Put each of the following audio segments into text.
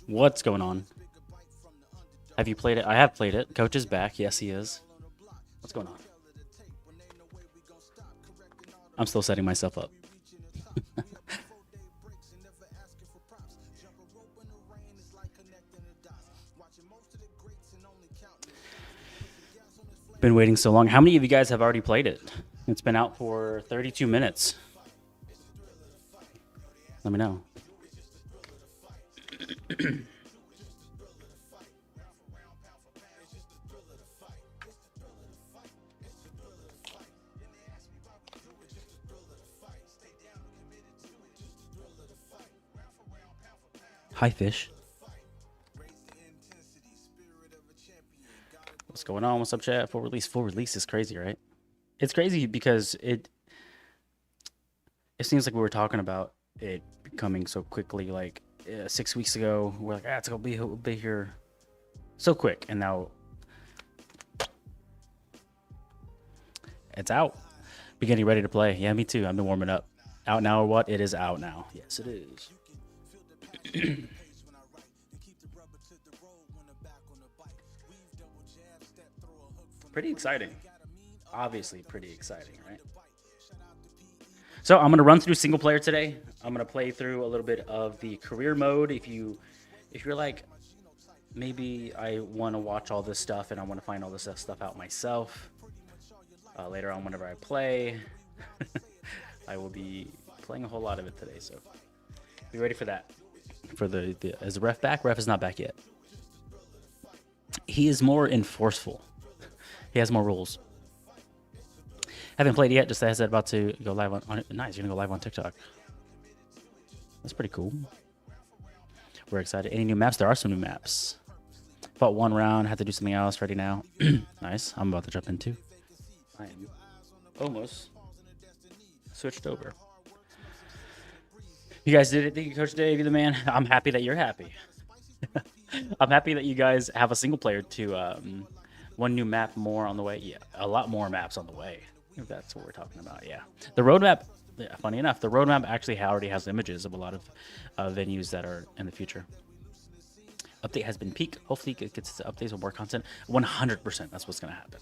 What's going on? Have you played it? I have played it. Coach is back. Yes, he is. What's going on? I'm still setting myself up. Been waiting so long. How many of you guys have already played it? It's been out for 32 minutes. Let me know. Hi, fish. What's going on? What's up, chat? Full release. Full release is crazy, right? It's crazy because it seems like we were talking about it coming so quickly. Like 6 weeks ago, we're like, it's gonna be here so quick, and now it's out. Be getting ready to play. Yeah, me too. I've been warming up. Out now or what? It is out now. Yes, it is. Pretty exciting. Obviously, pretty exciting, right? So I'm gonna run through single player today. I'm gonna play through a little bit of the career mode. If you're like, maybe I want to watch all this stuff and I want to find all this stuff out myself. Later on, whenever I play, I will be playing a whole lot of it today. So be ready for that. For is the ref back? Ref is not back yet. He is more enforceful. He has more rules. Haven't played yet. Just as I said, about to go live on nice. You're gonna go live on TikTok. That's pretty cool. We're excited. Any new maps? There are some new maps. Fought one round. Had to do something else. Ready now. Nice. I'm about to jump into. I am almost switched over. You guys did it. Thank you, Coach Dave. You're the man. I'm happy that you're happy. I'm happy that you guys have a single player to one new map more on the way. Yeah, a lot more maps on the way. If that's what we're talking about. Yeah, the roadmap. Yeah, funny enough, the roadmap actually already has images of a lot of venues that are in the future. Update has been peaked. Hopefully, it gets to updates with more content. 100%. That's what's gonna happen.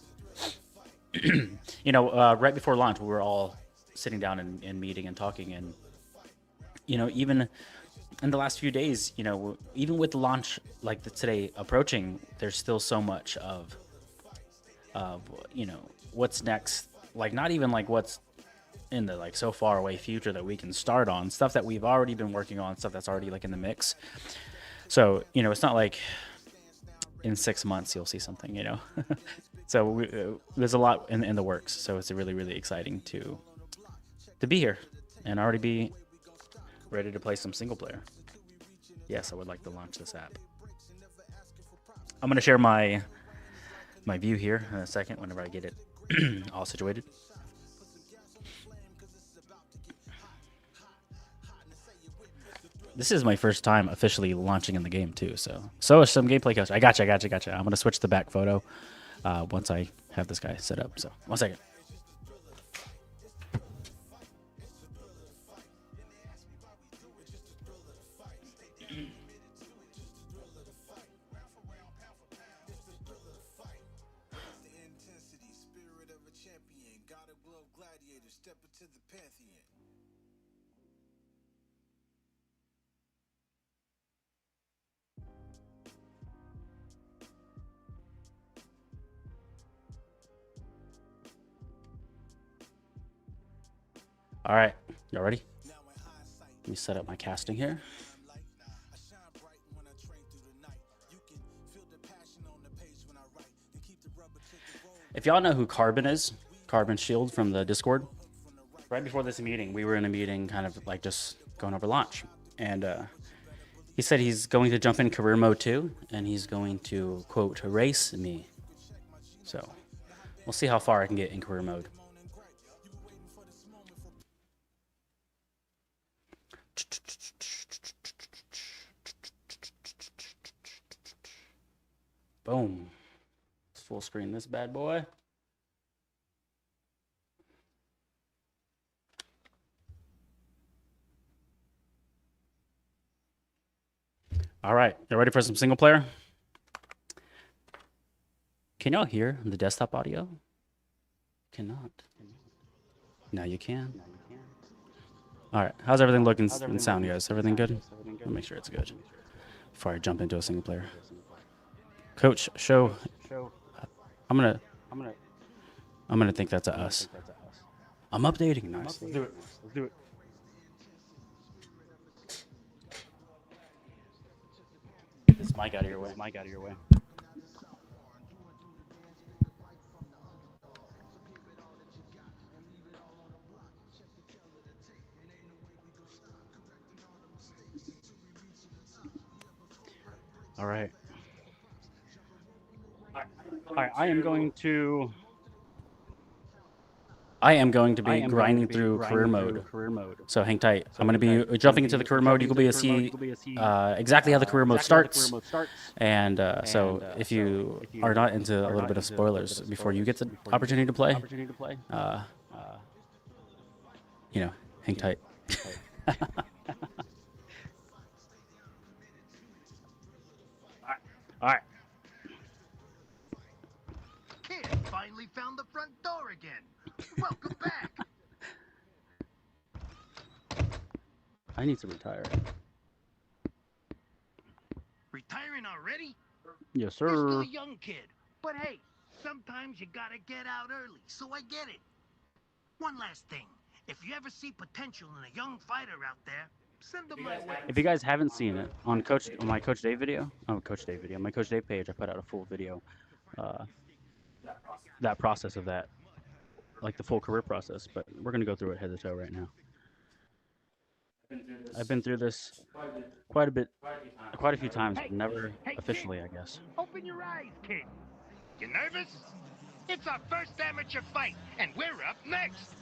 Right before launch, we were all sitting down and meeting and talking, and even in the last few days, even with the launch like today approaching, there's still so much of what's next. Like, not even like what's in the like so far away future that we can start on, stuff that we've already been working on, stuff that's already like in the mix. So it's not like in 6 months you'll see something. So there's a lot in the works. So it's really, really exciting to be here and already be ready to play some single player. Yes, I would like to launch this app. I'm gonna share my view here in a second whenever I get it all situated. This is my first time officially launching in the game too, so is some gameplay coach. I gotcha. I'm gonna switch the back photo once I have this guy set up. So 1 second. All right, y'all ready? Let me set up my casting here. If y'all know who Carbon is, Carbon Shield from the Discord, right before this meeting, we were in a meeting kind of like just going over launch. And he said he's going to jump in career mode too, and he's going to, quote, race me. So we'll see how far I can get in career mode. Boom. Let's full screen this bad boy. All right, you ready for some single player? Can y'all hear the desktop audio? Cannot. Now you can. All right, how's everything looking and sound, guys? Everything good? I'll make sure it's good before I jump into a single player. Coach, show. I'm gonna think that's a us. I'm updating. Nice. Let's do it. Let's do it. Get this mic out of your way. Mic out of your way. All right. All right. I am going to be grinding through career mode. So hang tight. I'm going to be jumping into the career mode. You will be able to see exactly how the career mode starts. And so if you are not into a little bit of spoilers before you get the opportunity to play, you know, hang tight. All right. Kid finally found the front door again. Welcome back. I need to retire. Retiring already? Yes, You're still sir. a young kid. But hey, sometimes you gotta get out early, so I get it. One last thing. If you ever see potential in a young fighter out there, send them my way. If you guys haven't seen it on my Coach Dave video, my Coach Dave page, I put out a full video, that process of that, like the full career process. But we're gonna go through it head to toe right now. I've been through this quite a few times, but never officially, I guess. Open your eyes, kid. You nervous? It's our first amateur fight, and we're up next.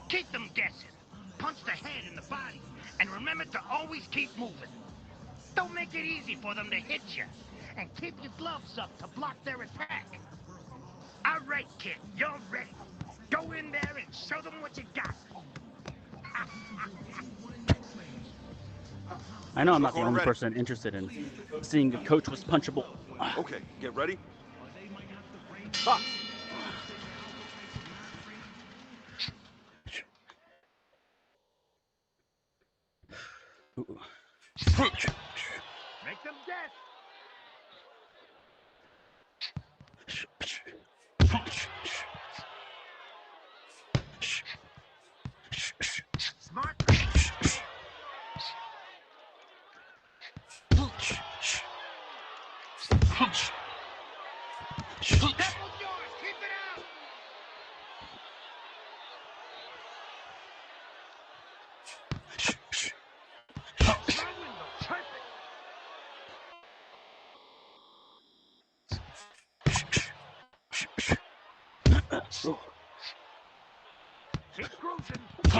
Keep them guessing. Punch the head in the body, and remember to always keep moving. Don't make it easy for them to hit you, and keep your gloves up to block their attack. All right, kid, you're ready. Go in there and show them what you got. I know I'm not the only person interested in seeing the coach was punchable. Okay, get ready. Stop. Make them guess. Smart. That was yours. Keep it out. That window. Perfect. Keep cruising. One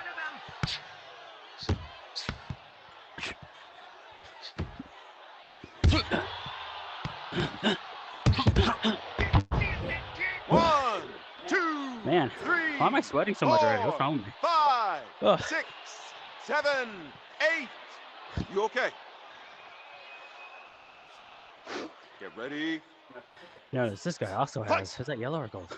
of them. 1, 2, Man, 3, why am I sweating so much already? What's wrong with me? 5, Ugh. 6, 7, 8. You okay? Get ready. Notice this guy also has. Is that yellow or gold?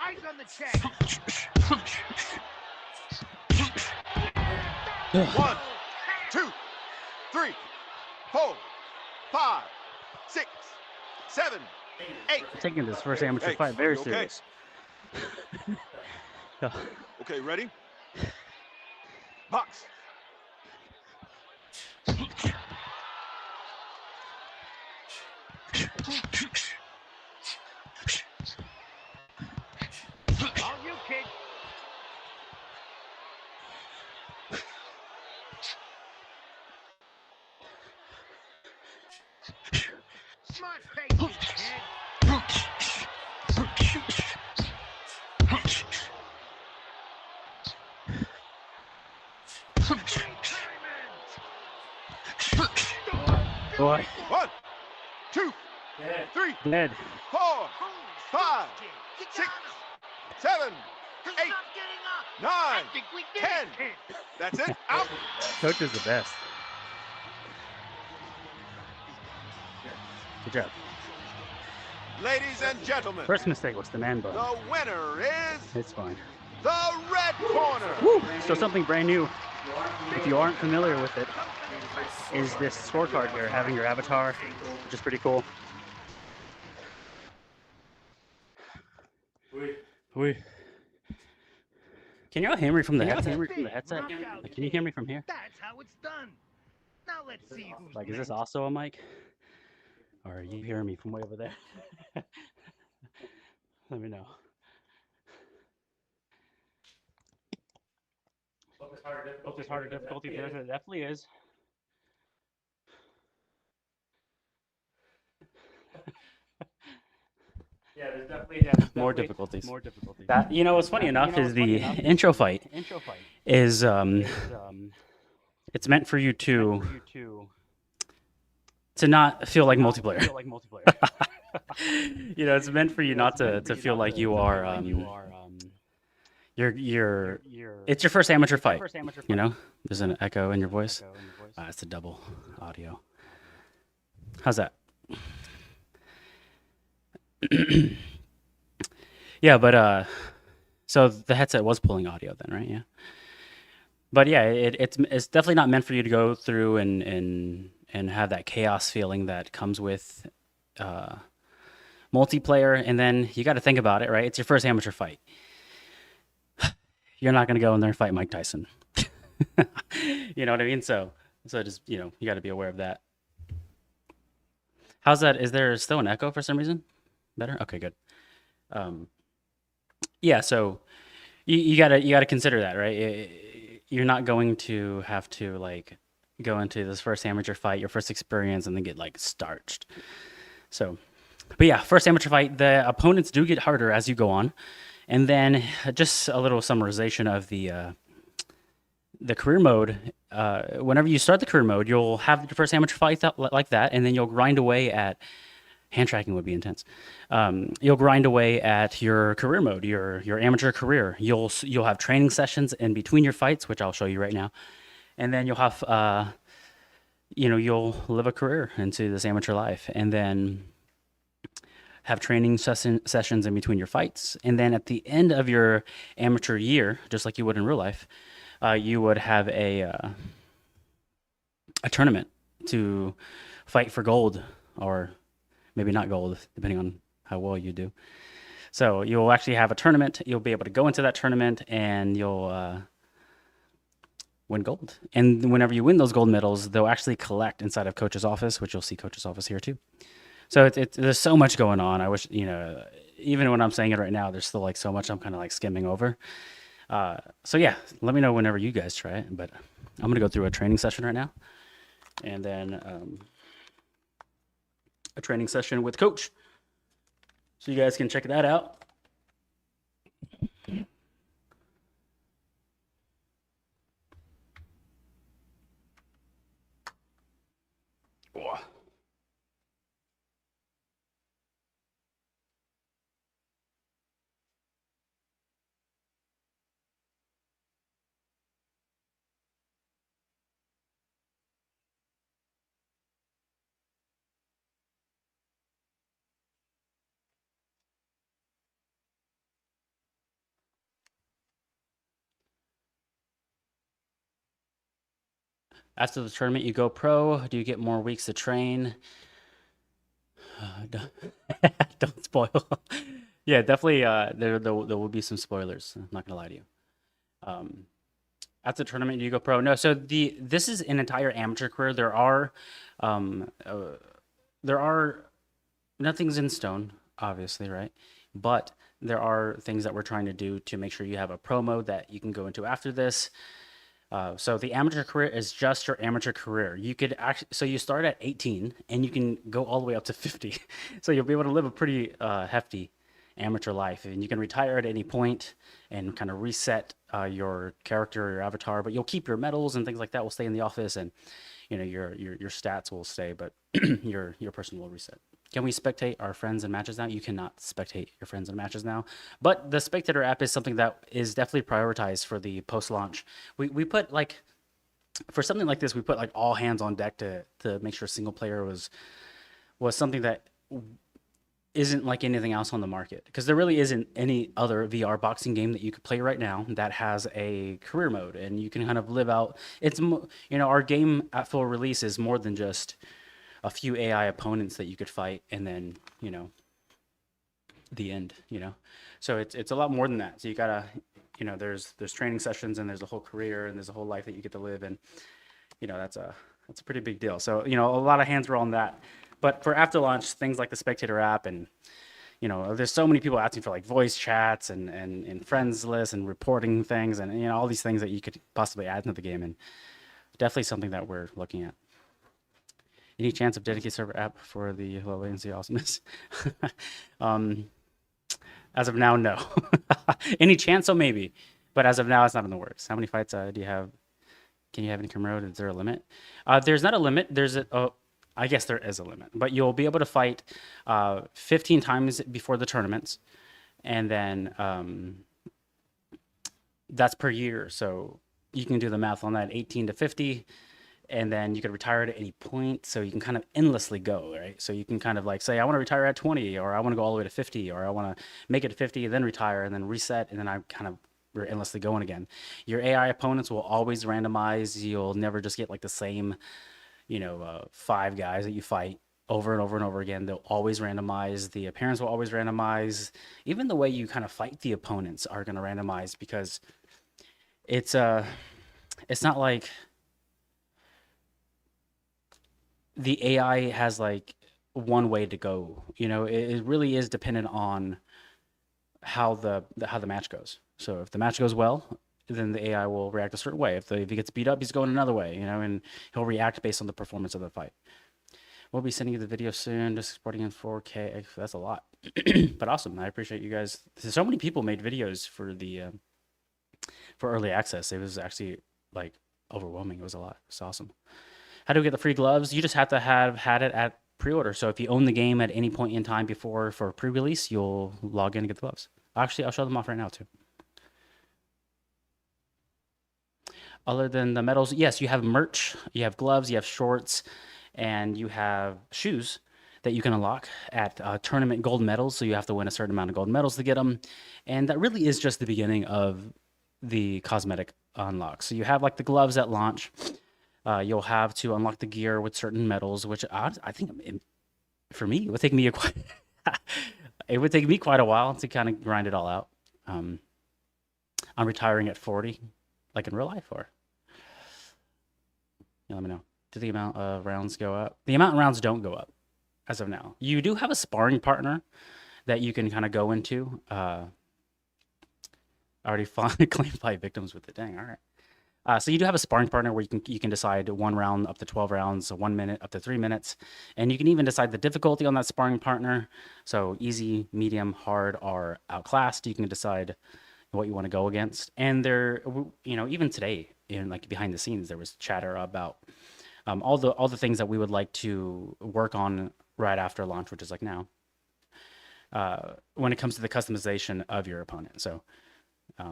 Eyes on the check. One, two, three, 4, 5, 6, 7, 8. Taking this first amateur Hey, fight are very you okay? serious. Okay, ready? Box. All you, kid. Smart pacing, kid. Boy, 1, 2, 3, dead. 4, 5, 6, 7, 8, Stop getting up. 9, I think we did 10. it, kid. That's it. Out. Coach is the best. Good job. Ladies and gentlemen, First mistake was the man bun. the winner is It's fine. the red corner. Woo! So something brand new, if you aren't familiar with it, is this scorecard here, having your avatar, which is pretty cool. Wait. Can y'all hear me from the headset? Like, can you hear me from here? That's how it's done. Now let's see who's Like, is this next. also a mic? Or are you hearing me from way over there? Let me know. Hope there's harder difficulty. There definitely is. Yeah, there's definitely more difficulties. That, you know, what's funny enough is the intro fight is it's meant for you to not feel like multiplayer. You know, it's meant for you not to feel like you are you're it's your first amateur fight. You know, there's an echo in your voice. It's a double audio. How's that? Yeah, but so the headset was pulling audio then, right? Yeah. But yeah, it's definitely not meant for you to go through and have that chaos feeling that comes with multiplayer. And then you got to think about it, right? It's your first amateur fight. You're not going to go in there and fight Mike Tyson. You know what I mean? So just, you know, you got to be aware of that. How's that? Is there still an echo for some reason? Better? Okay, good. Yeah, so you gotta consider that, right? You're not going to have to like go into this first amateur fight, your first experience, and then get like starched. So, but yeah, first amateur fight, the opponents do get harder as you go on, and then just a little summarization of the career mode. Whenever you start the career mode, you'll have your first amateur fight like that, and then you'll grind away at hand tracking would be intense. You'll grind away at your career mode, your amateur career. You'll have training sessions in between your fights, which I'll show you right now, and then you'll have you'll live a career into this amateur life, and then have training sessions in between your fights, and then at the end of your amateur year, just like you would in real life, you would have a tournament to fight for gold, or maybe not gold, depending on how well you do. So you'll actually have a tournament. You'll be able to go into that tournament and you'll win gold. And whenever you win those gold medals, they'll actually collect inside of Coach's office, which you'll see Coach's office here too. So there's so much going on. I wish, you know, even when I'm saying it right now, there's still like so much I'm kind of like skimming over. So yeah, let me know whenever you guys try it. But I'm going to go through a training session right now. And then a training session with Coach. So you guys can check that out. After the tournament, you go pro. Do you get more weeks to train? Don't, don't spoil. Yeah, definitely. There will be some spoilers. I'm not gonna lie to you. Um, After the tournament, do you go pro? No. So this is an entire amateur career. Um, uh, there are nothing's in stone, obviously, right? But there are things that we're trying to do to make sure you have a pro mode that you can go into after this. So the amateur career is just your amateur career. You could actually, so you start at 18 and you can go all the way up to 50. So you'll be able to live a pretty hefty amateur life, and you can retire at any point and kind of reset your character, your avatar. But you'll keep your medals and things like that will stay in the office, and your stats will stay, but your person will reset. Can we spectate our friends in matches now? You cannot spectate your friends in matches now. But the spectator app is something that is definitely prioritized for the post launch. We put like for something like this, we put like all hands on deck to make sure single player was something that isn't like anything else on the market, because there really isn't any other VR boxing game that you could play right now that has a career mode and you can kind of live out. Our game at full release is more than just a few AI opponents that you could fight and then the end. So it's a lot more than that. So you gotta there's training sessions and there's a whole career and there's a whole life that you get to live, and that's a pretty big deal. So a lot of hands were on that. But for after launch, things like the spectator app and there's so many people asking for like voice chats and friends lists and reporting things and all these things that you could possibly add into the game, and definitely something that we're looking at. Any chance of dedicated server app for the low latency awesomeness? As of now, no. Any chance? So maybe, but as of now, it's not in the works. How many fights do you have? Can you have any career mode? Is there a limit? There's not a limit. I guess there is a limit, but you'll be able to fight 15 times before the tournaments, and then that's per year. So you can do the math on that, 18 to 50, and then you could retire at any point. So you can kind of endlessly go, right? So you can kind of like say, I want to retire at 20, or I want to go all the way to 50, or I want to make it to 50 and then retire and then reset, and then we're endlessly going again. Your AI opponents will always randomize. You'll never just get like the same 5 guys that you fight over and over and over again. They'll always randomize. The appearance will always randomize. Even the way you kind of fight the opponents are going to randomize, because it's not like the AI has like one way to go. It really is dependent on how the match goes. So if the match goes well, then the AI will react a certain way. If he gets beat up, he's going another way, and he'll react based on the performance of the fight. We'll be sending you the video soon, just supporting in 4K. That's a lot, but awesome. I appreciate you guys. So many people made videos for for early access. It was actually like overwhelming. It was a lot. It's awesome. How do we get the free gloves? You just have to have had it at pre-order. So if you own the game at any point in time before for pre-release, you'll log in and get the gloves. Actually, I'll show them off right now too. Other than the medals, yes, you have merch, you have gloves, you have shorts, and you have shoes that you can unlock at tournament gold medals. So you have to win a certain amount of gold medals to get them. And that really is just the beginning of the cosmetic unlock. So you have like the gloves at launch. You'll have to unlock the gear with certain medals, which I think for me, it would take me it would take me quite a while to kind of grind it all out. I'm retiring at 40, like in real life, or let me know. Do the amount of rounds go up? The amount of rounds don't go up as of now. You do have a sparring partner that you can kind of go into. I already claimed 5 victims with it. Dang, all right. So you do have a sparring partner where you can decide 1 round up to 12 rounds, 1 minute up to 3 minutes, and you can even decide the difficulty on that sparring partner. So easy, medium, hard, or outclassed. You can decide what you want to go against. And there, even today, like behind the scenes, there was chatter about all the things that we would like to work on right after launch, which is like now, when it comes to the customization of your opponent. So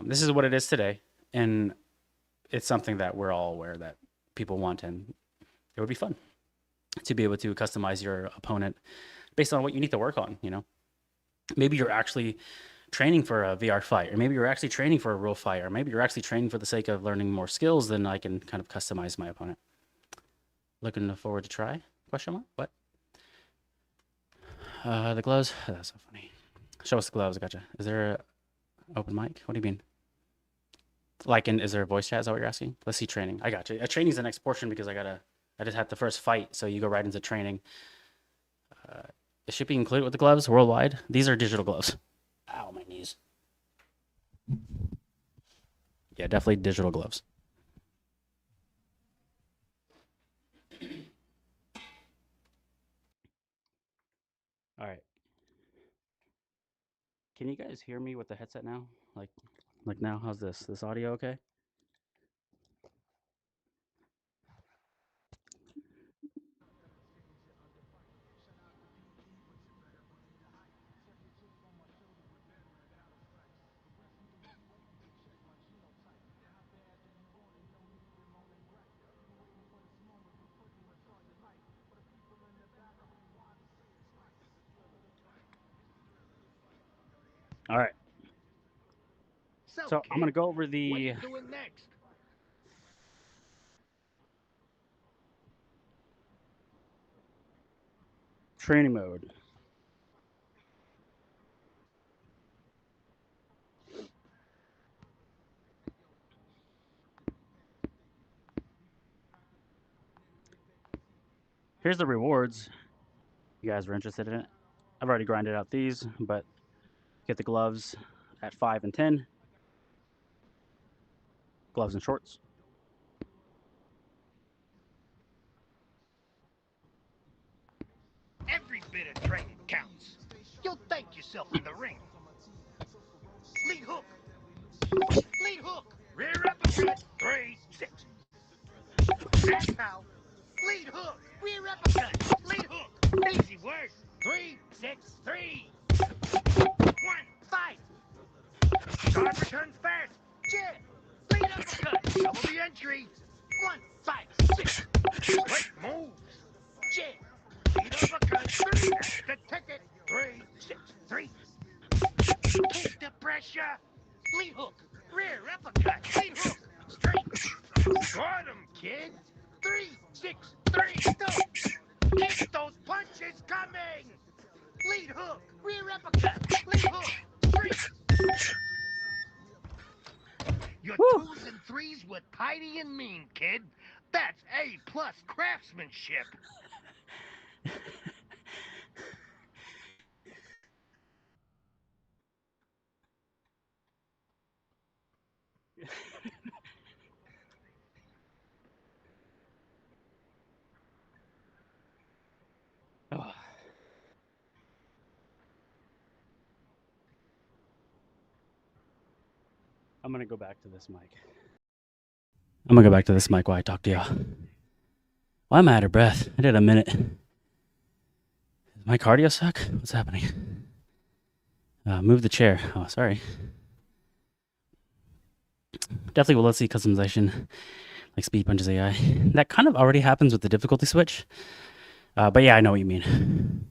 this is what it is today, and it's something that we're all aware that people want, and it would be fun to be able to customize your opponent based on what you need to work on. Maybe you're actually training for a VR fight, or maybe you're actually training for a real fight, or maybe you're actually training for the sake of learning more skills. Then I can kind of customize my opponent. Looking forward to try? Question mark? What? The gloves? That's so funny. Show us the gloves. Gotcha. Is there a open mic? What do you mean? Like, is there a voice chat? Is that what you're asking? Let's see training. I got you. Training's the next portion because I just had the first fight, so you go right into training. Is shipping included with the gloves worldwide? These are digital gloves. Ow, my knees. Yeah, definitely digital gloves. All right. Can you guys hear me with the headset now? Like now? How's this? This audio okay? All right. So I'm gonna kid, go over what are the you doing next? training mode. Here's the rewards. You guys are interested in it? I've already grinded out these, but get the gloves at 5 and 10. Gloves and shorts. Every bit of training counts. You'll thank yourself in the ring. Lead hook. Lead hook. Rear uppercut. 3, 6. That's how. Lead hook. Rear uppercut. Lead hook. Easy work. 3, 6, 3. 1, fight. Guard returns fast. Jab. Lead uppercut. Double the entry. 1, 5, 6. Quick moves. Jab. Lead uppercut. 3. That's the ticket. 3, 6, 3. Keep the pressure. Lead hook. Rear uppercut. Lead hook. Straight. Got him, kid. 3, 6, 3. Go. Keep those punches coming. Lead hook. Rear uppercut. Lead hook. Straight. Your Woo! 2s and 3s were tidy and mean, kid. That's A+ craftsmanship. Oh, I'm gonna go back to this mic. I'm gonna go back to this mic while I talk to y'all. Why am I out of breath? I did a minute. Does my cardio suck? What's happening? Move the chair. Oh, sorry. Definitely will let's see customization, like speed punches AI. That kind of already happens with the difficulty switch. But yeah, I know what you mean.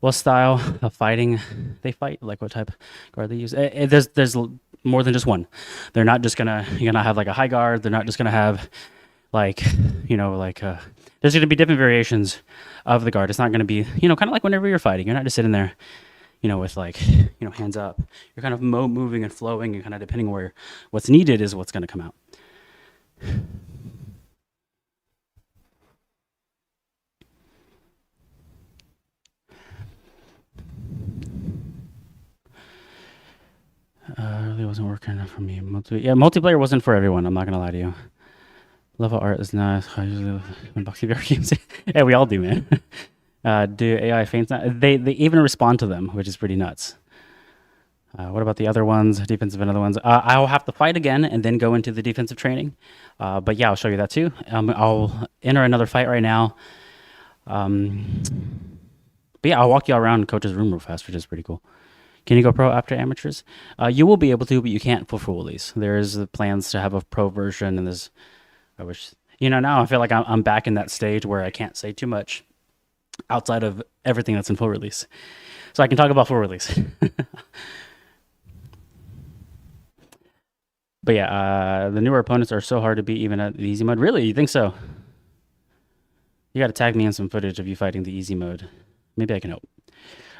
What style of fighting they fight? Like what type of guard they use? There's more than just one. They're not just gonna have like a high guard. They're not just gonna have like there's gonna be different variations of the guard. It's not gonna be kind of like whenever you're fighting. You're not just sitting there with like hands up. You're kind of moving and flowing, and kind of depending where what's needed is what's gonna come out. Really wasn't working enough for me. Multiplayer wasn't for everyone. I'm not gonna lie to you. Level art is nice. I usually unbox VR games. Yeah, we all do, man. Do AI feints? They even respond to them, which is pretty nuts. What about the other ones? Defensive and other ones. I'll have to fight again and then go into the defensive training. But yeah, I'll show you that too. I'll enter another fight right now. But yeah, I'll walk you around Coach's room real fast, which is pretty cool. Can you go pro after amateurs? You will be able to, but you can't for full release. There's plans to have a pro version, and there's, I wish, now I feel like I'm back in that stage where I can't say too much outside of everything that's in full release. So I can talk about full release. But yeah, the newer opponents are so hard to beat even at the easy mode. Really? You think so? You got to tag me in some footage of you fighting the easy mode. Maybe I can help.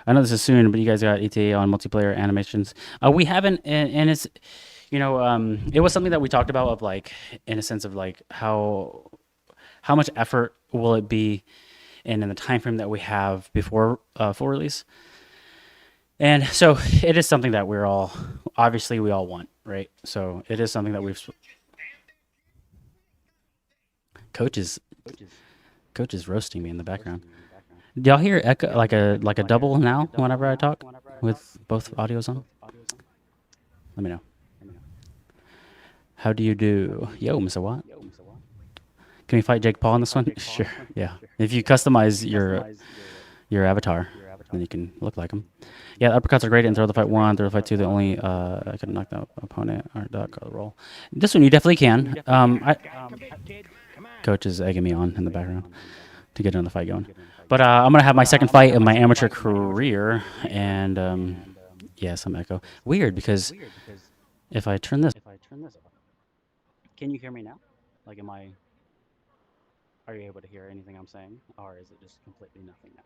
I know this is soon, but you guys got ETA on multiplayer animations. We haven't, and it's, it was something that we talked about of like, in a sense of like how much effort will it be, and in the time frame that we have before full release. And so it is something that we're all obviously we all want, right? So it is something that we've. Coach is Coach is roasting me in the background. Do y'all hear echo like a double now whenever I talk with both audios on? Let me know. How do you do? Yo, Mr. Watt. Can we fight Jake Paul in this one? Sure. Yeah. If you customize your avatar, then you can look like him. Yeah, the uppercuts are great in Throw the Fight 1, Throw the Fight 2. The only I could knock the opponent or duck or roll. This one you definitely can. Coach is egging me on in the background to get another fight going. But I'm gonna have my second fight of my amateur career, and yeah, some echo. Weird because if I turn this off, can you hear me now? Like, are you able to hear anything I'm saying, or is it just completely nothing now?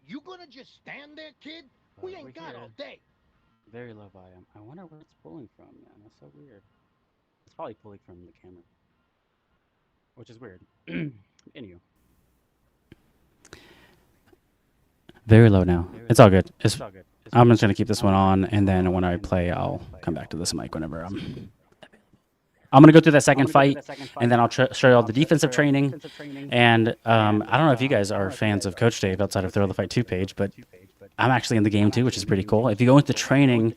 You gonna just stand there, kid? We ain't got all day. Very low volume. I wonder where it's pulling from, man. That's so weird. It's probably pulling from the camera, which is weird. Anywho. Very low now. It's all good. I'm just gonna keep this one on, and then when I play, I'll come back to this mic whenever I'm gonna go through that second fight, and then I'll show you all the defensive training. And I don't know if you guys are fans of Coach Dave outside of Throw the Fight 2 page, but I'm actually in the game too, which is pretty cool. If you go into training,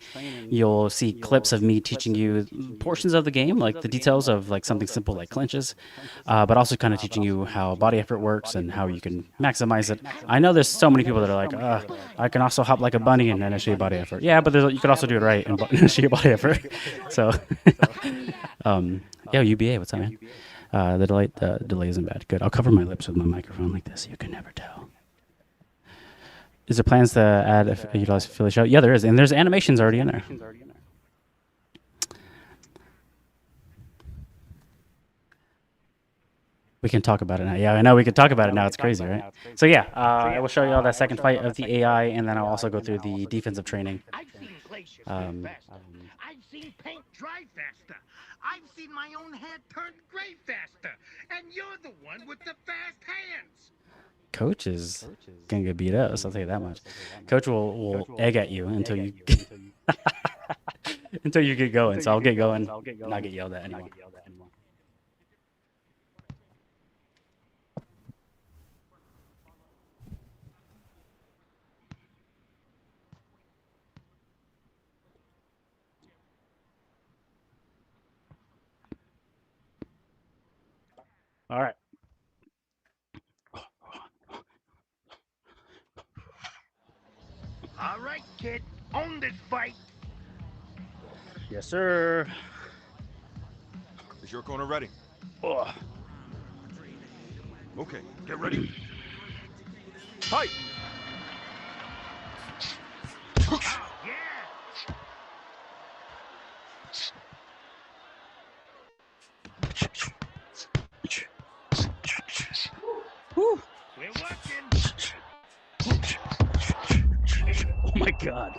you'll see clips of me teaching you portions of the game, like the details of like something simple like clinches, but also kind of teaching you how body effort works and how you can maximize it. I know there's so many people that are like, I can also hop like a bunny and initiate body effort. Yeah, but you could also do it right and initiate body effort. So, yo, UBA, what's up, man? The delay isn't bad. Good. I'll cover my lips with my microphone like this. You can never tell. Is there plans to add a utilized Philly show? Yeah, there is, and there's animations already in there. We can talk about it now. Yeah, I know we can talk about it now. It's crazy, right? So yeah, I will show you all that second fight of the AI, and then I'll also go through the defensive training. I've seen glaciers move faster. I've seen paint dry faster. I've seen my own hair turn gray faster. And you're the one with the fast hands. Coach is gonna get beat up, so I'll tell you that much. Coach will egg at you until you until you get going. So I'll get going, and I'll get yelled at anymore. All right. All right, kid. Own this fight. Yes, sir. Is your corner ready? Oh. Okay, get ready. Fight! Oh, yeah. Whew. We're working. Oh my God.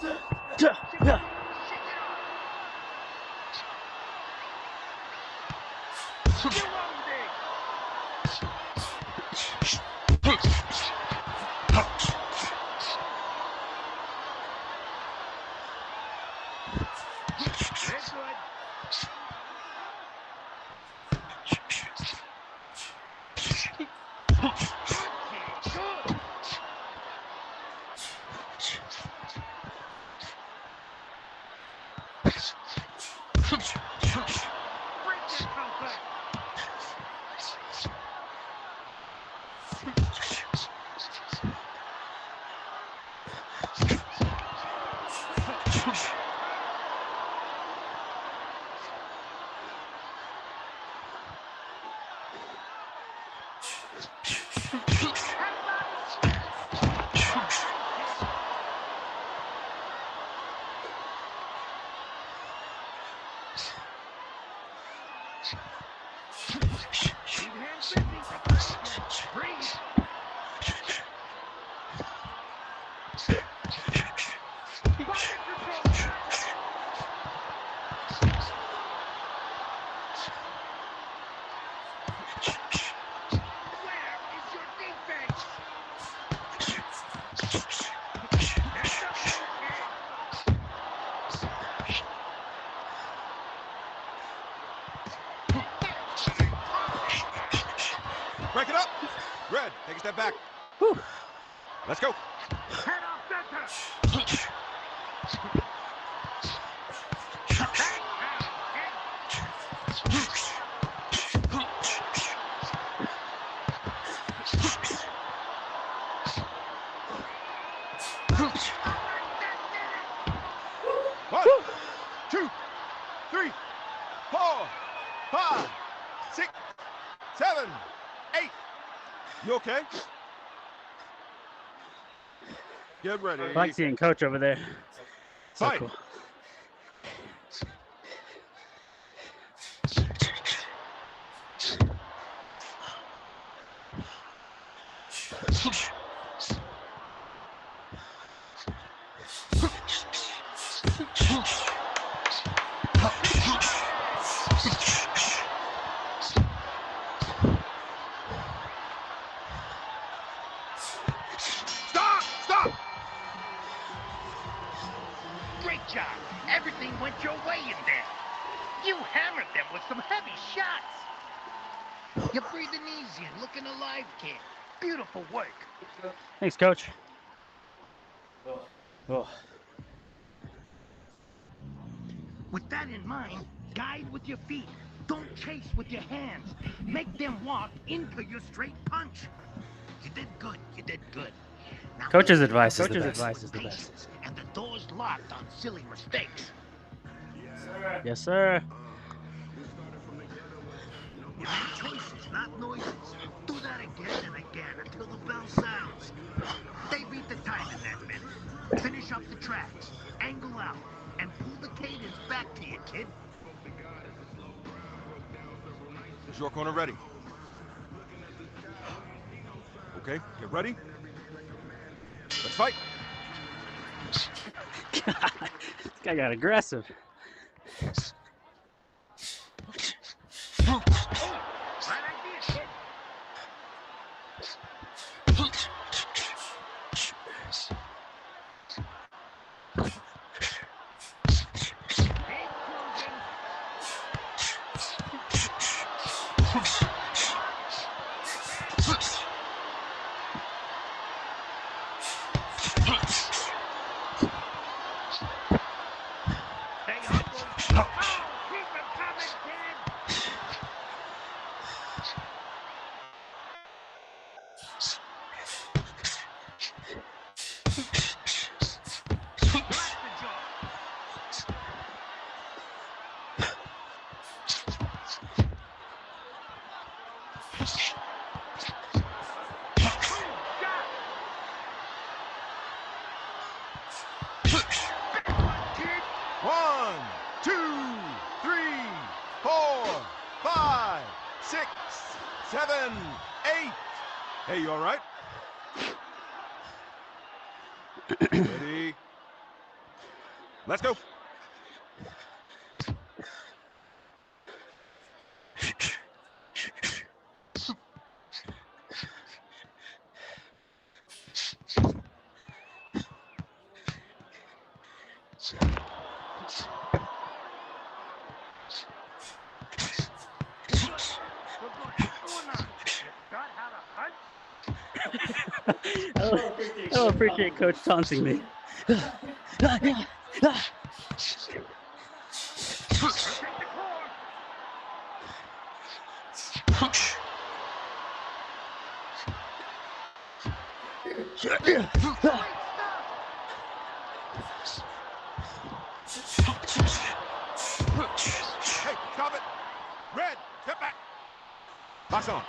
Break it up. Red, take a step back. Whew. Let's go. Head off center. One, 2, 3, 4, 5, 6, 7, 8. You okay? Get ready. I like seeing Coach over there. So Fight. cool. Stop! Stop! Great job. Everything went your way in there. You hammered them with some heavy shots. You're breathing easy and looking alive, kid. Beautiful work. Thanks, Coach. Oh. With that in mind, guide with your feet. Don't chase with your hands. Make them walk into your straight punch. You did good. You did good. Now Coach's listen, advice is the Coach's best. advice is the best. And the door's locked on silly mistakes. Yes, sir. You make choices, not noises. Do that again and again until the bell sounds. They beat the time in that minute. Finish up the tracks, angle out, and pull the cadence back to you, kid. Is your corner ready? Okay, get ready. Let's fight. This guy got aggressive. Right idea, kid. Keep cruising. Stay humble. Oh, keep it coming, kid. Blast the jaw. Kid. 1, 2, 3, 4, 5, 6, 7, 8. Hey, you all right? Ready? Let's go. What's going on? Got how to punch? I don't appreciate Coach taunting me. Take the core. Hey, stop it. Red, step back. Box on.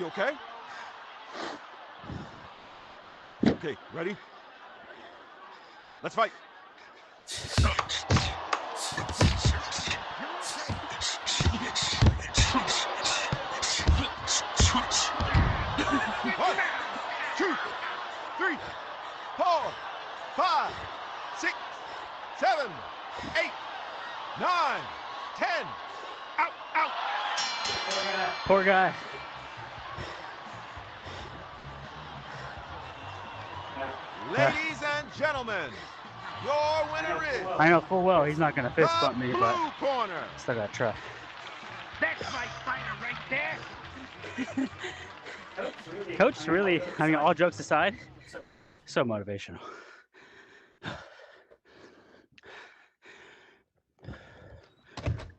You okay? Okay, ready? Let's fight. One, two, three, 4, 5, 6, 7, 8, 9, 10. Out, out. Poor guy. Ladies and gentlemen, your winner is I know full well he's not gonna fist the bump me, blue but corner. still gotta try. That's my fighter right there. Coach really, I mean, all jokes aside, so motivational.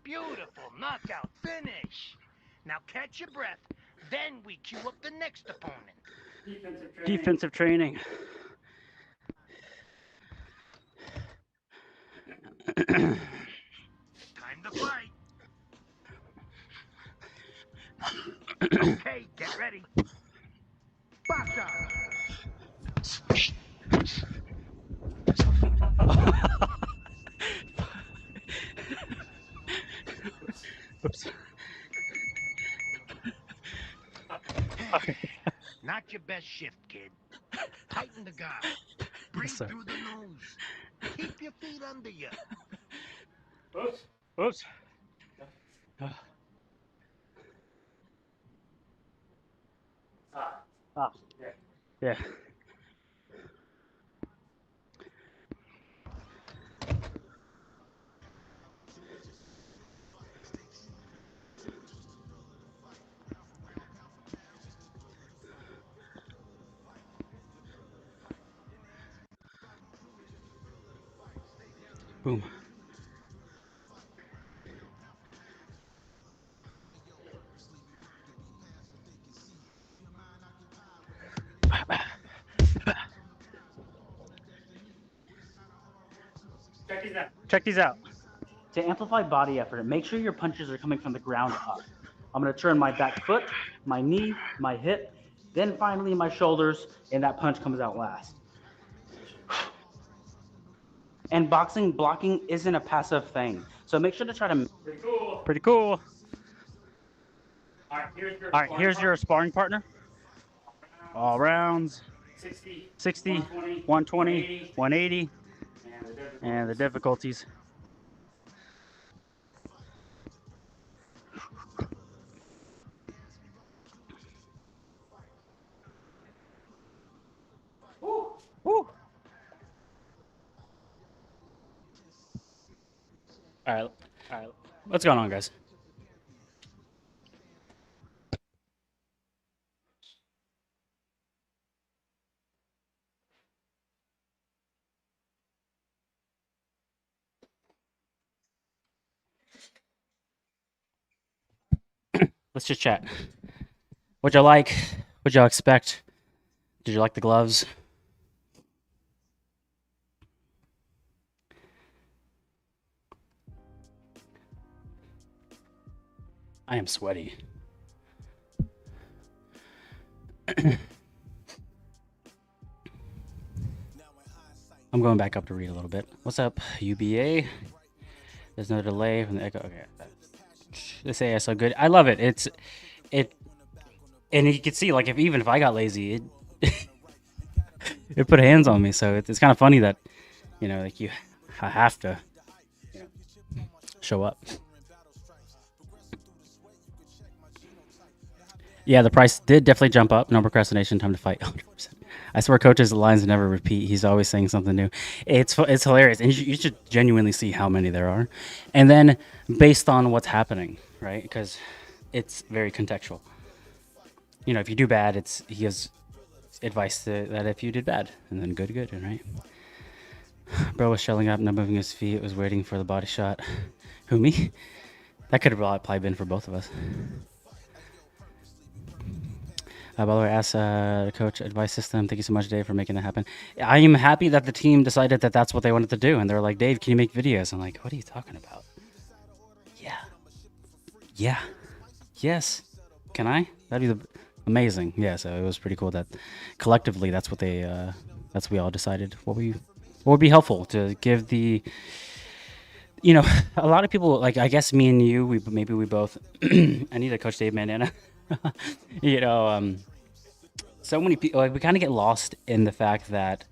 Beautiful knockout finish. Now catch your breath. Then we cue up the next opponent. Defensive training. Time to fight. Okay, get ready. Box out. Oops. Not your best shift, kid. Tighten the guard. Breathe Yes, sir. through the nose. Keep your feet under you. Oops. Oops. Ah. Yeah. Boom. Check these out. To amplify body effort, make sure your punches are coming from the ground up. I'm going to turn my back foot, my knee, my hip, then finally my shoulders, and that punch comes out last. And boxing, blocking isn't a passive thing. So make sure to try to... Pretty cool. Pretty cool. All right, here's your sparring partner. All rounds. 60, 120, 180, and the difficulties. Woo. All right. What's going on, guys? Let's just chat. What'd you like? What'd y'all expect? Did you like the gloves? I am sweaty. I'm going back up to read a little bit. What's up, UBA? There's no delay from the echo. Okay. This ASO good. I love it. And you can see, like, even if I got lazy, it put hands on me. So it's kind of funny that, like I have to, show up. Yeah, the price did definitely jump up. No procrastination, time to fight. 100%. I swear, coach's lines never repeat. He's always saying something new. It's hilarious, and you should genuinely see how many there are, and then based on what's happening, right? Because it's very contextual. If you do bad, he gives advice that if you did bad, and then good, right? Bro was shelling up, not moving his feet, was waiting for the body shot. Who, me? That could have probably been for both of us. By the way, ask coach advice system. Thank you so much, Dave, for making that happen. I am happy that the team decided that that's what they wanted to do, and they're like, Dave, can you make videos? I'm like, what are you talking about? Yeah. Yes. Can I? That'd be Amazing. Yeah, so it was pretty cool that collectively that's what they that's what we all decided what would be helpful to give the a lot of people, like, I guess me and you, maybe we both I need to coach Dave Mandana. you know so many people, like, we kind of get lost in the fact that,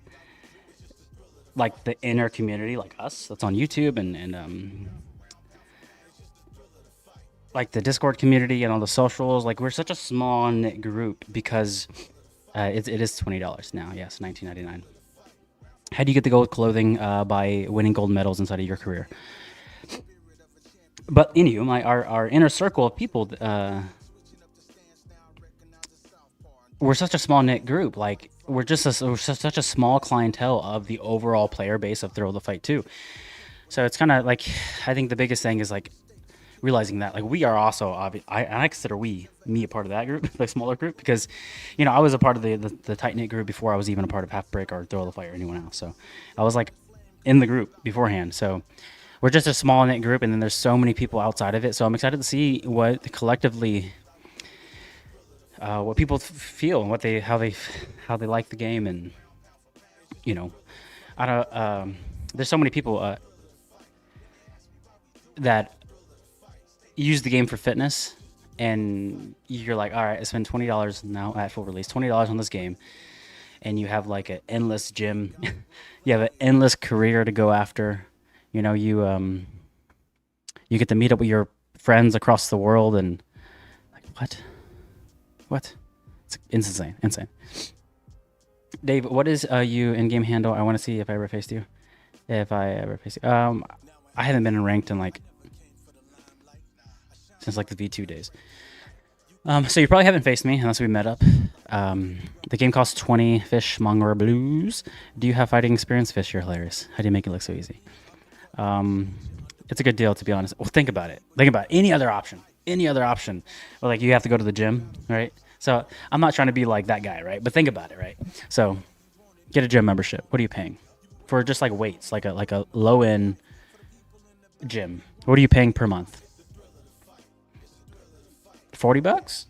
like, the inner community, like us, that's on YouTube and like the Discord community and all the socials, like, we're such a small knit group because it is $20 now. Yes, 19.99. How do you get the gold clothing? By winning gold medals inside of your career. But anywho, our inner circle of people, we're such a small knit group. Like, we're such a small clientele of the overall player base of Thrill the Fight too. So it's kind of like, I think the biggest thing is, like, realizing that, like, we are also I consider me a part of that group, the smaller group, because I was a part of the tight knit group before I was even a part of Half Brick or Thrill the Fight or anyone else. So I was, like, in the group beforehand. So we're just a small knit group, and then there's so many people outside of it. So I'm excited to see what collectively what people feel and how they like the game. And I don't there's so many people that use the game for fitness, and you're like, all right, I spend $20 now at full release, $20 on this game, and you have, like, an endless gym. You have an endless career to go after. You get to meet up with your friends across the world, and, like, what? It's insane. Dave, what is you in-game handle? I want to see if I ever faced you. I haven't been ranked in, like, since, like, the V2 days. So you probably haven't faced me unless we met up. The game costs 20. Fish, Mongor Blues. Do you have fighting experience? Fish, you're hilarious. How do you make it look so easy? It's a good deal, to be honest. Well, think about it. Any other option. Or, like, you have to go to the gym, right? So I'm not trying to be like that guy, right? But think about it, right? So get a gym membership. What are you paying for? Just, like, weights, like a low end gym. What are you paying per month? $40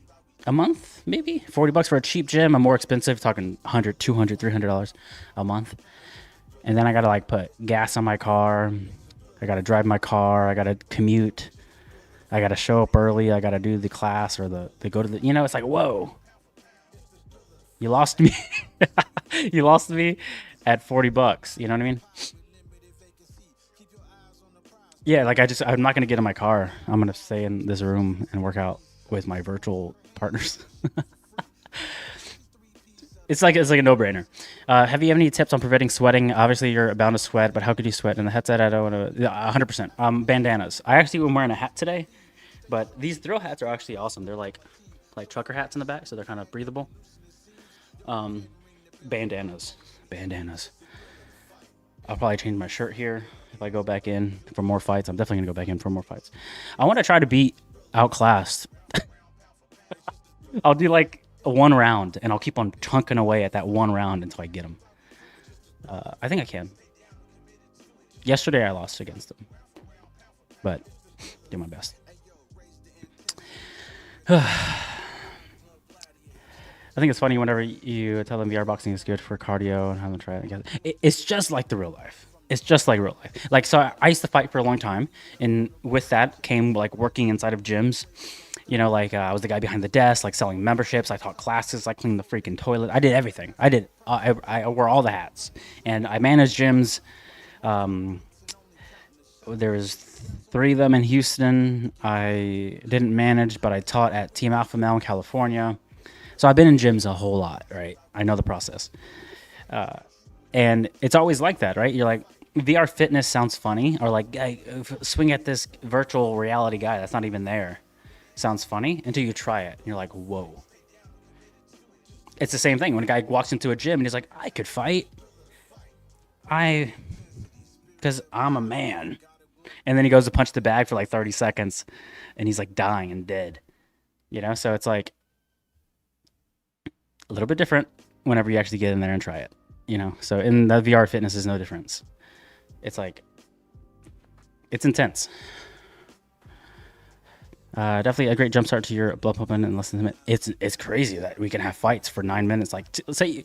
a month, maybe $40 for a cheap gym. A more expensive, talking $100, $200, $300 a month. And then I gotta, like, put gas on my car. I gotta drive my car. I gotta commute. I gotta show up early. I gotta do the class or the go to the. It's like, whoa. You lost me. You lost me at $40. You know what I mean? Yeah, like, I'm not gonna get in my car. I'm gonna stay in this room and work out with my virtual partners. It's like a no-brainer. Have you any tips on preventing sweating? Obviously, you're bound to sweat, but how could you sweat in the headset? I don't want to. 100%. Bandanas. I actually am wearing a hat today, but these thrill hats are actually awesome. They're like trucker hats in the back, so they're kind of breathable. Bandanas. I'll probably change my shirt here if I go back in for more fights. I'm definitely gonna go back in for more fights. I want to try to beat outclassed. I'll do, like, one round, and I'll keep on chunking away at that one round until I get him. I think I can. Yesterday I lost against him, but do my best. I think it's funny whenever you tell them VR boxing is good for cardio and have them try it again. It's just like the real life. It's just like real life. Like, so I used to fight for a long time, and with that came, like, working inside of gyms. I was the guy behind the desk, like, selling memberships. I taught classes. I cleaned the freaking toilet. I did everything. I wore all the hats, and I managed gyms. There was 3 of them in Houston. I didn't manage, but I taught at Team Alpha Male in California. So I've been in gyms a whole lot, right? I know the process. And it's always like that, right? You're like, VR fitness sounds funny, or like, swing at this virtual reality guy that's not even there. Sounds funny until you try it, and you're like, whoa. It's the same thing when a guy walks into a gym and he's like, I could fight. Because I'm a man. And then he goes to punch the bag for like 30 seconds, and he's, like, dying and dead. So it's like a little bit different whenever you actually get in there and try it. So in the VR fitness is no difference. It's like, it's intense. Definitely a great jump start to your blood pumping in less than a minute. It's crazy that we can have fights for 9 minutes. Like say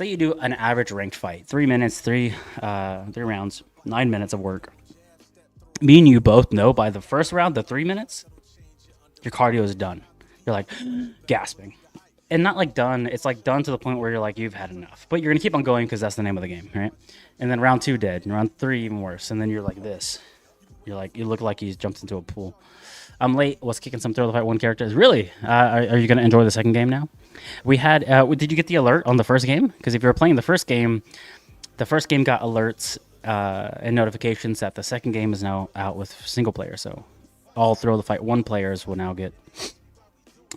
you do an average ranked fight, 3 minutes, three rounds, 9 minutes of work. Me and you both know by the first round, the 3 minutes, your cardio is done. You're like gasping, and not like done. It's like done to the point where you're like you've had enough, but you're gonna keep on going because that's the name of the game, right? And then round 2 dead, and round 3 even worse, and then you're like this. You're like you look like you jumped into a pool. I'm late. Was kicking some throw the fight one characters. Really? Are you going to enjoy the second game now? We had. Did you get the alert on the first game? Because if you were playing the first game got alerts and notifications that the second game is now out with single player. So all throw the fight one players will now get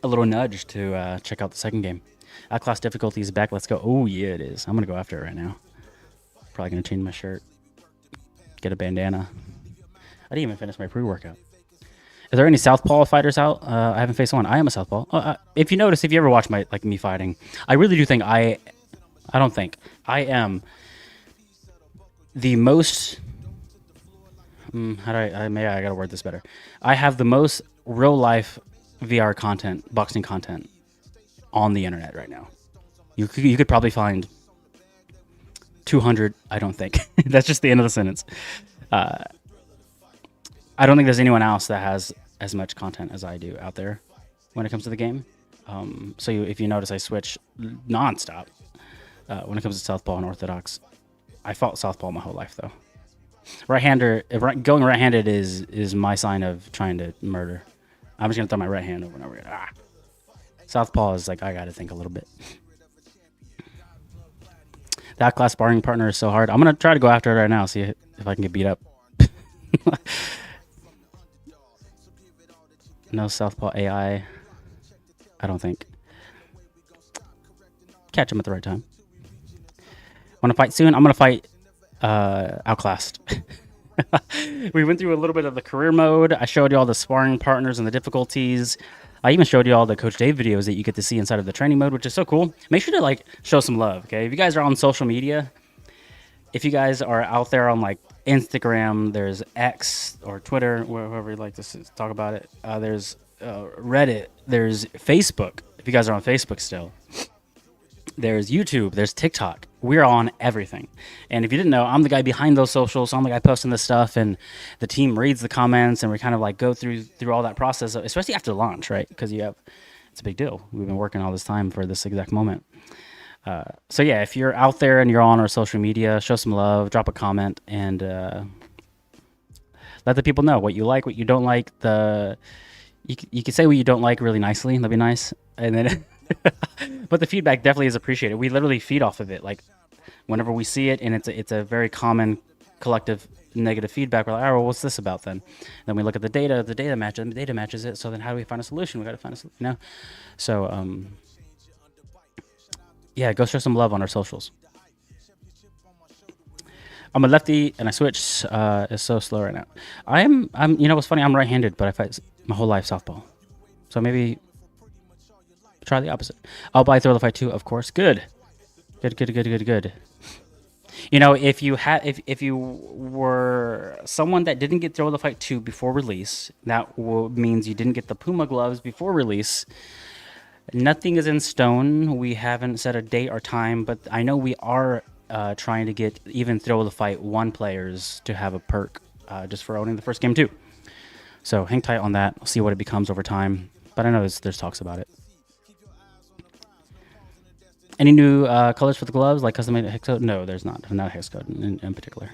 a little nudge to check out the second game. Outclass difficulty is back. Let's go. Oh yeah, it is. I'm gonna go after it right now. Probably gonna change my shirt. Get a bandana. I didn't even finish my pre-workout. Is there any Southpaw fighters out? I haven't faced one. I am a Southpaw. If you notice, if you ever watch me fighting, I really do think I don't think I am the most. Maybe I gotta word this better. I have the most real life VR content, boxing content, on the internet right now. You could probably find 200. I don't think that's just the end of the sentence. I don't think there's anyone else that has as much content as I do out there when it comes to the game. So if you notice, I switch nonstop when it comes to Southpaw and Orthodox. I fought Southpaw my whole life, though. Right-hander, going right-handed is my sign of trying to murder. I'm just going to throw my right hand over and over again. Southpaw is like, I got to think a little bit. That class sparring partner is so hard. I'm going to try to go after it right now, see if I can get beat up. No Southpaw AI. I don't think. Catch him at the right time. Want to fight soon? I'm going to fight Outclassed. We went through a little bit of the career mode. I showed you all the sparring partners and the difficulties. I even showed you all the Coach Dave videos that you get to see inside of the training mode, which is so cool. Make sure to show some love, okay? If you guys are on social media, if you guys are out there on Instagram, there's X or Twitter, wherever you like to talk about it. There's Reddit. There's Facebook. If you guys are on Facebook still, there's YouTube. There's TikTok. We're on everything. And if you didn't know, I'm the guy behind those socials. So I'm the guy posting this stuff, and the team reads the comments, and we kind of go through all that process, especially after launch, right? Because it's a big deal. We've been working all this time for this exact moment. So yeah, if you're out there and you're on our social media, show some love, drop a comment, and let the people know what you like, what you don't like. You can say what you don't like really nicely. That'd be nice. And then, but the feedback definitely is appreciated. We literally feed off of it. Whenever we see it, and it's a very common collective negative feedback, we're like, oh, well, what's this about then? Then we look at the data. The data matches it. So then, how do we find a solution? We got to find a solution. So yeah, go show some love on our socials. I'm a lefty and I switch. It's so slow right now. I'm. You know what's funny? I'm right-handed, but I fight my whole life southpaw. So maybe try the opposite. I'll buy throw the fight too, of course. Good. You know, if you were someone that didn't get throw the fight 2 before release, that means you didn't get the Puma gloves before release. Nothing is in stone. We haven't set a date or time, but I know we are trying to get even throw the fight 1 players to have a perk just for owning the first game too. So hang tight on that. We'll see what it becomes over time. But I know there's talks about it. Any new colors for the gloves, like custom-made hex code? No, there's not. Not a hex code in particular.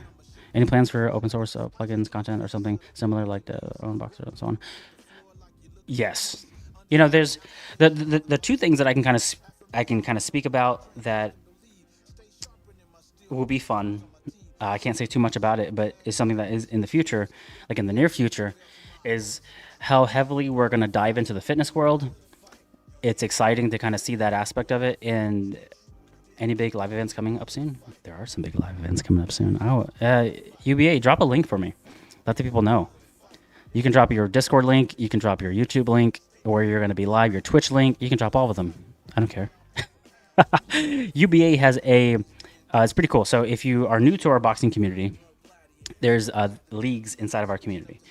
Any plans for open source plugins, content, or something similar like the own boxer and so on? Yes. You know, there's the 2 things that I can kind of speak about that will be fun. I can't say too much about it, but it's something that is in the future, like in the near future, is how heavily we're going to dive into the fitness world. It's exciting to kind of see that aspect of it. And any big live events coming up soon? There are some big live events coming up soon. Oh, UBA, drop a link for me. Let the people know. You can drop your Discord link. You can drop your YouTube link, where you're going to be live, your Twitch link. You can drop all of them. I don't care. UBA has it's pretty cool. So if you are new to our boxing community, there's leagues inside of our community.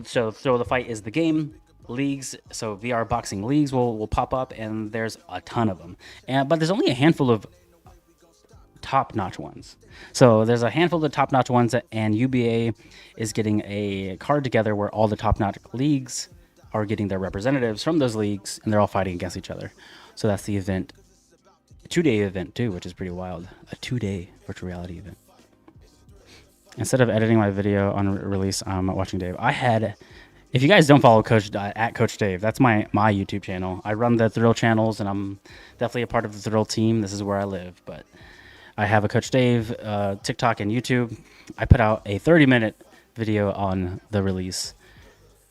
So Throw the Fight is the game. Leagues, so VR boxing leagues will pop up, and there's a ton of them. But there's only a handful of top-notch ones. So there's a handful of top-notch ones, and UBA is getting a card together where all the top-notch leagues are getting their representatives from those leagues, and they're all fighting against each other. So that's the event. A 2-day event too, which is pretty wild. A 2-day virtual reality event. Instead of editing my video on release, I'm watching Dave. If you guys don't follow Coach at Coach Dave, that's my YouTube channel. I run the Thrill channels, and I'm definitely a part of the Thrill team. This is where I live. But I have a Coach Dave TikTok and YouTube. I put out a 30-minute video on the release,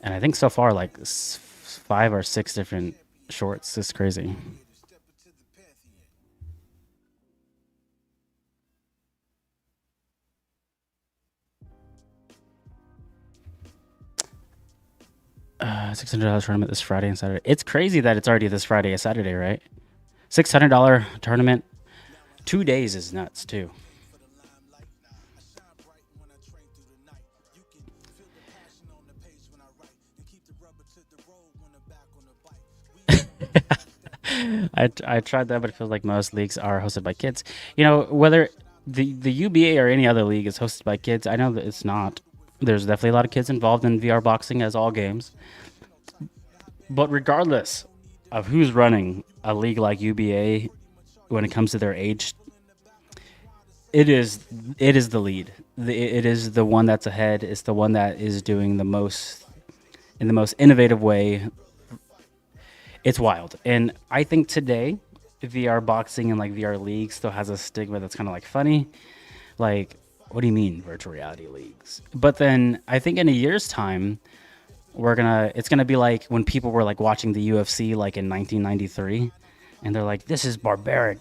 and I think so far like 5 or 6 different shorts. It's crazy. $600 tournament this Friday and Saturday. It's crazy that it's already this Friday and Saturday, right? $600 tournament. 2 days is nuts too. I tried that, but it feels like most leagues are hosted by kids. Whether the UBA or any other league is hosted by kids, I know that it's not. There's definitely a lot of kids involved in VR boxing, as all games. But regardless of who's running a league like UBA, when it comes to their age, it is the lead. It is the one that's ahead. It's the one that is doing the most in the most innovative way. It's wild. And I think today, VR boxing and like VR leagues still has a stigma that's kind of like funny. Like, what do you mean virtual reality leagues? But then I think in a year's time, it's gonna be like when people were like watching the UFC like in 1993, and they're like, this is barbaric.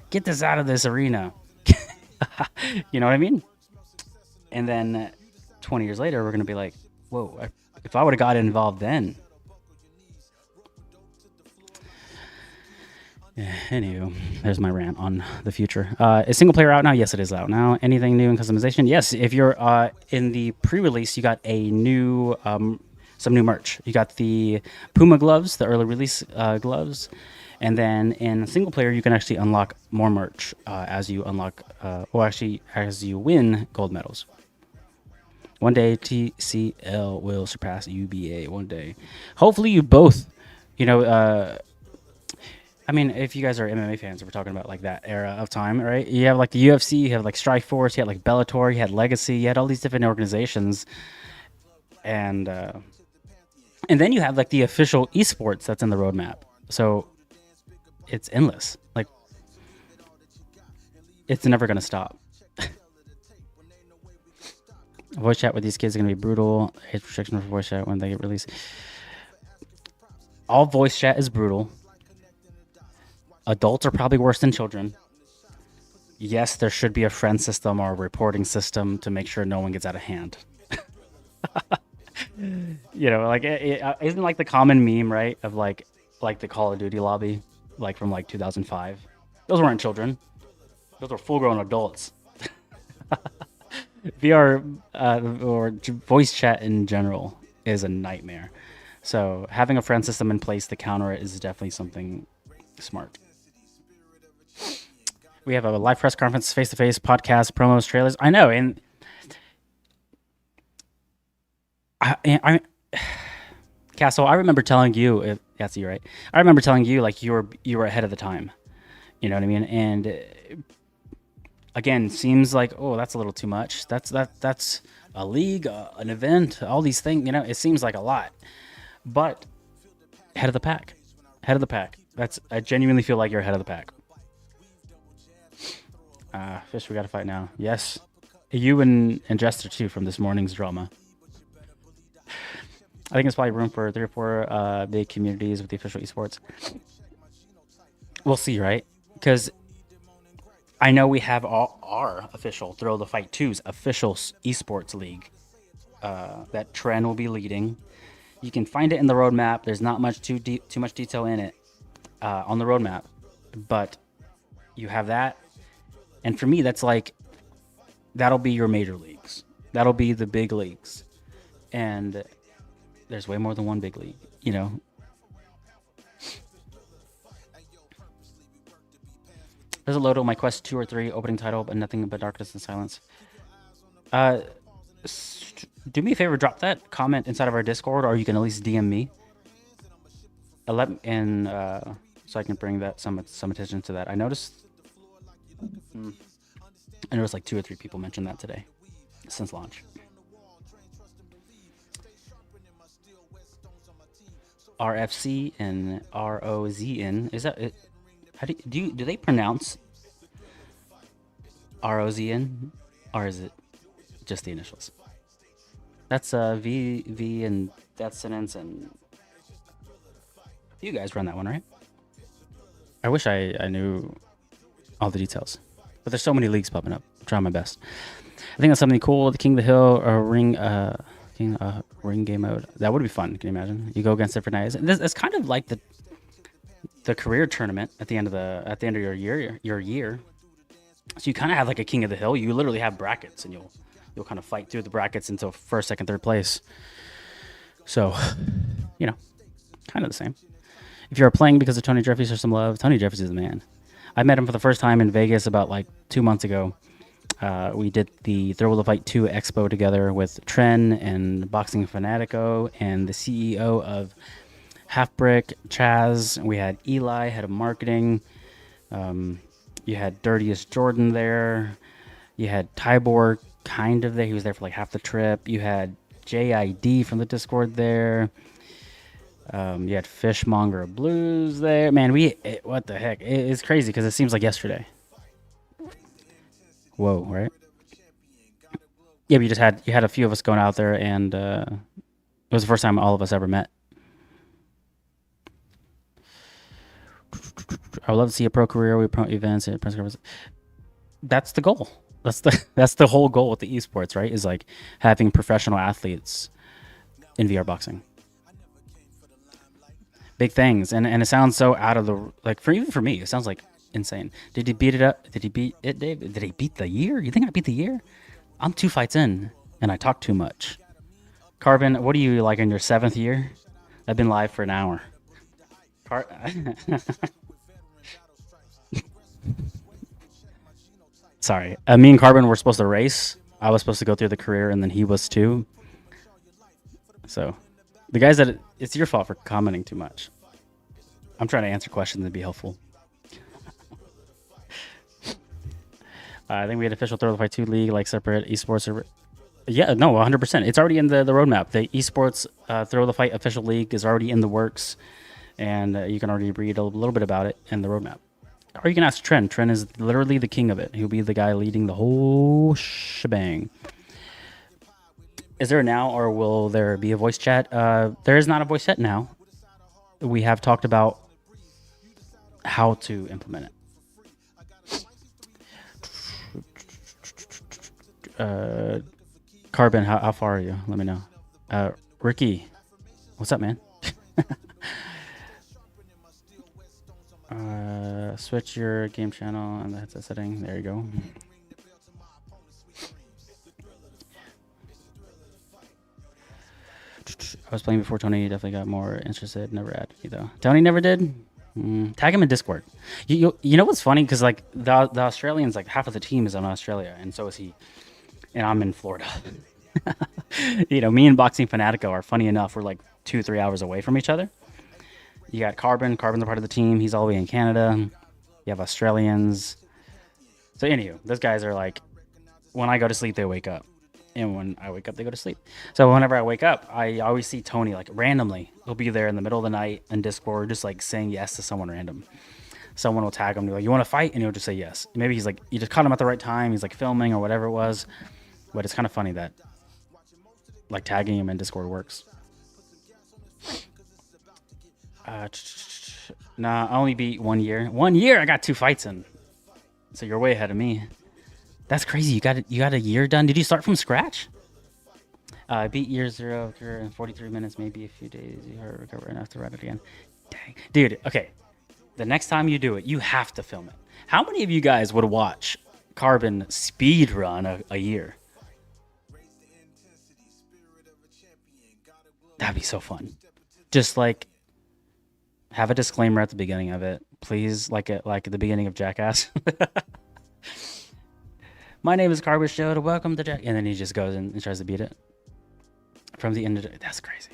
Get this out of this arena. You know what I mean? And then 20 years later, we're gonna be like, whoa, if I would have got involved then. Yeah, anywho, there's my rant on the future. Is single player out now? Yes, it is out now. Anything new in customization? Yes, if you're in the pre-release, you got some new merch. You got the Puma gloves, the early release gloves, and then in single player, you can actually unlock more merch as you as you win gold medals. One day, TCL will surpass UBA. One day, hopefully, you both. I mean, if you guys are MMA fans, we're talking about like that era of time, right? You have like the UFC, you have like Strikeforce, you had like Bellator, you had Legacy, you had all these different organizations, and then you have like the official esports that's in the roadmap. So it's endless. Like, it's never gonna stop. Voice chat with these kids is gonna be brutal. Age restriction for voice chat when they get released. All voice chat is brutal. Adults are probably worse than children. Yes, there should be a friend system or a reporting system to make sure no one gets out of hand. Like isn't like the common meme, right? Of like the Call of Duty lobby, like from like 2005. Those weren't children. Those were full-grown adults. VR or voice chat in general is a nightmare. So having a friend system in place to counter it is definitely something smart. We have a live press conference, face-to-face, podcast, promos, trailers. I know, and I Castle, I remember telling you, that's you, right? I remember telling you like you were ahead of the time. You know what I mean? And again, seems like, oh, that's a little too much. That's a league, an event, all these things. It seems like a lot, but head of the pack. I genuinely feel like you're ahead of the pack. Fish, we got to fight now. Yes, you and Jester too from this morning's drama. I think it's probably room for 3 or 4 big communities with the official esports. We'll see, right? Because I know we have our official Thrill the Fight 2's official esports league that Trend will be leading. You can find it in the roadmap. There's not much too much detail in it on the roadmap, but you have that. And for me, that's like, that'll be your major leagues. That'll be the big leagues. And There's way more than one big league, you know. There's a Loto, my quest 2 or 3 opening title, but nothing but darkness and silence. Uh, do me a favor, drop that comment inside of our Discord, or you can at least DM me. And so I can bring that some attention to that. I noticed like 2 or 3 people mentioned that today since launch. RFC and ROZN. Is that it? How do they pronounce ROZN, or is it just the initials? That's V and death sentence, and you guys run that one, right? I wish I knew all the details, but there's so many leagues popping up. I'm trying my best. I think that's something cool. The King of the Hill or ring game mode. That would be fun. Can you imagine? You go against different guys. It's kind of like the career tournament at the end of your year. So you kind of have like a King of the Hill. You literally have brackets, and you'll kind of fight through the brackets until first, second, third place. So, you know, kind of the same. If you're playing because of Tony Jeffries or some love, Tony Jeffries is the man. I met him for the first time in Vegas about like 2 months ago. We did the Thrill of the Fight 2 Expo together with Tren and Boxing Fanatico and the CEO of Half Brick, Chaz. We had Eli, head of marketing. You had Dirtiest Jordan there. You had Tybor kind of there. He was there for like half the trip. You had JID from the Discord there. You had Fishmonger Blues there. Man, what the heck? It's crazy because it seems like yesterday. Whoa, right? Yeah, but you had a few of us going out there, and it was the first time all of us ever met. I would love to see a pro career. We promote events and press conferences. That's the goal. That's the whole goal with the esports, right? Is like having professional athletes in VR boxing. Big things, and it sounds so out of the even for me, it sounds like insane. Did he beat it up? Did he beat it, Dave? Did he beat the year? You think I beat the year? I'm 2 fights in, and I talk too much. Carbon, what are you like in your 7th year? I've been live for an hour. Sorry, me and Carbon were supposed to race. I was supposed to go through the career, and then he was too. So, the guys it's your fault for commenting too much. I'm trying to answer questions and be helpful. I think we had official Thrill of the Fight 2 league, like separate esports. Yeah, no, 100%. It's already in the roadmap. The esports Thrill of the Fight official league is already in the works, and you can already read a little bit about it in the roadmap. Or you can ask Tren. Tren is literally the king of it. He'll be the guy leading the whole shebang. Is there now, or will there be a voice chat? There is not a voice chat now. We have talked about how to implement it. Carbon, how far are you? Let me know. Ricky, what's up, man? Switch your game channel and the headset setting. There you go. I was playing before Tony. Definitely got more interested. Never added me though. Tony never did. Tag him in Discord. You know what's funny? Because like the Australians, like half of the team is in Australia, and so is he. And I'm in Florida. Me and Boxing Fanatico are funny enough. We're like 2-3 hours away from each other. You got Carbon's part of the team. He's all the way in Canada. You have Australians. So anywho, those guys are like, when I go to sleep, they wake up. And when I wake up, they go to sleep. So whenever I wake up, I always see Tony like randomly. He'll be there in the middle of the night in Discord, just like saying yes to someone random. Someone will tag him. Be like, "You want to fight?" And he'll just say yes. Maybe he's like, you just caught him at the right time. He's like filming or whatever it was. But it's kind of funny that like tagging him in Discord works. Nah, I only beat 1 year. 1 year, I got 2 fights in. So you're way ahead of me. That's crazy. You got a year done. Did you start from scratch? I beat year 0 in 43 minutes, maybe a few days. You recover enough to run it again. Dang, dude. Okay, the next time you do it, you have to film it. How many of you guys would watch Carbon speed run a year? That'd be so fun. Just like have a disclaimer at the beginning of it, please, like at the beginning of Jackass. My name is Garbage Joe. Welcome to Jack, and then he just goes in and tries to beat it from the end of it. That's crazy.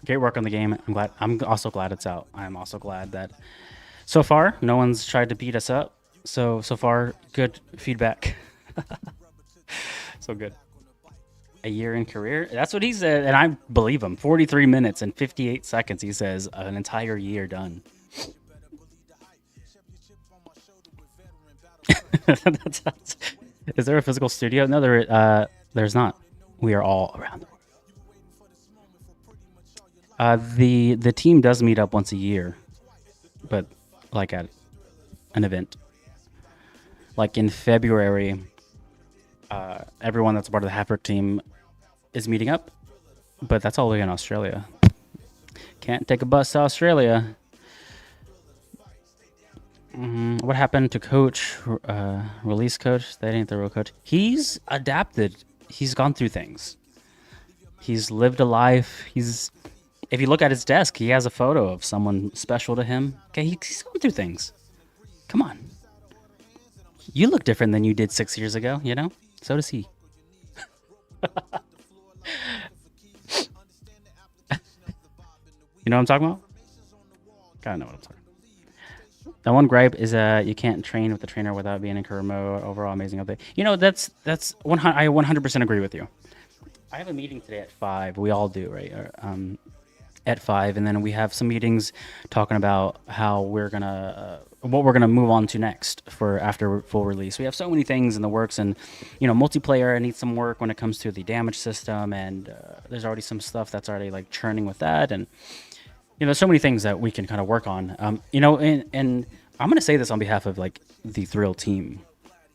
Great work on the game. I'm glad. I'm also glad it's out. I'm also glad that so far no one's tried to beat us up. So far, good feedback. So good. A year in career. That's what he said, and I believe him. 43 minutes and 58 seconds. He says an entire year done. Is there a physical studio? No, there's not. We are all around the world. The team does meet up once a year, but like at an event. Like in February, everyone that's part of the Halfbrick team is meeting up, but that's all the way in Australia. Can't take a bus to Australia. What happened to coach, release coach? That ain't the real coach. He's adapted. He's gone through things. He's lived a life. If you look at his desk, he has a photo of someone special to him. Okay, he's gone through things. Come on. You look different than you did 6 years ago, you know? So does he. You know what I'm talking about? Gotta know what I'm talking about. The one gripe is you can't train with the trainer without being in career mode. Overall, amazing update. You know, that's 100. I 100% agree with you. I have a meeting today at 5. We all do, right? At 5, and then we have some meetings talking about how we're gonna what we're gonna move on to next for after full release. We have so many things in the works, and you know, multiplayer needs some work when it comes to the damage system, and there's already some stuff that's already like churning with that, and you know, so many things that we can kind of work on. You know, and I'm gonna say this on behalf of like the Thrill team,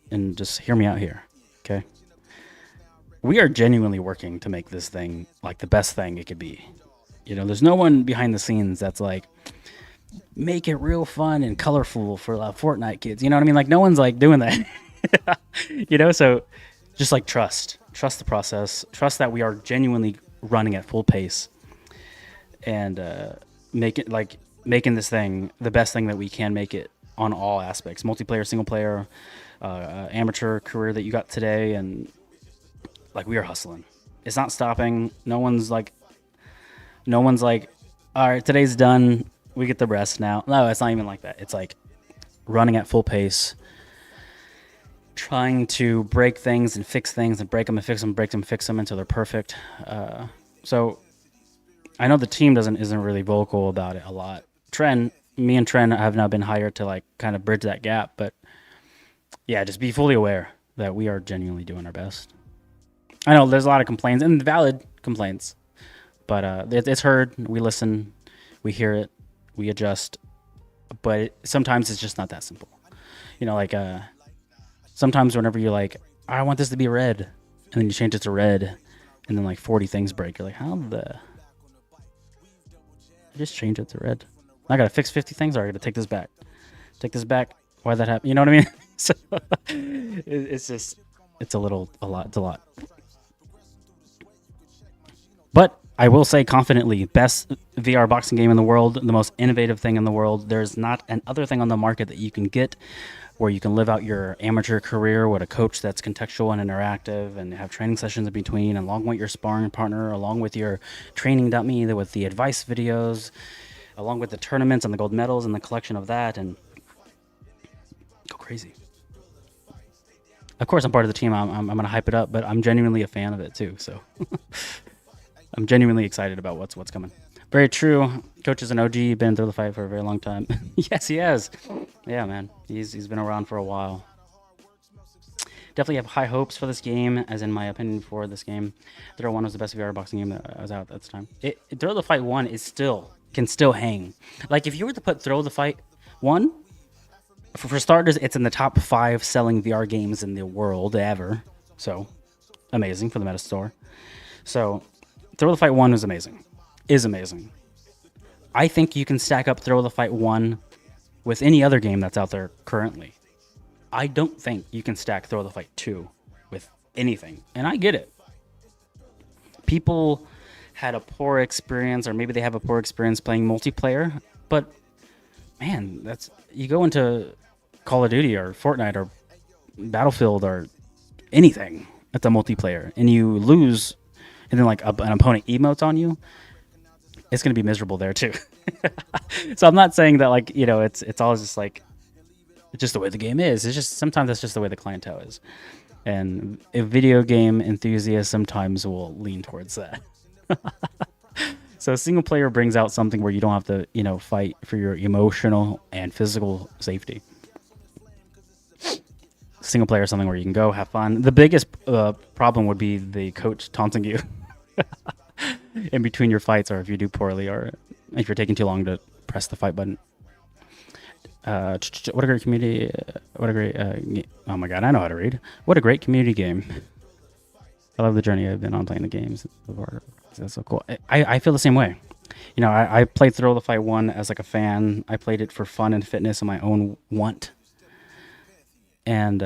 and just hear me out here, okay? We are genuinely working to make this thing like the best thing it could be. You know, there's no one behind the scenes that's like, make it real fun and colorful for Fortnite kids. You know what I mean? Like, no one's like doing that. You know, so just like trust the process, trust that we are genuinely running at full pace, and making this thing the best thing that we can make it on all aspects: multiplayer, single player, amateur career that you got today, and like we are hustling. It's not stopping. No one's like, all right, today's done. We get the rest now. No, it's not even like that. It's like running at full pace, trying to break things and fix things and break them and fix them, break them, fix them until they're perfect. So I know the team isn't really vocal about it a lot. Me and Tren have now been hired to like kind of bridge that gap. But yeah, just be fully aware that we are genuinely doing our best. I know there's a lot of complaints, and valid complaints. But it's heard, we listen, we hear it, we adjust. But sometimes it's just not that simple. You know, like sometimes whenever you're like, I want this to be red, and then you change it to red, and then like 40 things break. You're like, how the? I just change it to red. I gotta fix 50 things, or I gotta take this back. Take this back. Why'd that happen? You know what I mean? So it's a lot. But I will say confidently, best VR boxing game in the world, the most innovative thing in the world. There's not another thing on the market that you can get where you can live out your amateur career with a coach that's contextual and interactive, and have training sessions in between, along with your sparring partner, along with your training dummy, with the advice videos, along with the tournaments and the gold medals and the collection of that, and go crazy. Of course, I'm part of the team. I'm going to hype it up, but I'm genuinely a fan of it too, so... I'm genuinely excited about what's coming. Very true. Coach is an OG, been through the fight for a very long time. Yes, he has. Yeah, man. He's been around for a while. Definitely have high hopes for this game, as in my opinion for this game. Throw 1 was the best VR boxing game that was out at the time. Throw the Fight 1 can still hang. Like, if you were to put Throw the Fight 1, for starters, it's in the top 5 selling VR games in the world ever. So, amazing for the Meta Store. So... Throw the Fight 1 is amazing. I think you can stack up Throw the Fight 1 with any other game that's out there currently. I don't think you can stack Throw the Fight 2 with anything. And I get it. people had a poor experience, or maybe they have a poor experience playing multiplayer. But man, that's you go into Call of Duty or Fortnite or Battlefield or anything that's a multiplayer, and you lose, and then like an opponent emotes on you, it's gonna be miserable there too. So I'm not saying that like it's all just like it's just the way the game is. It's just sometimes that's just the way the clientele is, and a video game enthusiast sometimes will lean towards that. So single player brings out something where you don't have to fight for your emotional and physical safety. Single player is something where you can go have fun. The biggest problem would be the coach taunting you in between your fights, or if you do poorly, or if you're taking too long to press the fight button. What a great community! What a great oh my god, I know how to read. What a great community game. I love the journey I've been on playing the games. That's so cool. I feel the same way. I played Thrill of the Fight 1 as like a fan. I played it for fun and fitness and my own want. And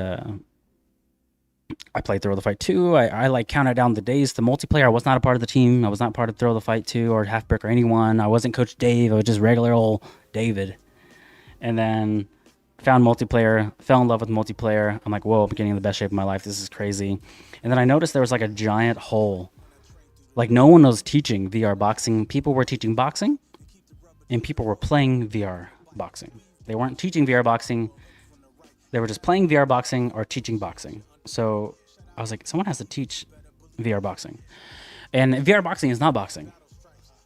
I played Thrill of the Fight 2. I like counted down the days. The multiplayer, I was not a part of the team. I was not part of Thrill of the Fight 2 or Half Brick or anyone. I wasn't Coach Dave. I was just regular old David. And then found multiplayer, fell in love with multiplayer. I'm like, whoa, I'm getting in the best shape of my life. This is crazy. And then I noticed there was like a giant hole. Like no one was teaching VR boxing. People were teaching boxing, and people were playing VR boxing. They weren't teaching VR boxing. They were just playing VR boxing or teaching boxing. So I was like, someone has to teach VR boxing. And VR boxing is not boxing.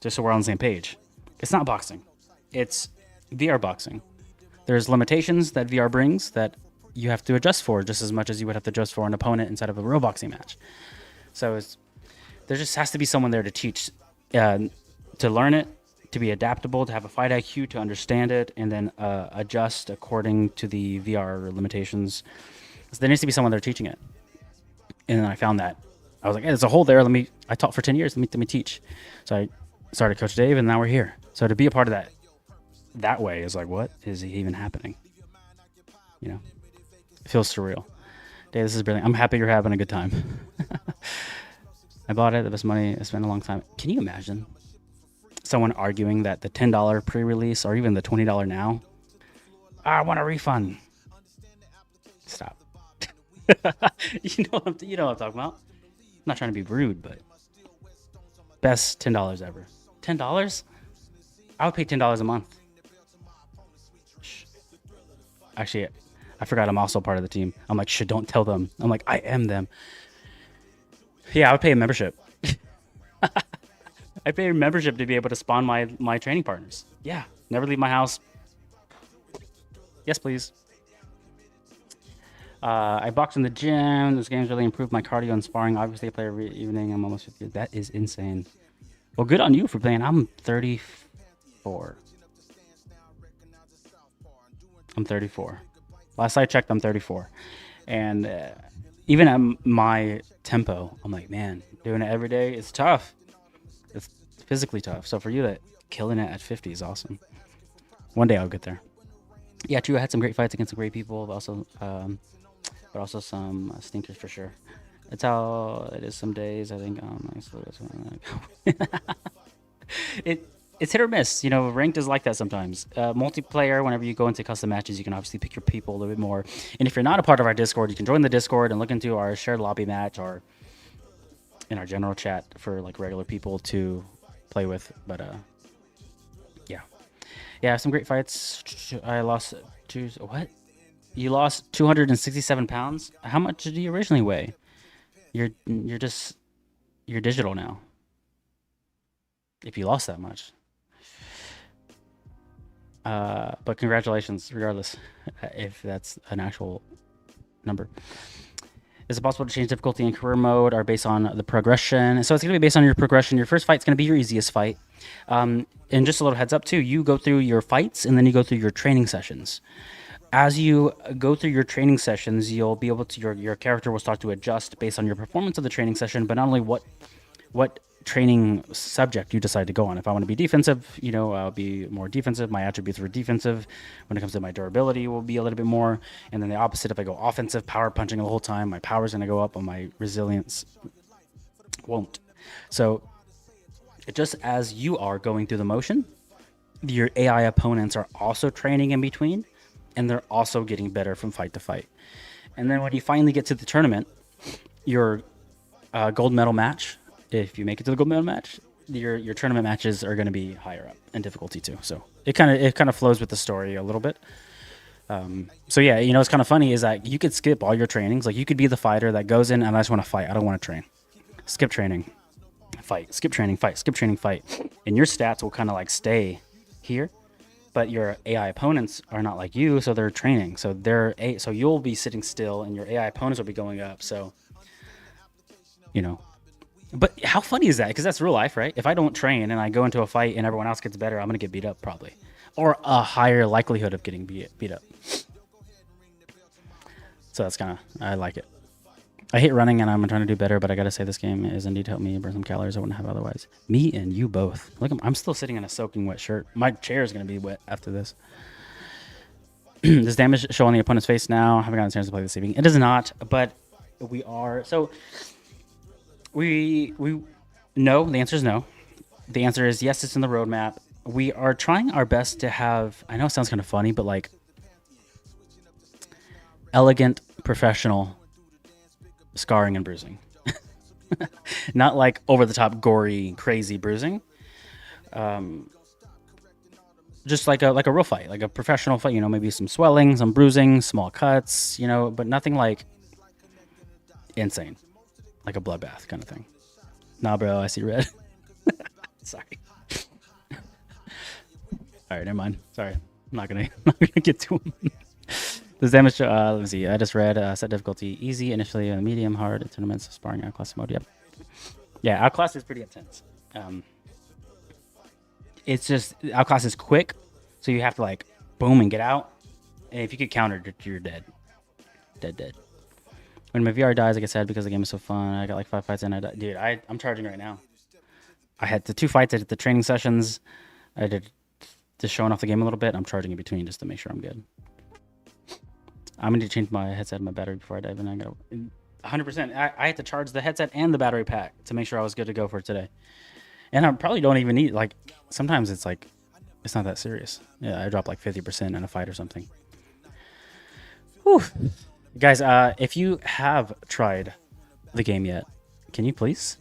Just so we're on the same page. It's not boxing. It's VR boxing. There's limitations that VR brings that you have to adjust for just as much as you would have to adjust for an opponent inside of a real boxing match. So there just has to be someone there to teach, to learn it, to be adaptable, to have a fight IQ, to understand it, and then adjust according to the VR limitations. So there needs to be someone there teaching it. And then I found that. I was like, hey, there's a hole there. I taught for 10 years. Let me teach. So I started Coach Dave, and now we're here. So to be a part of that way is like, what is even happening? It feels surreal. Dave, this is brilliant. I'm happy you're having a good time. I bought it. The best money I spent in a long time. Can you imagine someone arguing that the $10 pre-release or even the $20 now, I want a refund? Stop. you know what I'm talking about. I'm not trying to be rude, but best $10 ever. $10? I would pay $10 a month. Actually, I forgot I'm also part of the team. I'm like, shit, don't tell them. I'm like, I am them. Yeah, I would pay a membership. I pay a membership to be able to spawn my training partners. Yeah, never leave my house. Yes, please. I box in the gym. This game's really improved my cardio and sparring. Obviously, I play every evening. I'm almost 50. That is insane. Well, good on you for playing. I'm 34. I'm 34. Last I checked, I'm 34. And even at my tempo, I'm like, man, doing it every day, it's tough. It's physically tough. So for you, that killing it at 50 is awesome. One day I'll get there. Yeah, true. I had some great fights against some great people, but also some stinkers for sure. That's how it is some days. I think it's hit or miss. Ranked is like that sometimes. Multiplayer, whenever you go into custom matches, you can obviously pick your people a little bit more. And if you're not a part of our Discord, you can join the Discord and look into our shared lobby match or in our general chat for like regular people to play with. But yeah, some great fights. I lost what? You lost 267 pounds. How much did you originally weigh? You're digital now. If you lost that much. But congratulations, regardless, if that's an actual number. Is it possible to change difficulty in career mode or based on the progression? So it's going to be based on your progression. Your first fight's going to be your easiest fight. And just a little heads up too, you go through your fights and then you go through your training sessions. As you go through your training sessions, you'll be able to, your character will start to adjust based on your performance of the training session, but not only what training subject you decide to go on. If I want to be defensive, I'll be more defensive. My attributes were defensive. When it comes to my durability, will be a little bit more. And then the opposite, if I go offensive, power punching the whole time, my power's going to go up, and my resilience won't. So just as you are going through the motion, your AI opponents are also training in between, and they're also getting better from fight to fight. And then when you finally get to the tournament, your gold medal match, if you make it to the gold medal match, your tournament matches are going to be higher up in difficulty too. So it kind of flows with the story a little bit. So yeah, it's kind of funny is that you could skip all your trainings. Like you could be the fighter that goes in and I just want to fight. I don't want to train. Skip training, fight. Skip training, fight. Skip training, fight. And your stats will kind of like stay here, but your AI opponents are not like you, so they're training. So so you'll be sitting still, and your AI opponents will be going up. So But how funny is that? Because that's real life, right? If I don't train and I go into a fight and everyone else gets better, I'm gonna get beat up probably, or a higher likelihood of getting beat up. So that's I like it. I hate running and I'm trying to do better, but I gotta say this game is indeed helped me burn some calories I wouldn't have otherwise. Me and you both. Look, I'm still sitting in a soaking wet shirt. My chair is gonna be wet after this. Does damage show on the opponent's face now? I haven't gotten a chance to play this evening. It does not, but we are so. We no. The answer is no. The answer is yes. It's in the roadmap. We are trying our best to have. I know it sounds kind of funny, but like elegant, professional scarring and bruising, not like over the top, gory, crazy bruising. Just like a real fight, like a professional fight. Maybe some swelling, some bruising, small cuts. But nothing like insane, like a bloodbath kind of thing. Nah, bro, I see red. Sorry. All right, never mind. Sorry, I'm not gonna get to him. This damage. Let me see. I just read set difficulty easy initially, medium, hard, tournaments, sparring, outclass mode. Yep. Yeah, outclass is pretty intense. It's just outclass is quick, so you have to like boom and get out. And if you get countered, you're dead. Dead. When my VR dies, I get sad because the game is so fun. I got like 5 fights in. Dude, I'm charging right now. I had the 2 fights. I did the training sessions. I did just showing off the game a little bit. I'm charging in between just to make sure I'm good. I'm going to change my headset and my battery before I dive in. I got 100%. I had to charge the headset and the battery pack to make sure I was good to go for today. And I probably don't even need, like, sometimes it's like, it's not that serious. Yeah, I dropped like 50% in a fight or something. Whew. Guys, if you have tried the game yet, can you please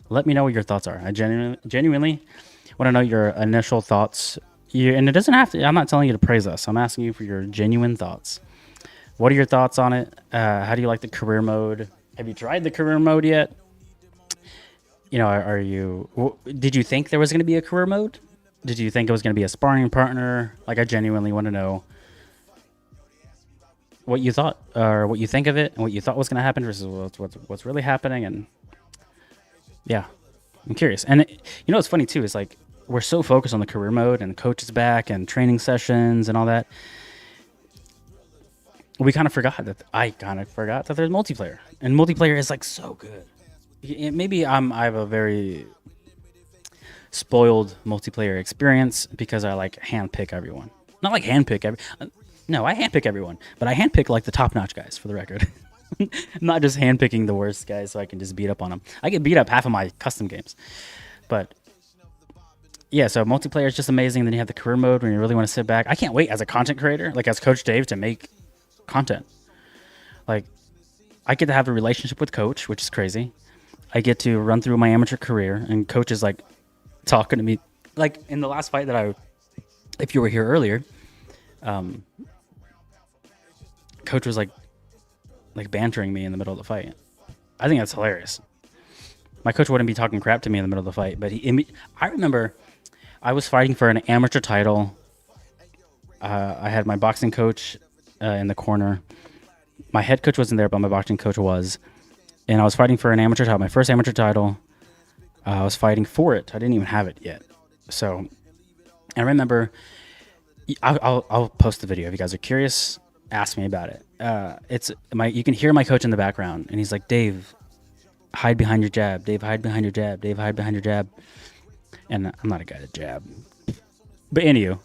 let me know what your thoughts are? I genuinely want to know your initial thoughts. And it doesn't have to, I'm not telling you to praise us. I'm asking you for your genuine thoughts. What are your thoughts on it? How do you like the career mode? Have you tried the career mode yet? Did you think there was going to be a career mode? Did you think it was going to be a sparring partner? Like, I genuinely want to know what you thought, or what you think of it, and what you thought was going to happen versus what's really happening. And yeah, I'm curious. And what's funny too is like we're so focused on the career mode and coaches back and training sessions and all that. I kind of forgot that there's multiplayer, and multiplayer is like so good. Maybe I have a very spoiled multiplayer experience because I like handpick everyone. Not like handpick no, I handpick everyone, but I handpick like the top-notch guys for the record. Not just handpicking the worst guys so I can just beat up on them. I get beat up half of my custom games, but yeah. So multiplayer is just amazing. Then you have the career mode when you really want to sit back. I can't wait as a content creator, like as Coach Dave, to make content. Like, I get to have a relationship with Coach, which is crazy. I get to run through my amateur career, and Coach is like talking to me. Like in the last fight that if you were here earlier, Coach was like bantering me in the middle of the fight. I think that's hilarious. My coach wouldn't be talking crap to me in the middle of the fight, but I remember I was fighting for an amateur title. I had my boxing coach in the corner. My head coach wasn't there, but my boxing coach was. And I was fighting for an amateur title, my first amateur title. I was fighting for it. I didn't even have it yet. So, I remember, I'll post the video. If you guys are curious, ask me about it. You can hear my coach in the background, and he's like, Dave, hide behind your jab. Dave, hide behind your jab. Dave, hide behind your jab. And I'm not a guy to jab. But anywho,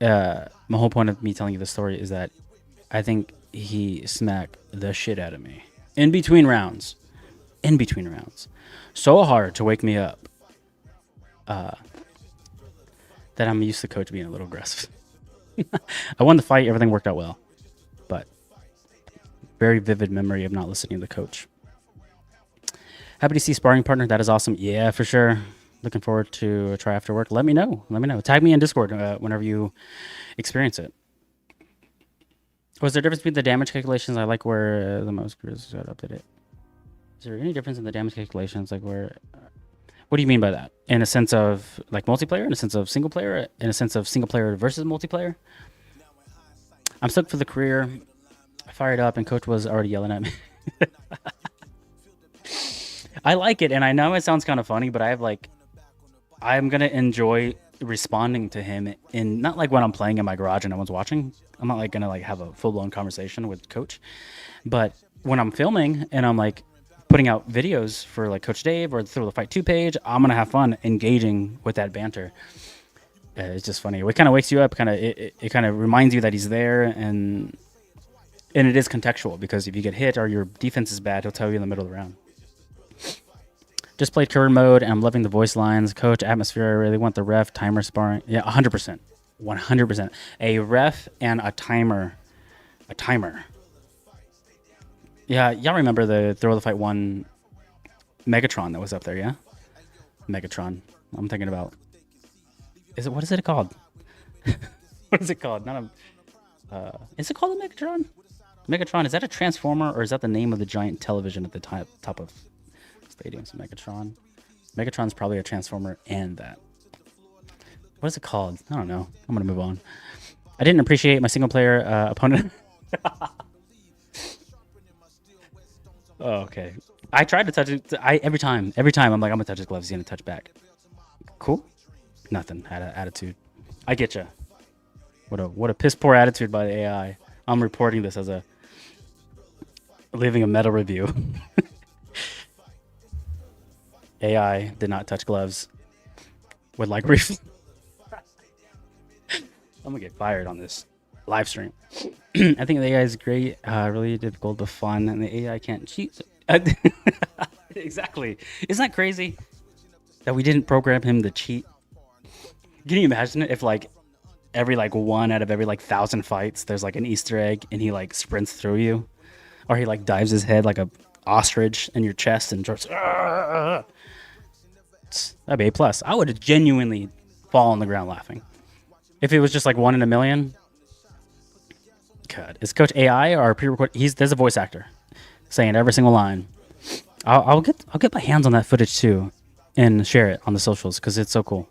my whole point of me telling you this story is that I think he smacked the shit out of me in between rounds. in between rounds. So hard to wake me up that I'm used to coach being a little aggressive. I won the fight. Everything worked out well. But very vivid memory of not listening to the coach. Happy to see sparring partner. That is awesome. Yeah, for sure. Looking forward to a try after work. Let me know. Let me know. Tag me in Discord whenever you experience it. Was there a difference between the damage calculations? I like where the most is updated. Is there any difference in the damage calculations? Like where? What do you mean by that? In a sense of like multiplayer? In a sense of single player? In a sense of single player versus multiplayer? I'm stoked for the career. I fired up and coach was already yelling at me. I like it, and I know it sounds kind of funny, but I'm gonna enjoy responding to him in not like when I'm playing in my garage and no one's watching. I'm not like gonna like have a full-blown conversation with coach, but when I'm filming and I'm like putting out videos for like Coach Dave or Throw the Fight 2 page, I'm gonna have fun engaging with that banter. It's just funny. It kind of wakes you up. It kind of reminds you that he's there, and it is contextual because if you get hit or your defense is bad, he'll tell you in the middle of the round. Just played career mode, and I'm loving the voice lines. Coach, atmosphere, I really want the ref, timer, sparring. Yeah, 100%. 100%. A ref and a timer. A timer. Yeah, y'all remember the Throw the Fight 1 Megatron that was up there, yeah? Megatron. I'm thinking about... what is it called? What is it called? Is it called a Megatron? Megatron, is that a transformer, or is that the name of the giant television at the top of... Stadiums? Megatron. Megatron's probably a transformer and that. What is it called? I don't know. I'm gonna move on. I didn't appreciate my single player opponent. Oh, okay. I tried to touch it. Every time I'm like, I'm gonna touch his gloves. He's gonna touch back. Cool. Nothing. Had an attitude. I get you. What a piss poor attitude by the AI. I'm reporting this as leaving a meta review. AI did not touch gloves. Would like brief. I'm gonna get fired on this live stream. I think the AI is great, really difficult but fun, and the AI can't cheat. Exactly. Isn't that crazy that we didn't program him to cheat? Can you imagine it if like every like one out of every like 1,000 fights there's like an Easter egg and he like sprints through you, or he like dives his head like a ostrich in your chest and just. That'd be A+. I would genuinely fall on the ground laughing. If it was just like 1 in a million. God, is Coach AI or pre-record? There's a voice actor saying every single line. I'll get my hands on that footage too, and share it on the socials because it's so cool.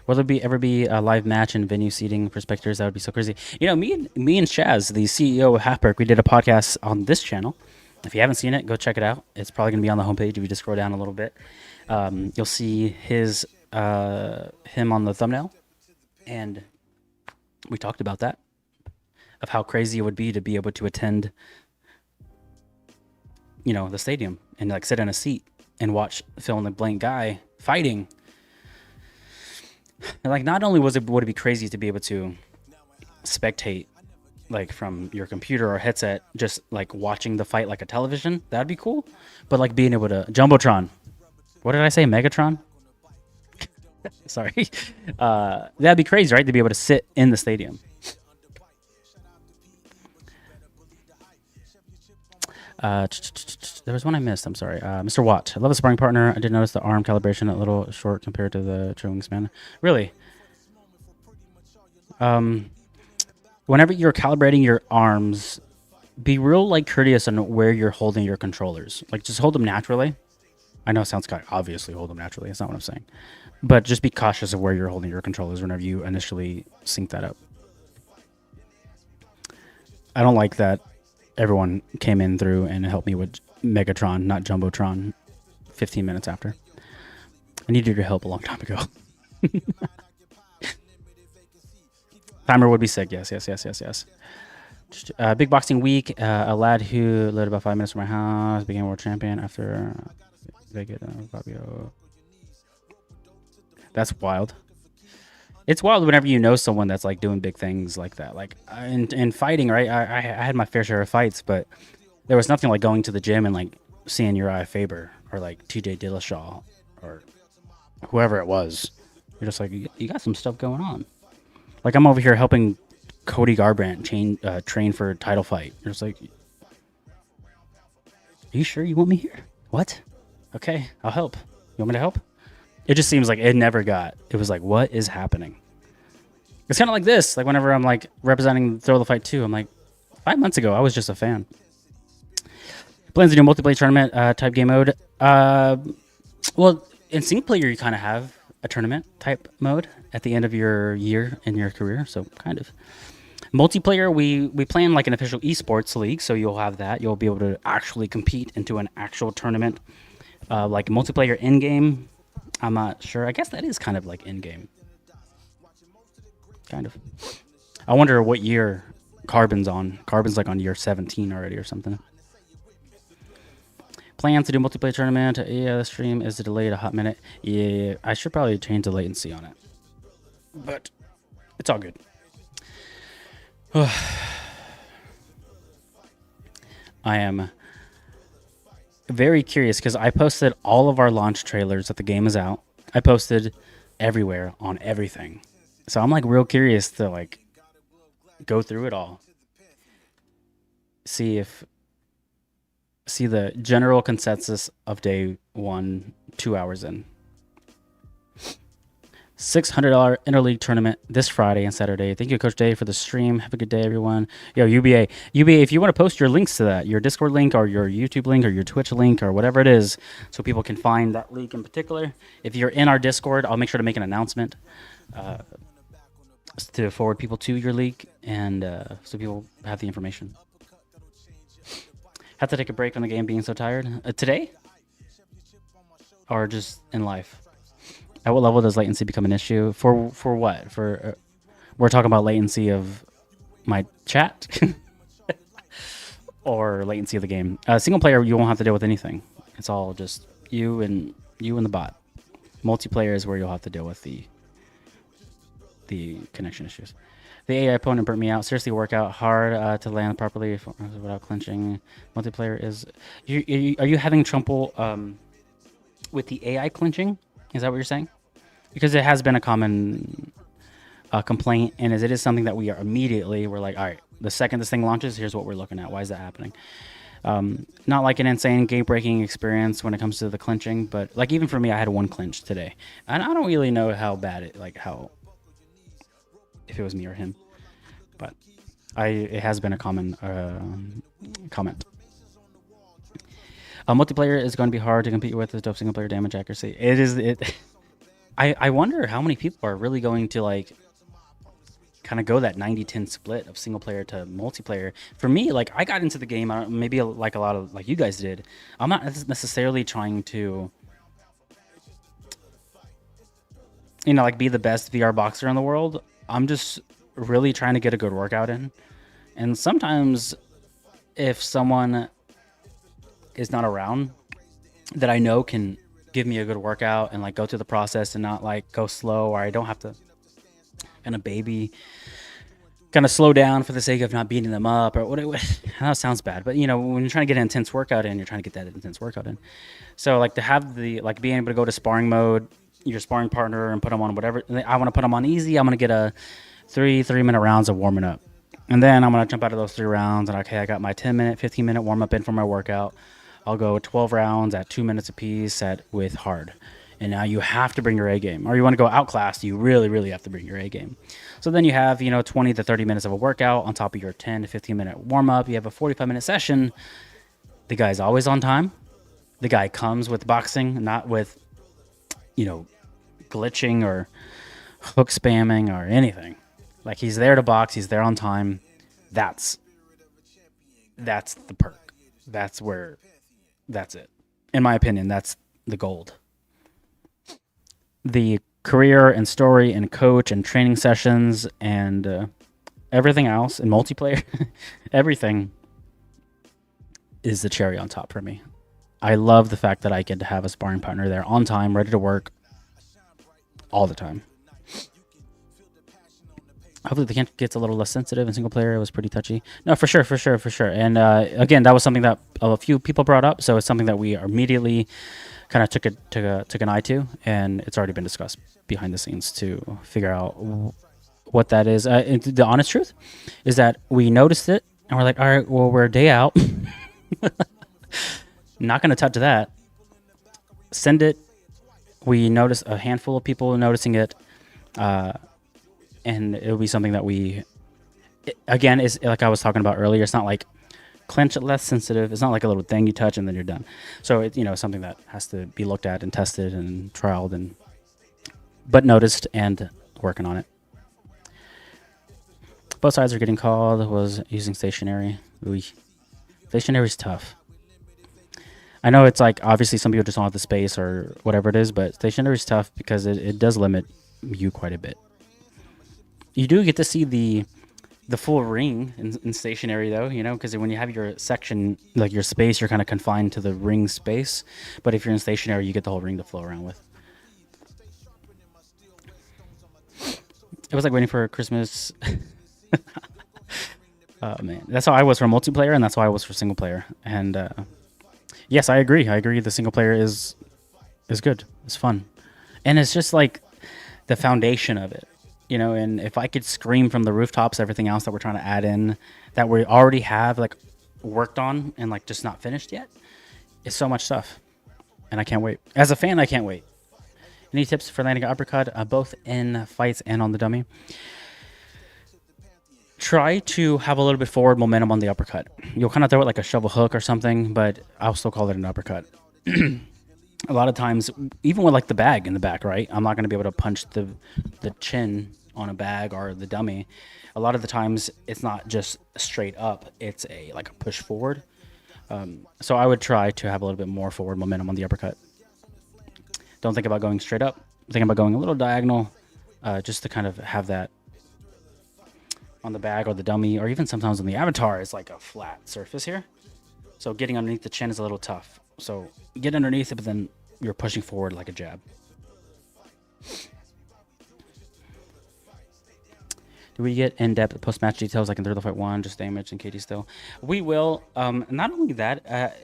Will there ever be a live match and venue seating for spectators? That would be so crazy. You know, me and Chaz, the CEO of Halfberg, we did a podcast on this channel. If you haven't seen it, go check it out. It's probably going to be on the homepage if you just scroll down a little bit. You'll see him on the thumbnail. And we talked about that, of how crazy it would be to be able to attend, the stadium and like sit in a seat and watch fill in the blank guy fighting. And like, not only would it be crazy to be able to spectate like from your computer or headset, just like watching the fight like a television, that'd be cool. But like being able to Jumbotron, what did I say? Megatron? Sorry. That'd be crazy, right? To be able to sit in the stadium. There was one I missed. I'm sorry. Mr. Watt. I love a sparring partner. I did notice the arm calibration a little short compared to the true wingspan. Really? Whenever you're calibrating your arms, be real like courteous on where you're holding your controllers. Like just hold them naturally. I know it sounds kind of obviously hold them naturally. That's not what I'm saying. But just be cautious of where you're holding your controllers whenever you initially sync that up. I don't like that everyone came in through and helped me with Megatron, not Jumbotron, 15 minutes after. I needed your help a long time ago. Timer would be sick. Yes. Big boxing week. A lad who lived about 5 minutes from my house became world champion after they get Fabio. That's wild. It's wild whenever you know someone that's like doing big things like that. Like in fighting, right? I had my fair share of fights, but there was nothing like going to the gym and like seeing Uriah Faber or like TJ Dillashaw or whoever it was. You're just like, you got some stuff going on. Like I'm over here helping Cody Garbrandt train for a title fight. You're just like, are you sure you want me here? What? Okay, I'll help. You want me to help? It just seems like it never got. It was like, what is happening? It's kind of like this. Like whenever I'm like representing Throw the Fight 2, I'm like, 5 months ago, I was just a fan. Plans to do multiplayer tournament type game mode. Well, in single player, you kind of have a tournament type mode at the end of your year in your career. So kind of. Multiplayer, we plan like an official esports league. So you'll have that. You'll be able to actually compete into an actual tournament. Like multiplayer in-game, I'm not sure. I guess that is kind of like in-game. Kind of. I wonder what year Carbon's on. Carbon's like on year 17 already or something. Plans to do multiplayer tournament. Yeah, the stream is delayed a hot minute. Yeah, I should probably change the latency on it. But it's all good. I am very curious because I posted all of our launch trailers that the game is out. I posted everywhere on everything. So I'm like real curious to like go through it all. See the general consensus of day 1 2 hours in. $600 interleague tournament this Friday and Saturday. Thank you, Coach Dave, for the stream. Have a good day, everyone. Yo, UBA, if you want to post your links to that, your Discord link or your YouTube link or your Twitch link or whatever it is, so people can find that league in particular. If you're in our Discord, I'll make sure to make an announcement to forward people to your league, and so people have the information. Have to take a break from the game being so tired. Today? Or just in life? At what level does latency become an issue? For what? We're talking about latency of my chat? Or latency of the game? Single player, you won't have to deal with anything. It's all just you and the bot. Multiplayer is where you'll have to deal with the connection issues. The AI opponent burnt me out. Seriously, work out hard to land properly without clinching. Multiplayer is... Are you having trouble with the AI clinching? Is that what you're saying? Because it has been a common complaint, and as it is something that we're like, all right, the second this thing launches, here's what we're looking at. Why is that happening? Not like an insane game-breaking experience when it comes to the clinching, but like even for me, I had one clinch today, and I don't really know how bad it, like how, if it was me or him, but it has been a common comment. Multiplayer is going to be hard to compete with. The dope single player damage accuracy. It is. I wonder how many people are really going to like kind of go that 90-10 split of single player to multiplayer. For me, like I got into the game maybe like a lot of like you guys did. I'm not necessarily trying to, like be the best VR boxer in the world. I'm just really trying to get a good workout in. And sometimes if someone is not around that I know can give me a good workout and like go through the process and not like go slow, or I don't have to kind of slow down for the sake of not beating them up or whatever. That sounds bad, but when you're trying to get an intense workout in, you're trying to get that intense workout in. So like to have being able to go to sparring mode, your sparring partner, and put them on whatever. I want to put them on easy. I'm going to get a 3-minute rounds of warming up. And then I'm going to jump out of those 3 rounds and okay, I got my 10-minute, 15-minute warm up in for my workout. I'll go 12 rounds at 2 minutes apiece with hard. And now you have to bring your A game. Or you want to go outclassed, you really, really have to bring your A game. So then you have, 20 to 30 minutes of a workout on top of your 10 to 15-minute warm-up. You have a 45-minute session. The guy's always on time. The guy comes with boxing, not with, glitching or hook spamming or anything. Like he's there to box. He's there on time. That's the perk. That's it. In my opinion, that's the gold. The career and story and coach and training sessions and everything else in multiplayer, everything is the cherry on top for me. I love the fact that I get to have a sparring partner there on time, ready to work all the time. Hopefully the camp gets a little less sensitive in single player. It was pretty touchy. No, for sure, for sure, for sure. And again, that was something that a few people brought up. So it's something that we immediately kind of took an eye to, and it's already been discussed behind the scenes to figure out what that is. The honest truth is that we noticed it, and we're like, all right, well, we're a day out. Not going to touch that. Send it. We noticed a handful of people noticing it. And it'll be something that again, is like I was talking about earlier. It's not like clench it less sensitive. It's not like a little thing you touch and then you're done. So it's something that has to be looked at and tested and trialed but noticed and working on it. Both sides are getting called. Was using stationary. Stationary is tough. I know it's like obviously some people just don't have the space or whatever it is, but stationary is tough because it does limit you quite a bit. You do get to see the full ring in stationary though, because when you have your section, like your space, you're kind of confined to the ring space. But if you're in stationary, you get the whole ring to flow around with. It was like waiting for Christmas. Oh man, that's how I was for multiplayer, and that's how I was for single player. And yes, I agree. I agree. The single player is good. It's fun, and it's just like the foundation of it. And if I could scream from the rooftops, everything else that we're trying to add in that we already have like worked on and like just not finished yet, it's so much stuff. And I can't wait. As a fan, I can't wait. Any tips for landing an uppercut, both in fights and on the dummy? Try to have a little bit forward momentum on the uppercut. You'll kind of throw it like a shovel hook or something, but I'll still call it an uppercut. A lot of times, even with like the bag in the back, right? I'm not going to be able to punch the chin on a bag or the dummy. A lot of the times, it's not just straight up. It's like a push forward. So I would try to have a little bit more forward momentum on the uppercut. Don't think about going straight up. Think about going a little diagonal, just to kind of have that on the bag or the dummy, or even sometimes on the avatar, it's like a flat surface here. So getting underneath the chin is a little tough. So get underneath it, but then you're pushing forward like a jab. Do we get in-depth post-match details like in Third Fight 1, just damage and KD still? We will. Not only that,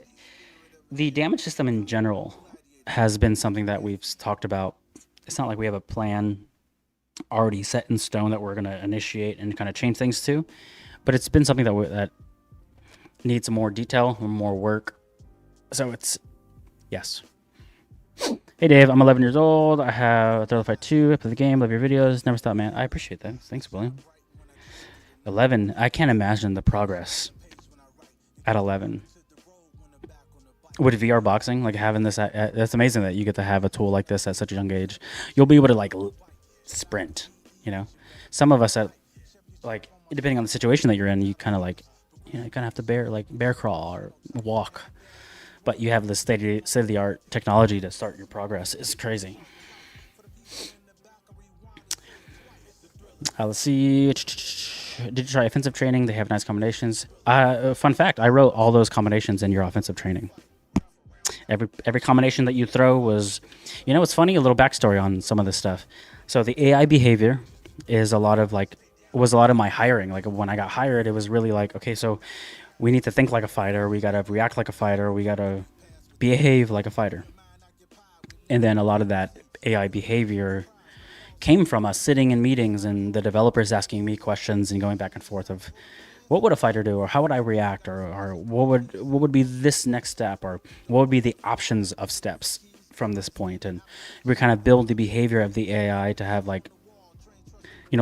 the damage system in general has been something that we've talked about. It's not like we have a plan already set in stone that we're going to initiate and kind of change things to, but it's been something that needs more detail and more work. So it's, yes. Hey Dave, I'm 11 years old. I have Third Fight 2. I play the game. Love your videos. Never stop, man. I appreciate that. Thanks, William. 11. I can't imagine the progress at 11 with VR boxing. Like having this, that's amazing that you get to have a tool like this at such a young age. You'll be able to like sprint. Some of us at like depending on the situation that you're in, you kind of like you kind of have to bear crawl or walk. But you have the state-of-the-art technology to start your progress. It's crazy. Let's see. Did you try offensive training? They have nice combinations. Fun fact, I wrote all those combinations in your offensive training. Every combination that you throw was... it's funny, a little backstory on some of this stuff. So the AI behavior is was a lot of my hiring. Like when I got hired, it was really like, okay, so... we need to think like a fighter. We got to react like a fighter. We got to behave like a fighter. And then a lot of that AI behavior came from us sitting in meetings and the developers asking me questions and going back and forth of what would a fighter do, or how would I react, or what would be this next step, or what would be the options of steps from this point. And we kind of build the behavior of the AI to have like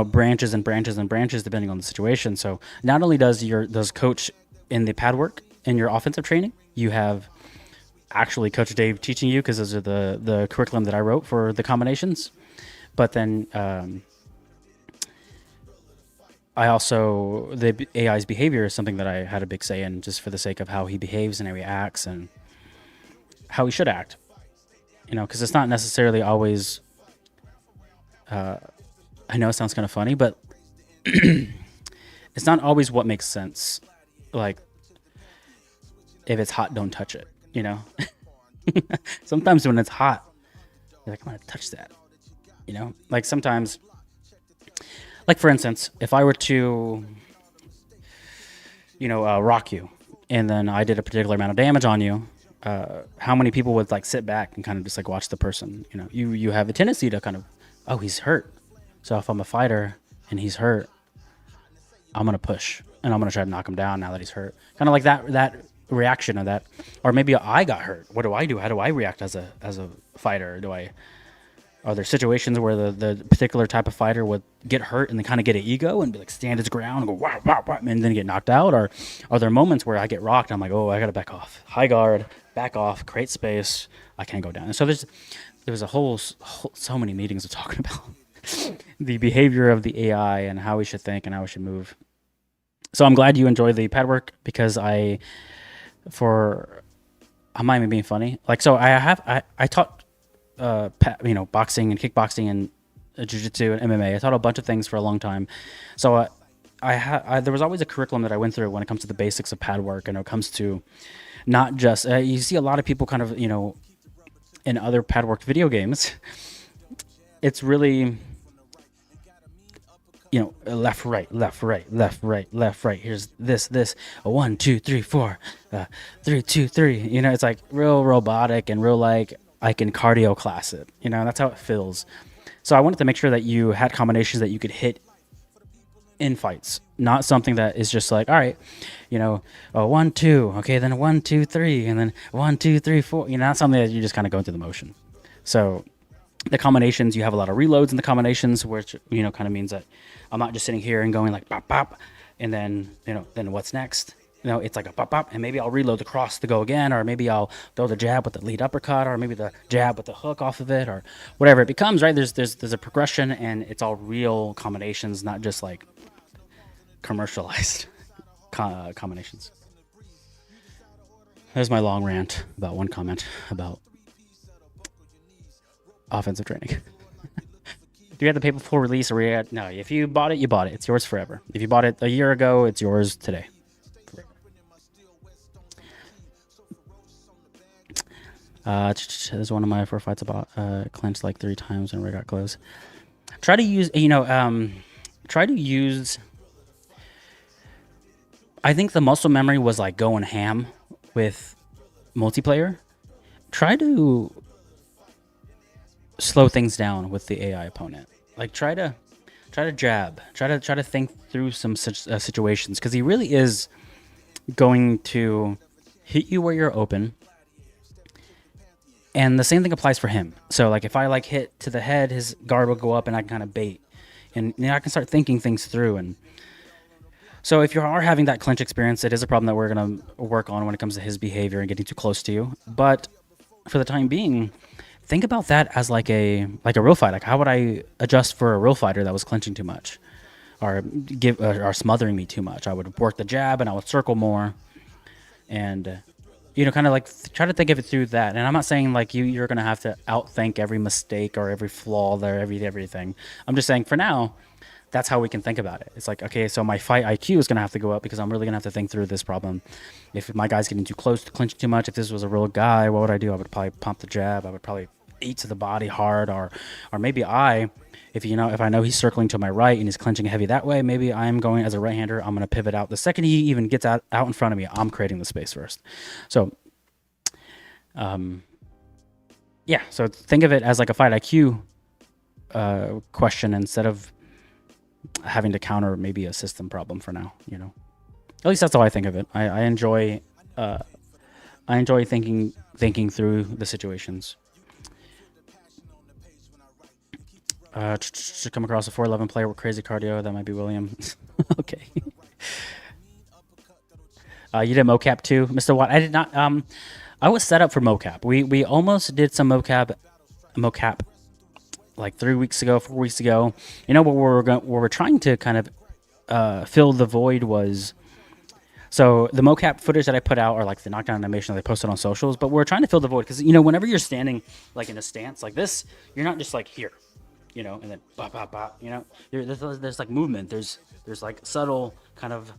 branches and branches and branches depending on the situation. So not only does coach in the pad work in your offensive training, you have actually Coach Dave teaching you, because those are the curriculum that I wrote for the combinations. But then I also, the AI's behavior is something that I had a big say in, just for the sake of how he behaves and how he acts and how he should act. Because it's not necessarily always, I know it sounds kind of funny, but it's not always what makes sense. Like, if it's hot, don't touch it, Sometimes when it's hot, you're like, I'm going to touch that, Like sometimes, like for instance, if I were to, rock you, and then I did a particular amount of damage on you, how many people would like sit back and kind of just like watch the person? You have a tendency to kind of, oh, he's hurt. So if I'm a fighter and he's hurt, I'm gonna push and I'm gonna try to knock him down now that he's hurt. Kind of like that reaction of that, or maybe I got hurt. What do I do? How do I react as a fighter? Are there situations where the particular type of fighter would get hurt and then kind of get an ego and be like stand his ground and go wow wow wow and then get knocked out? Or are there moments where I get rocked and I'm like, oh, I gotta back off, high guard, back off, create space, I can't go down. And so there's a whole so many meetings of talking about the behavior of the AI and how we should think and how we should move. So I'm glad you enjoy the pad work, because I'm not even being funny. Like, so I taught boxing and kickboxing and jiu-jitsu and MMA. I taught a bunch of things for a long time. So there was always a curriculum that I went through when it comes to the basics of pad work, and it comes to not just you see a lot of people kind of in other pad work video games. It's really left, right, left, right, left, right, left, right. Here's this, a 1, 2, 3, 4, 3, 2, 3. It's like real robotic and real like I can cardio class it. That's how it feels. So I wanted to make sure that you had combinations that you could hit in fights, not something that is just like, all right, 1, 2, okay, then 1, 2, 3, and then 1, 2, 3, 4. Not something that you just kind of go through the motion. So the combinations, you have a lot of reloads in the combinations, which kind of means that I'm not just sitting here and going like bop bop, and then then what's next? It's like a pop pop, and maybe I'll reload the cross to go again, or maybe I'll throw the jab with the lead uppercut, or maybe the jab with the hook off of it, or whatever it becomes. Right? There's a progression, and it's all real combinations, not just like commercialized combinations. There's my long rant about one comment about offensive training. Do you have to pay before release, or no? If you bought it, you bought it. It's yours forever. If you bought it a year ago, it's yours today. This is one of my 4 fights about clenched like 3 times and got close. Try to use I think the muscle memory was like going ham with multiplayer. Try to slow things down with the AI opponent. Like try to jab. Try to think through some such situations, because he really is going to hit you where you're open. And the same thing applies for him. So like if I like hit to the head, his guard will go up and I can kind of bait. And I can start thinking things through. And so if you are having that clinch experience, it is a problem that we're going to work on when it comes to his behavior and getting too close to you. But for the time being, think about that as like a real fight. Like how would I adjust for a real fighter that was clinching too much or smothering me too much? I would work the jab and I would circle more and kind of like try to think of it through that. And I'm not saying like you're going to have to outthink every mistake or every flaw there, everything. I'm just saying for now, that's how we can think about it. It's like, okay, so my fight IQ is going to have to go up because I'm really going to have to think through this problem. If my guy's getting too close to clinching too much, if this was a real guy, what would I do? I would probably pump the jab. I would probably eat to the body hard, or maybe if I know he's circling to my right and he's clinching heavy that way, maybe I'm going as a right-hander, I'm going to pivot out. The second he even gets out in front of me, I'm creating the space first. So, so think of it as like a fight IQ question instead of having to counter maybe a system problem for now. At least that's how I think of it. I enjoy thinking through the situations. To come across a 4'11" player with crazy cardio, that might be William. Okay. You did mocap too, Mr. Watt. I did not. I was set up for mocap. We almost did some mocap like 4 weeks ago. What we're trying to kind of fill the void was. So the mocap footage that I put out, or like the knockdown animation that I posted on socials, but we're trying to fill the void because whenever you're standing like in a stance like this, you're not just like here. And then bop, bop, bop, there's like movement. There's like subtle kind of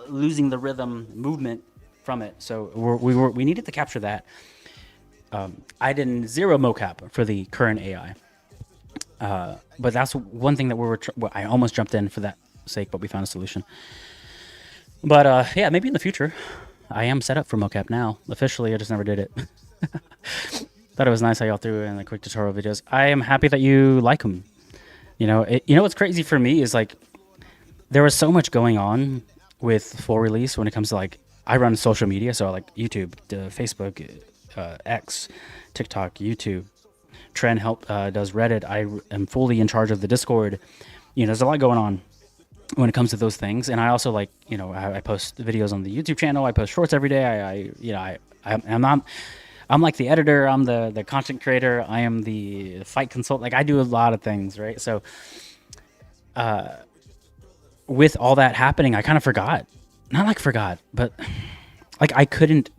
losing the rhythm movement from it. So we needed to capture that. I did 0 mocap for the current AI. But that's one thing that I almost jumped in for that sake, but we found a solution. But yeah, maybe in the future, I am set up for mocap now. Officially, I just never did it. Thought it was nice how y'all threw in the quick tutorial videos. I am happy that you like them. You know what's crazy for me is like there was so much going on with full release when it comes to like I run social media, so like YouTube, Facebook, X, TikTok, YouTube. Trent does Reddit. I am fully in charge of the Discord. There's a lot going on when it comes to those things, and I also like I post videos on the YouTube channel. I post shorts every day. I'm not. I'm like the editor. I'm the content creator. I am the fight consultant. Like I do a lot of things, right? So, with all that happening, I kind of forgot. Not like forgot, but like I couldn't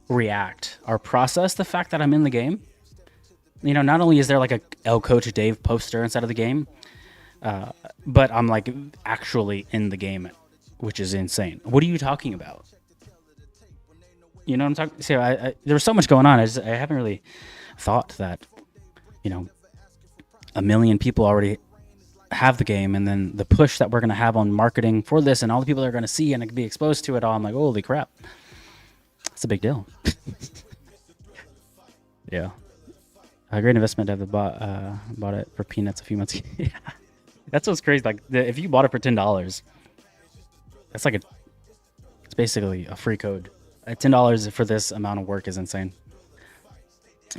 react or process the fact that I'm in the game. Not only is there like a L Coach Dave poster inside of the game, but I'm like actually in the game, which is insane. What are you talking about? You know what I'm talking? So there was so much going on. I haven't really thought that, a million people already have the game, and then the push that we're gonna have on marketing for this, and all the people that are gonna see and be exposed to it all. I'm like, holy crap, it's a big deal. Yeah, a great investment to have bought it for peanuts a few months. Yeah, that's what's crazy. Like if you bought it for $10, that's like it's basically a free code. $10 for this amount of work is insane.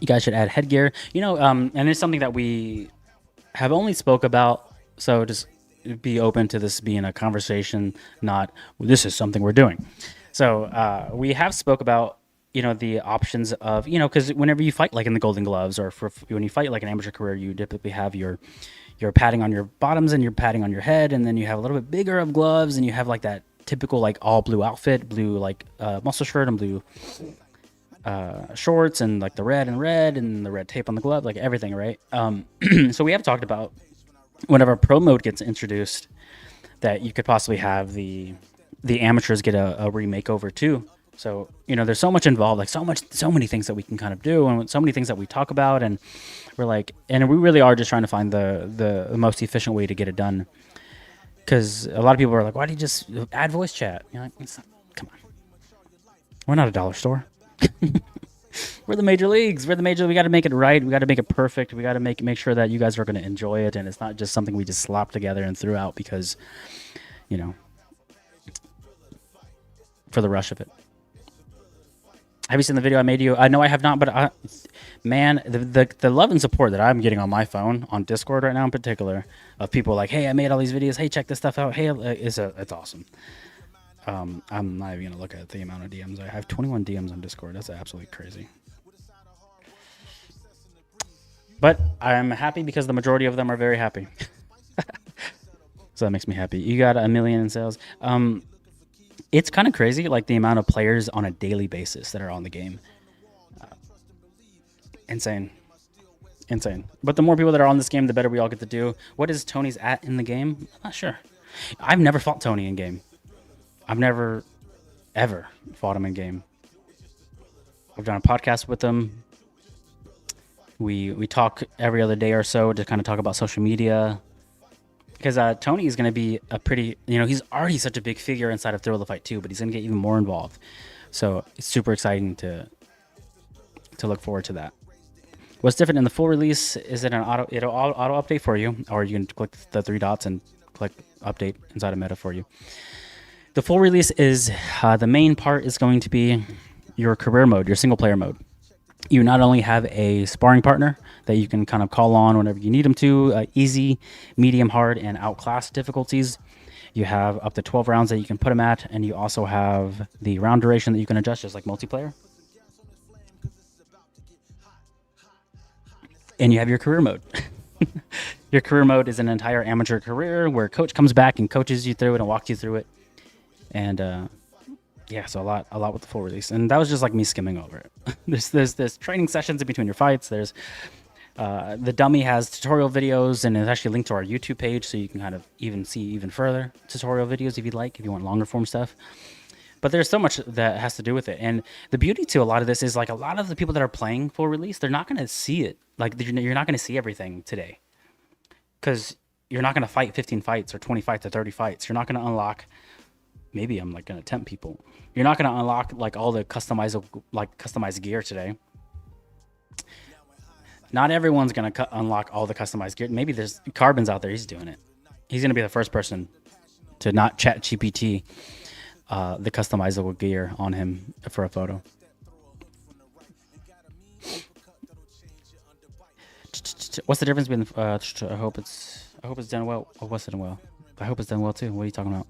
You guys should add headgear. And it's something that we have only spoke about. So just be open to this being a conversation, not well, this is something we're doing. So we have spoke about the options of because whenever you fight like in the Golden Gloves or when you fight like an amateur career, you typically have your padding on your bottoms and your padding on your head, and then you have a little bit bigger of gloves, and you have like that typical like all blue outfit, blue like muscle shirt and blue shorts, and like the red and the red tape on the glove, like everything, right? So we have talked about whenever pro mode gets introduced that you could possibly have the amateurs get a remakeover too. So there's so much involved, like so many things that we can kind of do, and so many things that we talk about, and we're like, and we really are just trying to find the most efficient way to get it done. Because a lot of people are like, why do you just add voice chat? You're like, come on. We're not a dollar store. We're the major leagues. We got to make it right. We got to make it perfect. We got to make sure that you guys are going to enjoy it. And it's not just something we just slop together and threw out because, for the rush of it. Have you seen the video I made you? No, I have not. But man, the love and support that I'm getting on my phone, on Discord right now in particular, of people like, hey, I made all these videos. Hey, check this stuff out. Hey, it's awesome. I'm not even gonna look at the amount of DMs. I have 21 DMs on Discord. That's absolutely crazy. But I'm happy because the majority of them are very happy. So that makes me happy. You got 1 million in sales. It's kind of crazy, like the amount of players on a daily basis that are on the game. Insane. But the more people that are on this game, the better we all get to do. What is Tony's at in the game? I'm not sure. I've never fought Tony in game. I've never, ever fought him in game. I've done a podcast with him. We talk every other day or so to kind of talk about social media. Because Tony is going to be a pretty, he's already such a big figure inside of Thrill of the Fight 2, but he's going to get even more involved. So it's super exciting to look forward to that. What's different in the full release is it it'll auto update for you, or you can click the 3 dots and click update inside of meta for you. The full release is the main part is going to be your career mode, your single player mode. You not only have a sparring partner that you can kind of call on whenever you need them to, easy, medium, hard, and outclass difficulties. You have up to 12 rounds that you can put them at, and you also have the round duration that you can adjust, just like multiplayer. And you have your career mode. Your career mode is an entire amateur career where a coach comes back and coaches you through it and walks you through it. And yeah, so a lot with the full release, and that was just like me skimming over it. there's training sessions in between your fights. There's the dummy has tutorial videos, and it's actually linked to our YouTube page, so you can kind of see even further tutorial videos if you'd like, if you want longer form stuff. But there's so much that has to do with it. And the beauty to a lot of this is like a lot of the people that are playing full release, they're not going to see it. Like you're not going to see everything today because you're not going to fight 15 fights or 20 fights or 30 fights. You're not going to unlock. Maybe I'm like going to tempt people. You're not going to unlock like all the customized gear today. Not everyone's going to unlock all the customized gear. Maybe there's Carbon's out there. He's doing it. He's going to be the first person to not chat GPT the customizable gear on him for a photo. What's the difference between? I hope it's done well. Oh, what's it done well? I hope it's done well too. What are you talking about?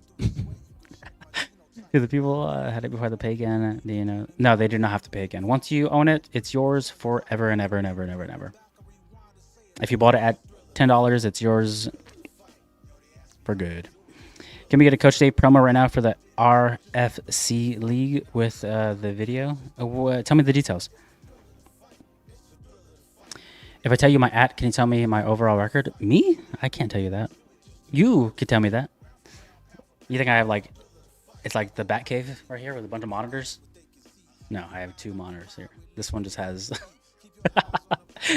Do the people had it before the pay again? Do you know? No, they do not have to pay again. Once you own it, it's yours forever and ever and ever and ever and ever. If you bought it at $10, it's yours for good. Can we get a Coach Dave promo right now for the RFC League with the video? Tell me the details. If I tell you my can you tell me my overall record? Me? I can't tell you that. You could tell me that. You think I have like, it's like the Bat Cave right here with a bunch of monitors? No, I have 2 monitors here. This one just has.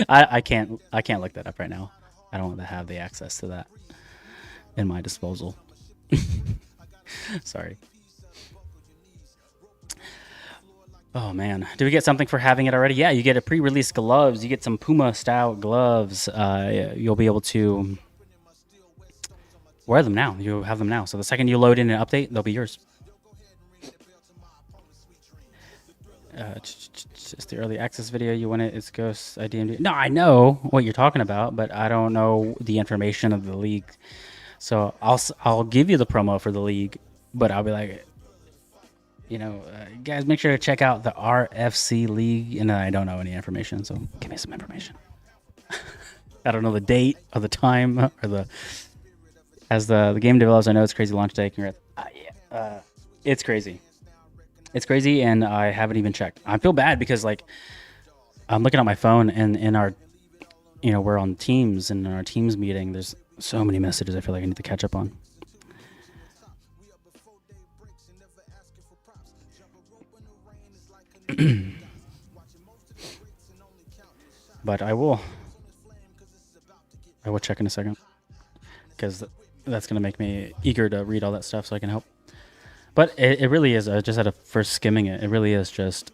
I can't look that up right now. I don't want to have the access to that in my disposal. Sorry. Oh man, do we get something for having it already? Yeah, you get a pre-release gloves. You get some Puma style gloves. You'll be able to wear them now. You'll have them now. So the second you load in an update, they'll be yours. Just the early access video. You want it? It's Ghost IDMD. No, I know what you're talking about, but I don't know the information of the league. So I'll give you the promo for the league, but I'll be like, guys, make sure to check out the RFC League. And I don't know any information, so give me some information. I don't know the date or the time or as the game develops. I know it's crazy launch day. Congrats. It's crazy. It's crazy, and I haven't even checked. I feel bad because like I'm looking at my phone, and in our, we're on Teams, and in our Teams meeting, there's so many messages I feel like I need to catch up on. But I will check in a second because that's going to make me eager to read all that stuff so I can help. But it really is, just at a first skimming it really is just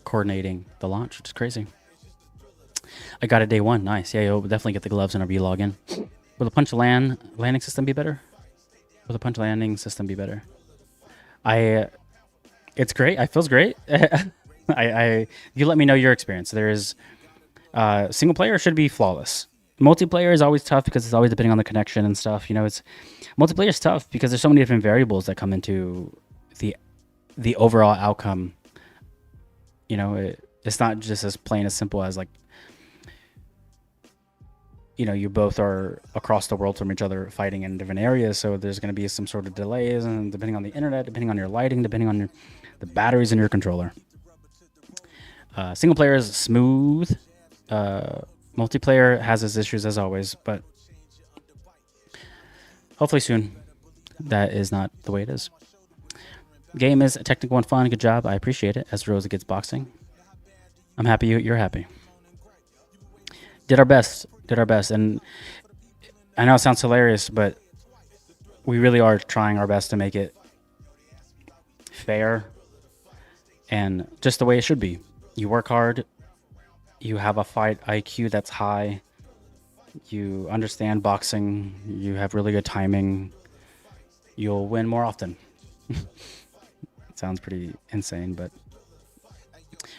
coordinating the launch, which is crazy. I got it day 1. Nice. Yeah, you'll definitely get the gloves whenever you log in. Will the punch landing system be better? Will the punch landing system be better? It's great. It feels great. You let me know your experience. There is single player should be flawless. Multiplayer is always tough because it's always depending on the connection and stuff. It's multiplayer is tough because there's so many different variables that come into the overall outcome. It's not just as plain as simple as like, you both are across the world from each other fighting in different areas. So there's going to be some sort of delays, and depending on the internet, depending on your lighting, depending on the batteries in your controller. Single player is smooth. Multiplayer has its issues as always, but hopefully soon that is not the way it is. Game is technical and fun. Good job. I appreciate it. As Rosa gets boxing. I'm happy you're happy. Did our best. And I know it sounds hilarious, but we really are trying our best to make it fair and just the way it should be. You work hard. You have a fight IQ that's high. You understand boxing. You have really good timing. You'll win more often. It sounds pretty insane, but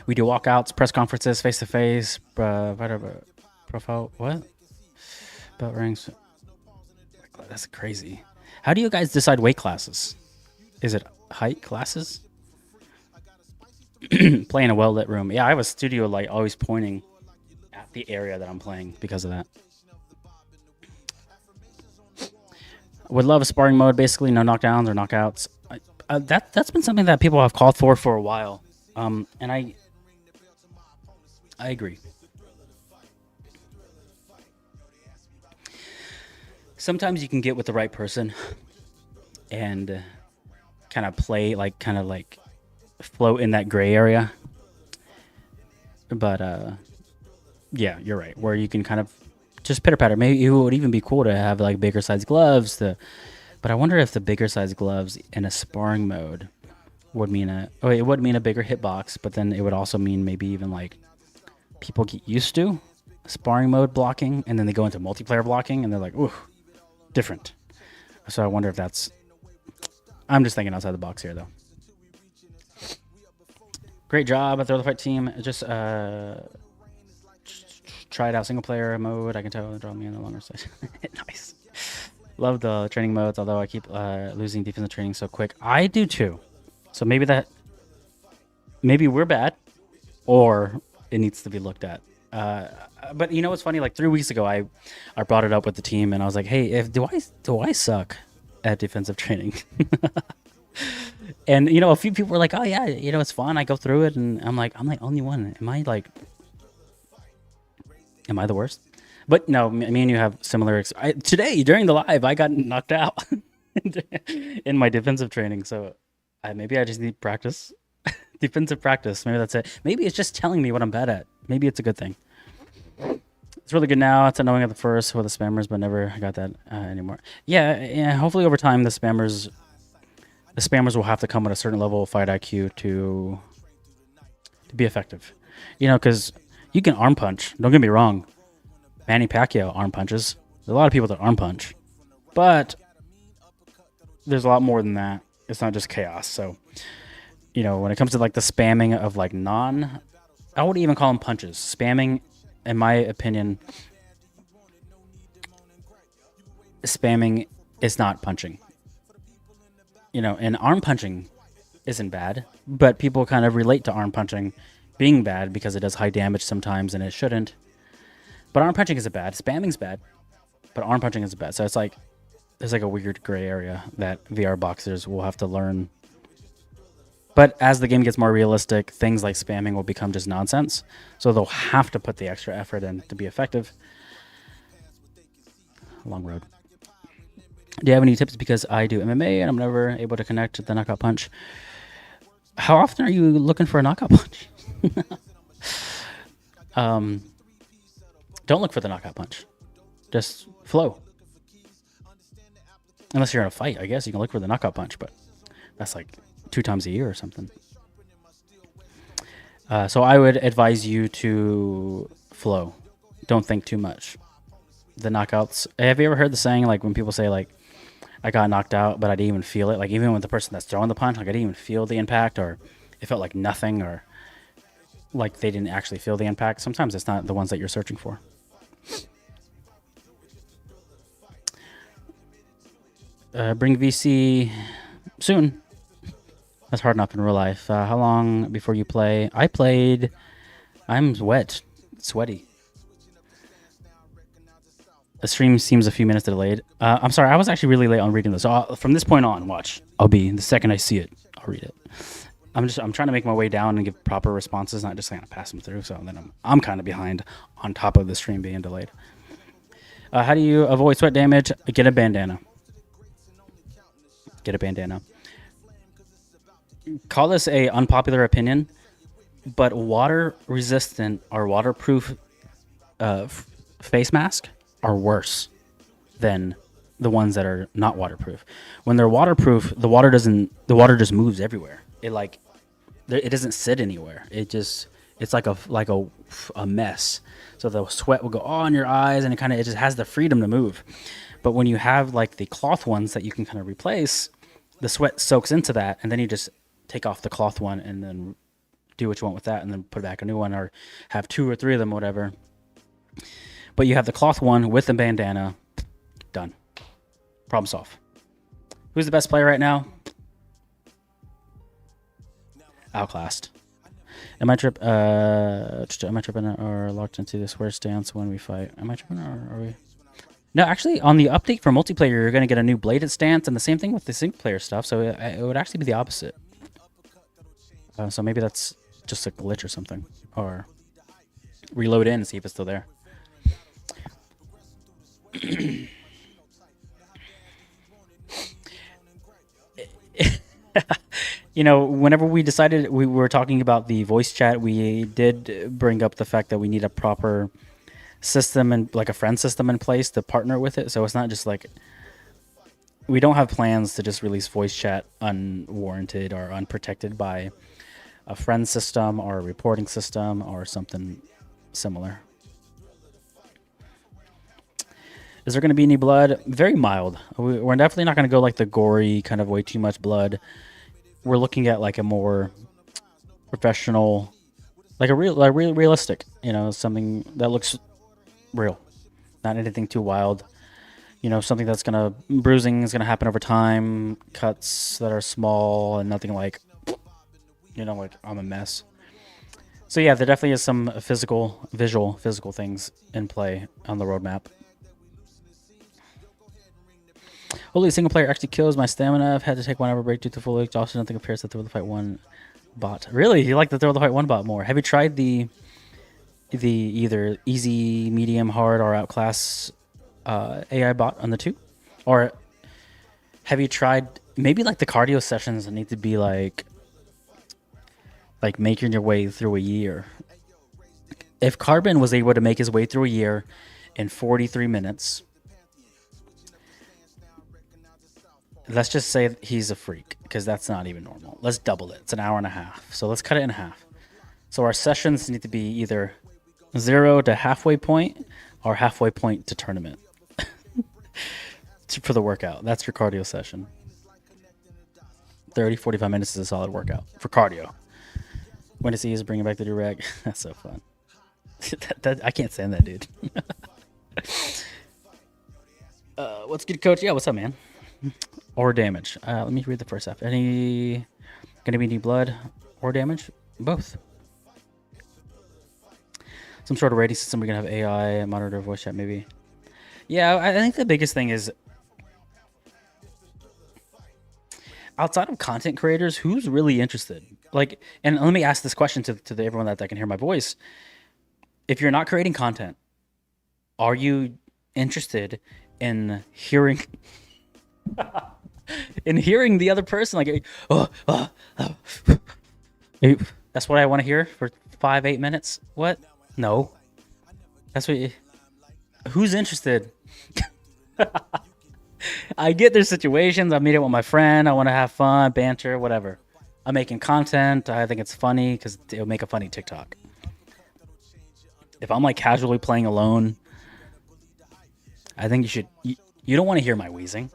we do walkouts, press conferences, face-to-face, profile, what? Belt ranks. That's crazy. How do you guys decide weight classes? Is it height classes? Playing a well-lit room. Yeah, I have a studio light always pointing at the area that I'm playing because of that. Would love a sparring mode, basically no knockdowns or knockouts. That's been something that people have called for a while, and I agree. Sometimes you can get with the right person, and kind of play like float in that gray area. But yeah, you're right. Where you can kind of just pitter patter. Maybe it would even be cool to have like bigger size gloves. But I wonder if the bigger size gloves in a sparring mode would mean it would mean a bigger hitbox, but then it would also mean maybe even like people get used to sparring mode blocking, and then they go into multiplayer blocking, and they're like, ooh, different. So I wonder if that's. I'm just thinking outside the box here, though. Great job at the other fight team. Just try it out single player mode. I can tell draw me in the longer side. Nice. Love the training modes, although I keep losing defensive training so quick. I do too. So maybe we're bad, or it needs to be looked at. But you know what's funny? Like 3 weeks ago, I brought it up with the team, and I was like, "Hey, do I suck at defensive training?" And a few people were like, "Oh yeah, it's fun. I go through it," and I'm like, "I'm the only one. Am I the worst?" But no, me and you have similar. Today during the live, I got knocked out in my defensive training, so maybe I just need practice. Defensive practice. Maybe that's it. Maybe it's just telling me what I'm bad at. Maybe it's a good thing. It's really good now. It's annoying at the first with the spammers, but never got that anymore. Yeah. Hopefully over time the spammers will have to come at a certain level of fight IQ to be effective. Because you can arm punch. Don't get me wrong. Manny Pacquiao arm punches. There's a lot of people that arm punch, but there's a lot more than that. It's not just chaos. So, when it comes to like the spamming of like I wouldn't even call them punches. Spamming, in my opinion, spamming is not punching. And arm punching isn't bad, but people kind of relate to arm punching being bad because it does high damage sometimes and it shouldn't. But arm punching isn't bad. Spamming's bad, but arm punching is bad. So it's like there's like a weird gray area that VR boxers will have to learn. But as the game gets more realistic, things like spamming will become just nonsense. So they'll have to put the extra effort in to be effective. Long road. Do you have any tips? Because I do MMA and I'm never able to connect the knockout punch. How often are you looking for a knockout punch? Don't look for the knockout punch. Just flow. Unless you're in a fight, I guess you can look for the knockout punch, but that's like 2 times a year or something. So I would advise you to flow. Don't think too much. The knockouts. Have you ever heard the saying, like when people say like, I got knocked out, but I didn't even feel it? Like even with the person that's throwing the punch, like I didn't even feel the impact, or it felt like nothing, or like they didn't actually feel the impact. Sometimes it's not the ones that you're searching for. Bring VC soon. That's hard enough in real life. How long before you play? I'm wet, sweaty. The stream seems a few minutes delayed. I'm sorry, I was actually really late on reading this. So from this point on, watch. The second I see it, I'll read it. I'm trying to make my way down and give proper responses, not just kind of pass them through. So then I'm kind of behind on top of the stream being delayed. How do you avoid sweat damage? Get a bandana. Get a bandana. Call this a unpopular opinion, but water resistant or waterproof face mask are worse than the ones that are not waterproof. When they're waterproof, the water just moves everywhere. It doesn't sit anywhere. It's like a mess. So the sweat will go on your eyes, and it just has the freedom to move. But when you have like the cloth ones that you can kind of replace, the sweat soaks into that, and then you just take off the cloth one and then do what you want with that, and then put back a new one, or have 2 or 3 of them, whatever. But you have the cloth one with the bandana. Done. Problem solved. Who's the best player right now? Outclassed. Am I tripping or locked into the square stance when we fight? Am I tripping or are we? No, actually, on the update for multiplayer, you're going to get a new bladed stance, and the same thing with the single player stuff. So it would actually be the opposite. So maybe that's just a glitch or something, or reload in and see if it's still there. You know, whenever we decided we were talking about the voice chat, we did bring up the fact that we need a proper system and like a friend system in place to partner with it. So it's not just like we don't have plans to just release voice chat unwarranted or unprotected by a friend system or a reporting system or something similar. Is there going to be any blood? Very mild. We're definitely not going to go like the gory kind of way too much blood. We're looking at like a more professional, like a realistic, you know, something that looks real, not anything too wild. You know, something that's gonna bruising is gonna happen over time, cuts that are small and nothing like, you know, like I'm a mess. So yeah, there definitely is some physical things in play on the roadmap. Holy, single player actually kills my stamina. I've had to take 1 hour break due to full exhaustion. Nothing compares to Throw the Fight 1 bot. Really? You like the Throw the Fight 1 bot more? Have you tried the either easy, medium, hard, or outclass AI bot on the 2? Or have you tried maybe like the cardio sessions that need to be like making your way through a year? If Carbon was able to make his way through a year in 43 minutes, let's just say he's a freak, because that's not even normal. Let's double it. It's an hour and a half. So let's cut it in half. So our sessions need to be either 0 to halfway point or halfway point to tournament for the workout. That's your cardio session. 30, 45 minutes is a solid workout for cardio. When to see is bringing back the direct. That's so fun. I can't stand that, dude. What's good, coach? Yeah, what's up, man? Or damage. Let me read the first half. Gonna be any blood or damage? Both. Some sort of rating system. We're gonna have AI monitor voice chat, maybe. Yeah, I think the biggest thing is outside of content creators, who's really interested? Like, and let me ask this question to everyone that can hear my voice. If you're not creating content, are you interested in hearing the other person? Like, that's what I want to hear for 5-8 minutes. What? No, that's what. Who's interested? I get their situations. I meet it with my friend. I want to have fun, banter, whatever. I'm making content. I think it's funny because it'll make a funny TikTok. If I'm like casually playing alone, I think you should. You don't want to hear my wheezing.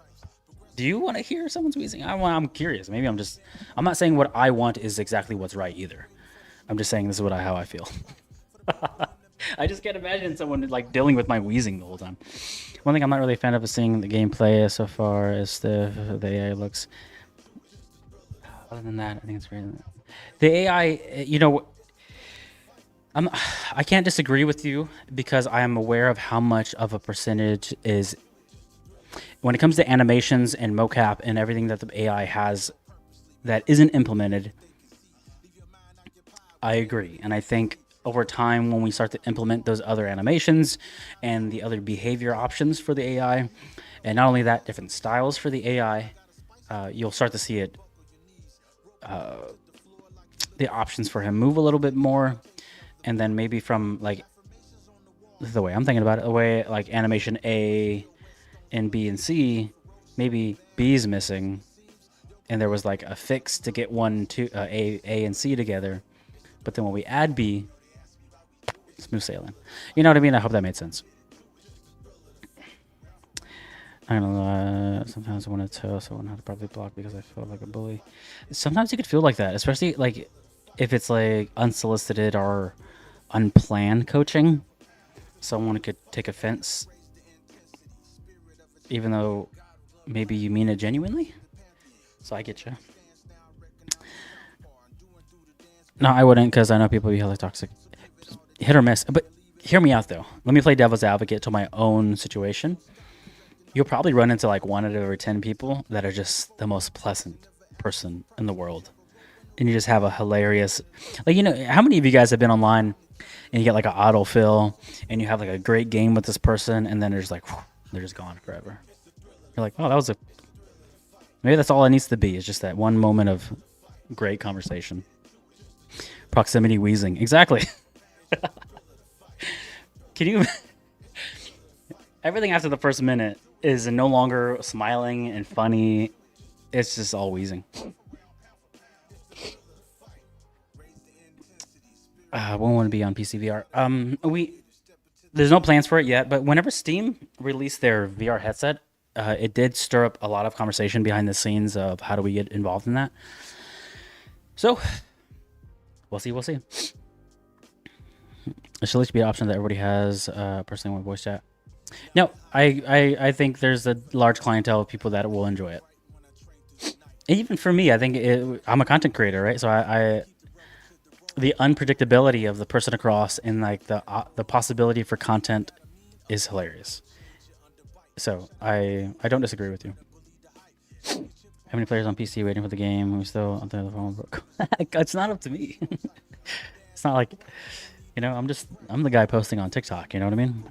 Do you want to hear someone's wheezing? I'm curious. Maybe I'm not saying what I want is exactly what's right either. I'm just saying this is how I feel. I just can't imagine someone like dealing with my wheezing the whole time. One thing I'm not really a fan of is seeing the gameplay so far as the AI looks. Other than that, I think it's great. The AI, you know, I can't disagree with you because I am aware of how much of a percentage is when it comes to animations and mocap and everything that the AI has that isn't implemented. I agree, and I think over time when we start to implement those other animations and the other behavior options for the AI, and not only that, different styles for the AI, you'll start to see it, the options for him move a little bit more, and then maybe from like the way I'm thinking about it, the way like animation A and B and C, maybe B is missing, and there was like a fix to get A and C together, but then when we add B, smooth sailing. You know what I mean? I hope that made sense. I don't know. Sometimes I want to tell someone how to properly block because I feel like a bully. Sometimes you could feel like that, especially like if it's like unsolicited or unplanned coaching. Someone could take offense, even though maybe you mean it genuinely. So I get you. No, I wouldn't, because I know people be hella toxic. Hit or miss. But hear me out, though. Let me play devil's advocate to my own situation. You'll probably run into like 1 out of every 10 people that are just the most pleasant person in the world. And you just have a hilarious... Like, you know, how many of you guys have been online and you get like an autofill and you have like a great game with this person and then they're just like, whew, they're just gone forever. You're like, oh, that was a... Maybe that's all it needs to be. It's just that one moment of Great conversation. Proximity wheezing. Exactly. Can you? Everything after the first minute is no longer smiling and funny. It's just all wheezing. Won't want to be on PC VR. There's no plans for it yet, but whenever Steam released their VR headset, it did stir up a lot of conversation behind the scenes of how do we get involved in that. So we'll see. We'll see. It should at least be an option that everybody has. Personally, with voice chat. No, I think there's a large clientele of people that will enjoy it. Even for me, I think I'm a content creator, right? So I the unpredictability of the person across and like the possibility for content is hilarious. So I don't disagree with you. How many players on PC waiting for the game? We still on the phone. It's not up to me. It's not like, I'm the guy posting on TikTok. You know what I mean?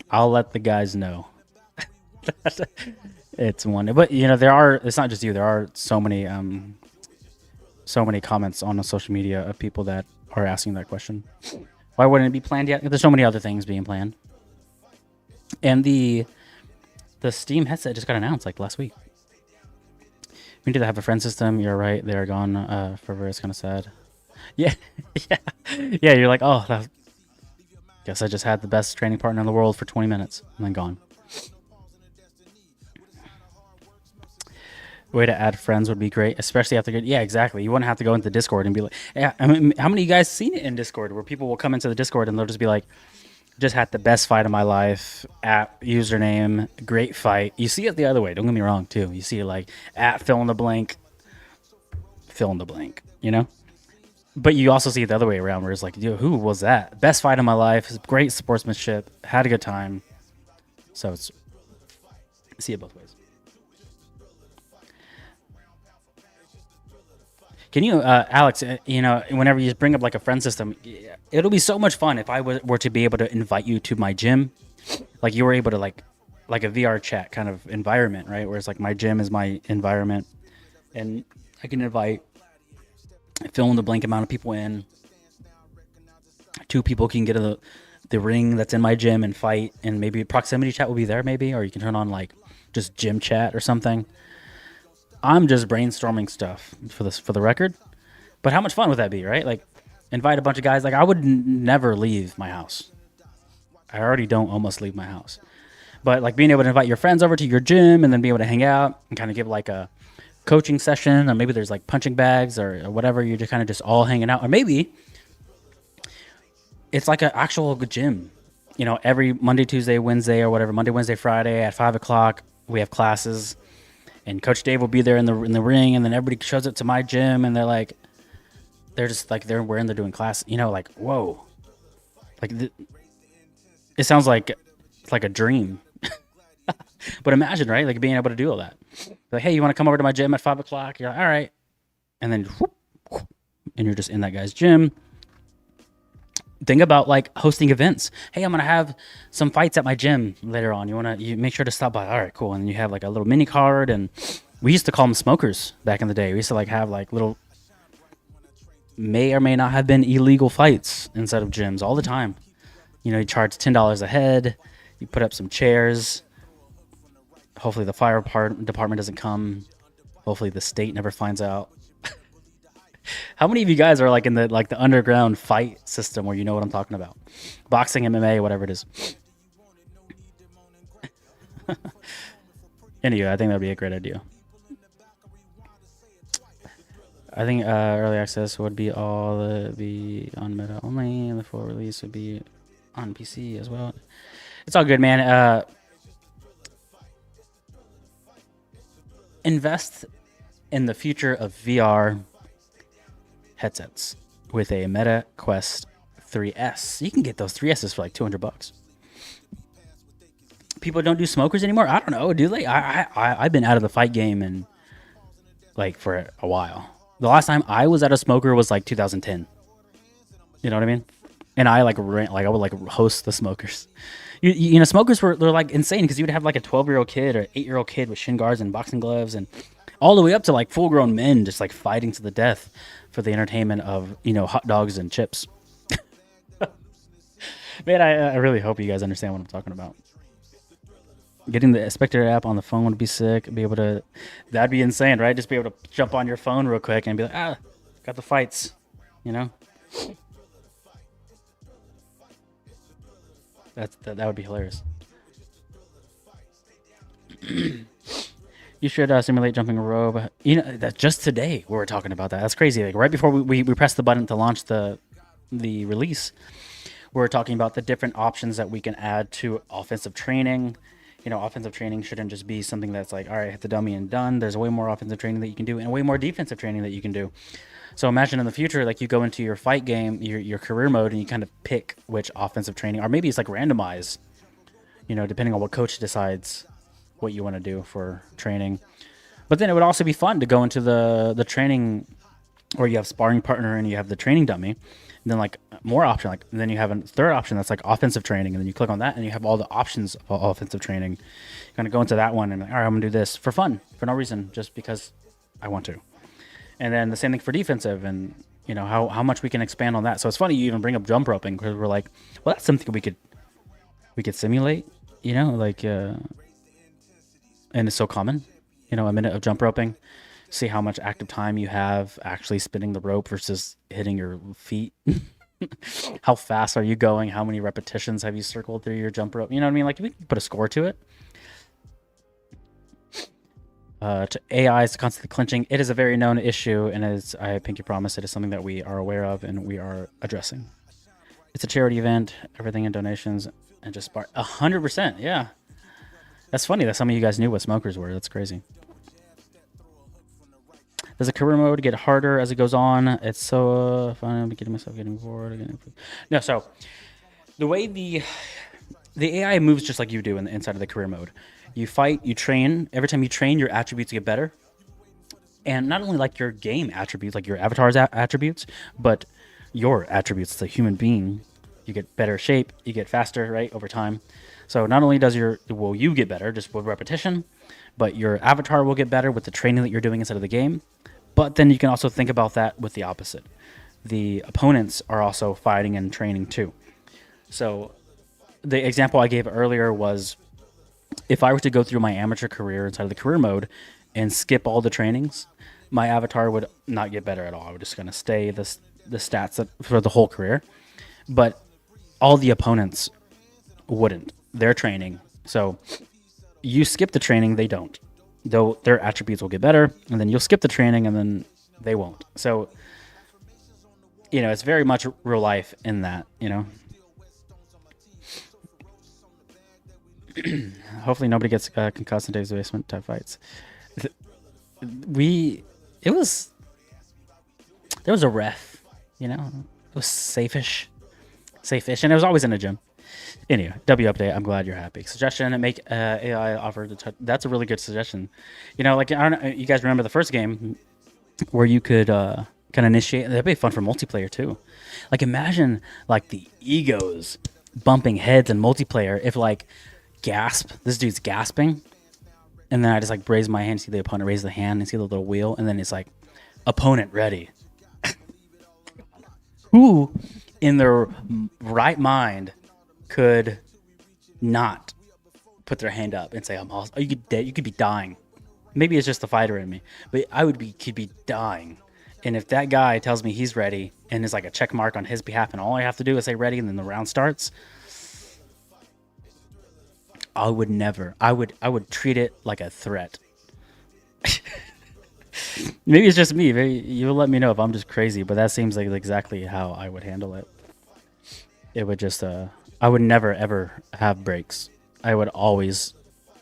I'll let the guys know. It's one, but it's not just you. There are so many comments on the social media of people that are asking that question. Why wouldn't it be planned yet? There's so many other things being planned. And the Steam headset just got announced like last week. We need to have a friend system. You're right. They're gone forever. It's kind of sad. Yeah. Yeah. You're like, oh, guess I just had the best training partner in the world for 20 minutes and then gone. Way to add friends would be great, especially after good. Yeah, exactly. You wouldn't have to go into Discord and be like, yeah. I mean, how many of you guys seen it in Discord where people will come into the Discord and they'll just be like, just had the best fight of my life at username, great fight. You see it the other way. Don't get me wrong, too. You see it like at fill in the blank, But you also see it the other way around where it's like, who was that? Best fight of my life. Great sportsmanship. Had a good time. So see it both ways. Can you, Alex, whenever you bring up like a friend system, it'll be so much fun if I were to be able to invite you to my gym. Like you were able to like a VR chat kind of environment, right? Where it's like my gym is my environment. And I can invite fill in the blank amount of people in. 2 people can get the ring that's in my gym and fight. And maybe proximity chat will be there maybe. Or you can turn on like just gym chat or something. I'm just brainstorming stuff for the record, but how much fun would that be, right? Like, invite a bunch of guys. Like, I would never leave my house. I already don't almost leave my house, but like being able to invite your friends over to your gym and then be able to hang out and kind of give like a coaching session, or maybe there's like punching bags or whatever. You're just kind of just all hanging out, or maybe it's like an actual gym. Every Monday, Tuesday, Wednesday, or whatever. Monday, Wednesday, Friday at 5:00, we have classes. And Coach Dave will be there in the ring, and then everybody shows up to my gym, and they're just like they're doing class. Like whoa, like it sounds like it's like a dream. But imagine, right? Like being able to do all that. Like, hey, you want to come over to my gym at 5:00? You're like, all right, and then whoop, whoop, and you're just in that guy's gym. Think about like hosting events. Hey, I'm gonna have some fights at my gym later on. You make sure to stop by. All right, cool. And you have like a little mini card, and we used to call them smokers back in the day. We used to like have like little, may or may not have been illegal fights inside of gyms all the time. You charge $10 a head. You put up some chairs. Hopefully the fire department doesn't come. Hopefully the state never finds out. How many of you guys are like in the underground fight system where you know what I'm talking about? Boxing, MMA, whatever it is. Anyway, I think that'd be a great idea. I think early access would be be on Meta only, and the full release would be on PC as well. It's all good, man. Invest in the future of VR headsets with a Meta Quest 3S. You can get those 3Ss for like $200. People don't do smokers anymore. I don't know, do they? I've been out of the fight game and like for a while. The last time I was at a smoker was like 2010. You know what I mean? And I I would like host the smokers. Smokers they're like insane because you would have like a 12-year-old kid or 8-year-old kid with shin guards and boxing gloves, and all the way up to like full grown men just like fighting to the death for the entertainment of, you know, hot dogs and chips. Man, I really hope you guys understand what I'm talking about. Getting the Spectre app on the phone would be sick. Be able to, that'd be insane, right? Just be able to jump on your phone real quick and be like, ah, got the fights, you know? That would be hilarious. You should simulate jumping a rope. You know, that just today we were talking about that. That's crazy. Like right before we pressed the button to launch the release, we were talking about the different options that we can add to offensive training. You know, offensive training shouldn't just be something that's like, all right, hit the dummy and done. There's way more offensive training that you can do and way more defensive training that you can do. So imagine in the future, like you go into your fight game, your career mode, and you kind of pick which offensive training, or maybe it's like randomized, you know, depending on what coach decides what you want to do for training. But then it would also be fun to go into the training where you have sparring partner and you have the training dummy, and then like more option, like and then you have a third option that's like offensive training, and then you click on that and you have all the options of offensive training. You're gonna go into that one and like, all right, I'm gonna do this for fun, for no reason, just because I want to. And then the same thing for defensive, and you know how much we can expand on that. So it's funny you even bring up jump roping because we're like, well, that's something we could simulate, you know, like and it's so common, you know, a minute of jump roping. See how much active time you have actually spinning the rope versus hitting your feet. How fast are you going? How many repetitions have you circled through your jump rope? You know what I mean? Like we can put a score to it. To AI is constantly clinching. It is a very known issue, and as I pinky promise, it is something that we are aware of and we are addressing. It's a charity event, everything in donations, and just spark 100%. Yeah, that's funny that some of you guys knew what smokers were. That's crazy. Does the career mode get harder as it goes on? It's so fun. I'm getting myself getting bored again. No, so the way the AI moves just like you do in the inside of the career mode. You fight, you train. Every time you train, your attributes get better. And not only like your game attributes, like your avatar's attributes, but your attributes, the human being. You get better shape, you get faster, right, over time. So not only does you get better just with repetition, but your avatar will get better with the training that you're doing inside of the game. But then you can also think about that with the opposite. The opponents are also fighting and training too. So the example I gave earlier was if I were to go through my amateur career inside of the career mode and skip all the trainings, my avatar would not get better at all. I would just going to stay the stats for the whole career. But all the opponents wouldn't. They're training. So you skip the training, they don't. Though their attributes will get better, and then you'll skip the training, and then they won't. So, you know, it's very much real life in that, you know. Hopefully nobody gets concussed in Dave's Basement type fights. There was a ref, you know. It was safe-ish, and it was always in a gym. Anyway, W update. I'm glad you're happy. Suggestion: make AI offer the touch. That's a really good suggestion. You know, like I don't know, you guys remember the first game where you could kind of initiate. That'd be fun for multiplayer too. Like imagine like the egos bumping heads in multiplayer. If like gasp, this dude's gasping, and then I just like raise my hand, see the opponent raise the hand, and see the little wheel, and then it's like opponent ready. Who in their right mind could not put their hand up and say, I'm awesome. You could be dying. Maybe it's just the fighter in me, but could be dying. And if that guy tells me he's ready and is like a check mark on his behalf, and all I have to do is say ready, and then the round starts, I would treat it like a threat. Maybe it's just me. Maybe you'll let me know if I'm just crazy, but that seems like exactly how I would handle it. It would just, I would never ever have breaks. I would always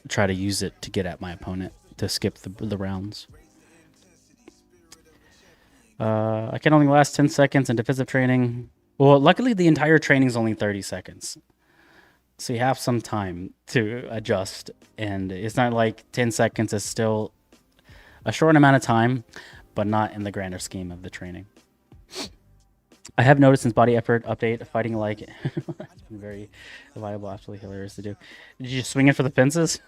try to use it to get at my opponent to skip the rounds. I can only last 10 seconds in defensive training. Well, luckily the entire training is only 30 seconds. So you have some time to adjust. And it's not like 10 seconds is still a short amount of time, but not in the grander scheme of the training. I have noticed since body effort update, fighting like it's been very viable, absolutely hilarious to do. Did you just swing it for the fences?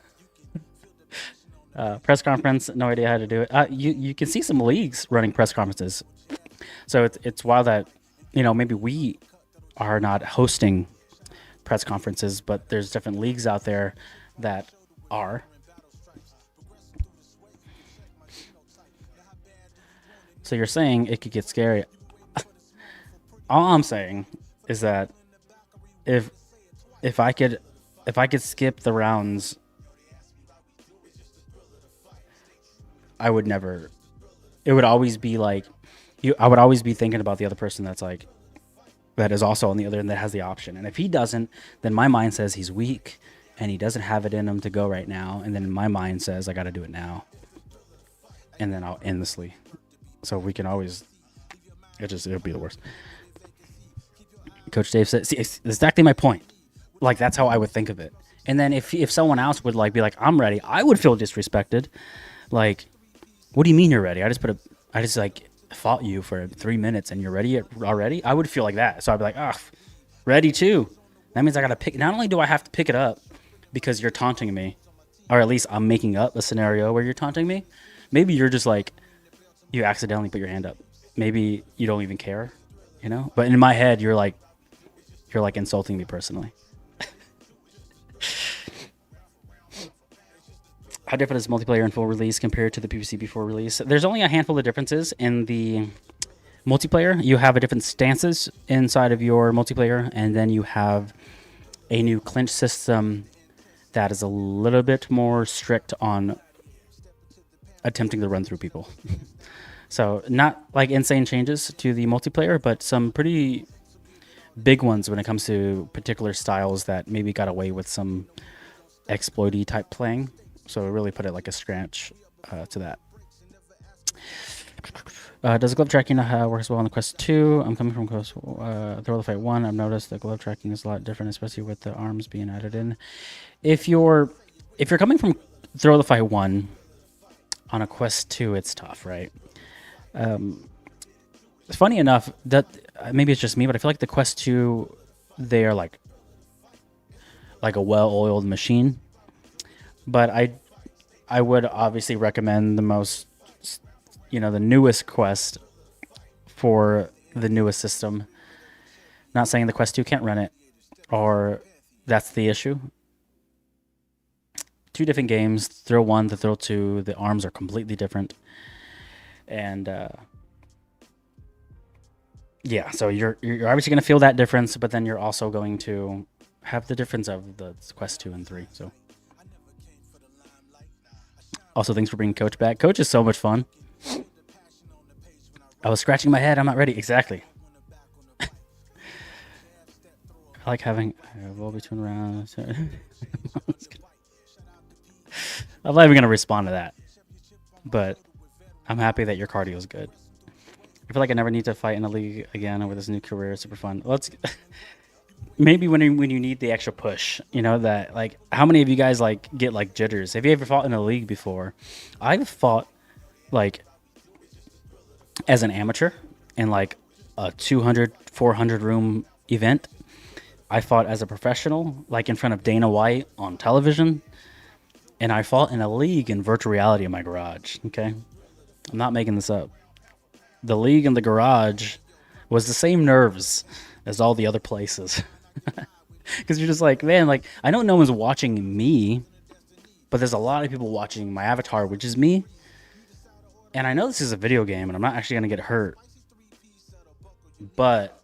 Press conference, no idea how to do it. You can see some leagues running press conferences, so it's wild that maybe we are not hosting press conferences, but there's different leagues out there that are. So you're saying it could get scary. All I'm saying is that if if I could if I could skip the rounds, I would never. It would always be like you. I would always be thinking about the other person that's like that is also on the other end that has the option. And if he doesn't, then my mind says he's weak and he doesn't have it in him to go right now. And then my mind says I got to do it now. And then I'll endlessly. So we can always. It'll be the worst. Coach Dave said, see, it's exactly my point. Like, that's how I would think of it. And then if someone else would like be like, I'm ready, I would feel disrespected. Like, what do you mean you're ready? I just like fought you for 3 minutes and you're ready already? I would feel like that. So I'd be like, ah, ready too. That means I got to pick. Not only do I have to pick it up because you're taunting me, or at least I'm making up a scenario where you're taunting me. Maybe you're just like, you accidentally put your hand up. Maybe you don't even care, But in my head, you're like insulting me personally. How different is multiplayer in full release compared to the PvC before release? There's only a handful of differences in the multiplayer. You have a different stances inside of your multiplayer, and then you have a new clinch system that is a little bit more strict on attempting to run through people. So not like insane changes to the multiplayer, but some pretty big ones when it comes to particular styles that maybe got away with some exploity type playing. So it really put it like a scratch to that. Does the glove tracking works well on the Quest 2? I'm coming from Quest Throw the Fight 1. I've noticed the glove tracking is a lot different, especially with the arms being added in. If you're coming from Throw the Fight 1 on a Quest 2, it's tough, right? Funny enough, that maybe it's just me, but I feel like the Quest 2, they are like a well-oiled machine. But I would obviously recommend the newest Quest for the newest system. Not saying the Quest 2 can't run it, or that's the issue. Two different games. Thrill 1 to Thrill 2, the arms are completely different. And yeah, so you're obviously going to feel that difference, but then you're also going to have the difference of the Quest 2 and 3. So also, thanks for bringing Coach back. Coach is so much fun. I was scratching my head. I'm not ready. Exactly. I like having a roll between rounds. I'm not even going to respond to that. But I'm happy that your cardio is good. I feel like I never need to fight in a league again over this new career. Super fun. Maybe when you need the extra push, that like how many of you guys like get like jitters? Have you ever fought in a league before? I've fought like as an amateur in like a 200, 400 room event. I fought as a professional, like in front of Dana White on television, and I fought in a league in virtual reality in my garage. Okay, I'm not making this up. The league in the garage was the same nerves as all the other places. Because you're just like, man, like, I know no one's watching me, but there's a lot of people watching my avatar, which is me. And I know this is a video game and I'm not actually going to get hurt. But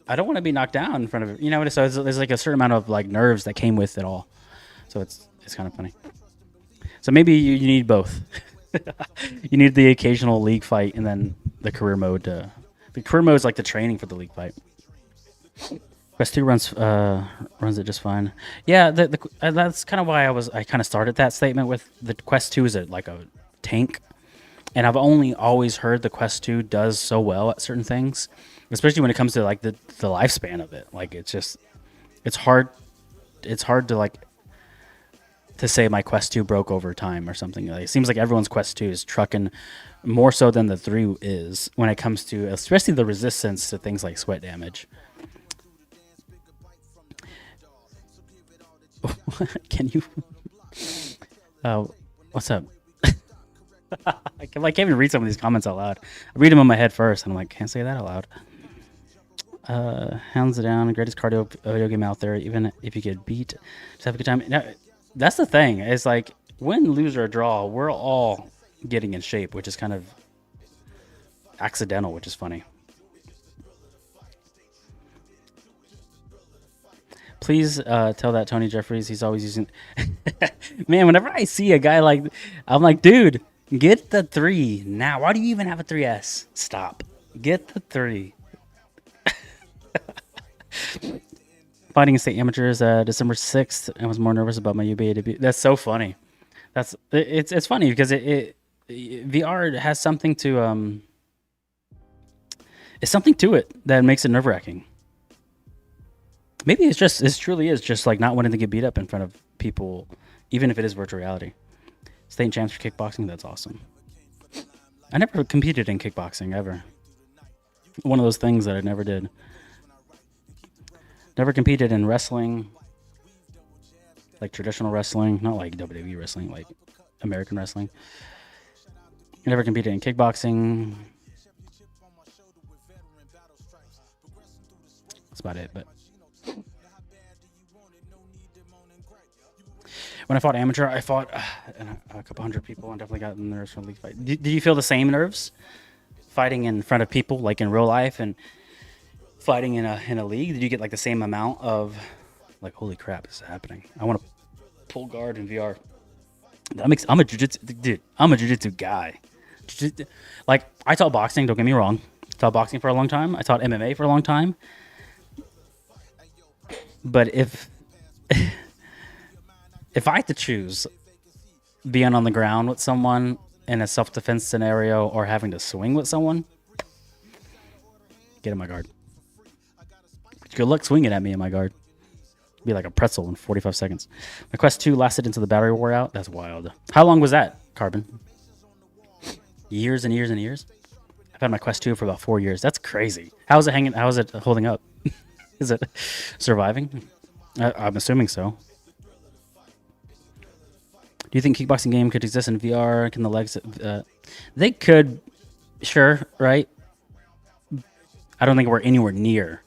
I don't want to be knocked down in front of it. So there's like a certain amount of like nerves that came with it all. So it's kind of funny. So maybe you need both. You need the occasional league fight and then the career mode. The career mode is like the training for the league fight. Quest 2 runs it just fine. Yeah, that's kind of why I kind of started that statement with the Quest 2 is like a tank. And I've always heard the Quest 2 does so well at certain things, especially when it comes to like the lifespan of it. Like it's hard to like to say my Quest 2 broke over time or something. Like, it seems like everyone's Quest 2 is trucking more so than the 3 is when it comes to especially the resistance to things like sweat damage. Can you What's up? I can't even read some of these comments out loud. I read them in my head first, and I'm like, can't say that out loud. Hands down, greatest cardio video game out there. Even if you get beat, just have a good time. Now, that's the thing. It's like win, lose, or draw, we're all getting in shape, which is kind of accidental, which is funny. Please tell that Tony Jeffries he's always using. Man, whenever I see a guy like, I'm like, dude, get the 3 now. Why do you even have a 3S? Stop. Get the 3. Fighting state amateurs December 6th. I was more nervous about my UBA debut. That's so funny. It's funny because it VR has something to it's something to it that makes it nerve wracking. Maybe it truly is just like not wanting to get beat up in front of people, even if it is virtual reality. State champs for kickboxing, that's awesome. I never competed in kickboxing ever. One of those things that I never did. Never competed in wrestling, like traditional wrestling, not like WWE wrestling, like American wrestling. I never competed in kickboxing. That's about it, but when I fought amateur, I fought a couple hundred people and definitely got nerves from league fight. Did you feel the same nerves fighting in front of people, like in real life, and fighting in a league? Did you get like the same amount of like, holy crap, this is happening? I want to pull guard in VR. I'm a jiu-jitsu dude. I'm a jiu-jitsu guy. Like I taught boxing. Don't get me wrong. I taught boxing for a long time. I taught MMA for a long time. But if I had to choose being on the ground with someone in a self-defense scenario or having to swing with someone, get in my guard. Good luck swinging at me in my guard. Be like a pretzel in 45 seconds. My Quest 2 lasted until the battery wore out. That's wild. How long was that, Carbon? Years and years and years? I've had my Quest 2 for about 4 years. That's crazy. How is it hanging? How is it holding up? Is it surviving? I'm assuming so. Do you think kickboxing game could exist in VR? Can the legs... they could, sure, right? I don't think we're anywhere near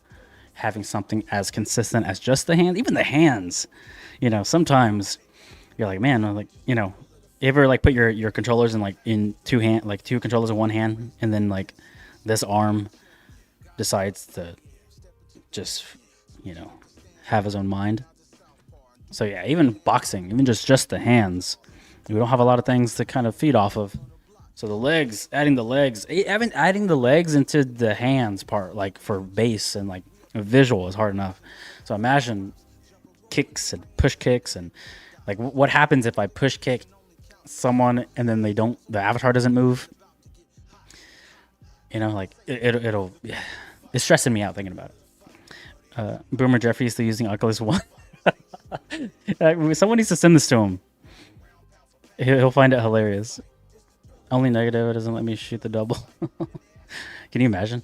having something as consistent as just the hand. Even the hands, you know, sometimes you're like, man, like, you know, you ever like put your controllers in like in two controllers in one hand, and then like this arm decides to just, you know, have his own mind. So yeah, even boxing, even just the hands, we don't have a lot of things to kind of feed off of. So the legs, adding the legs into the hands part, like for base and like visual is hard enough. So imagine kicks and push kicks, and like what happens if I push kick someone and then the avatar doesn't move? You know, like it'll it's stressing me out thinking about it. Boomer Jeffrey is still using Oculus One. Someone needs to send this to him. He'll find it hilarious. Only negative, it doesn't let me shoot the double. Can you imagine?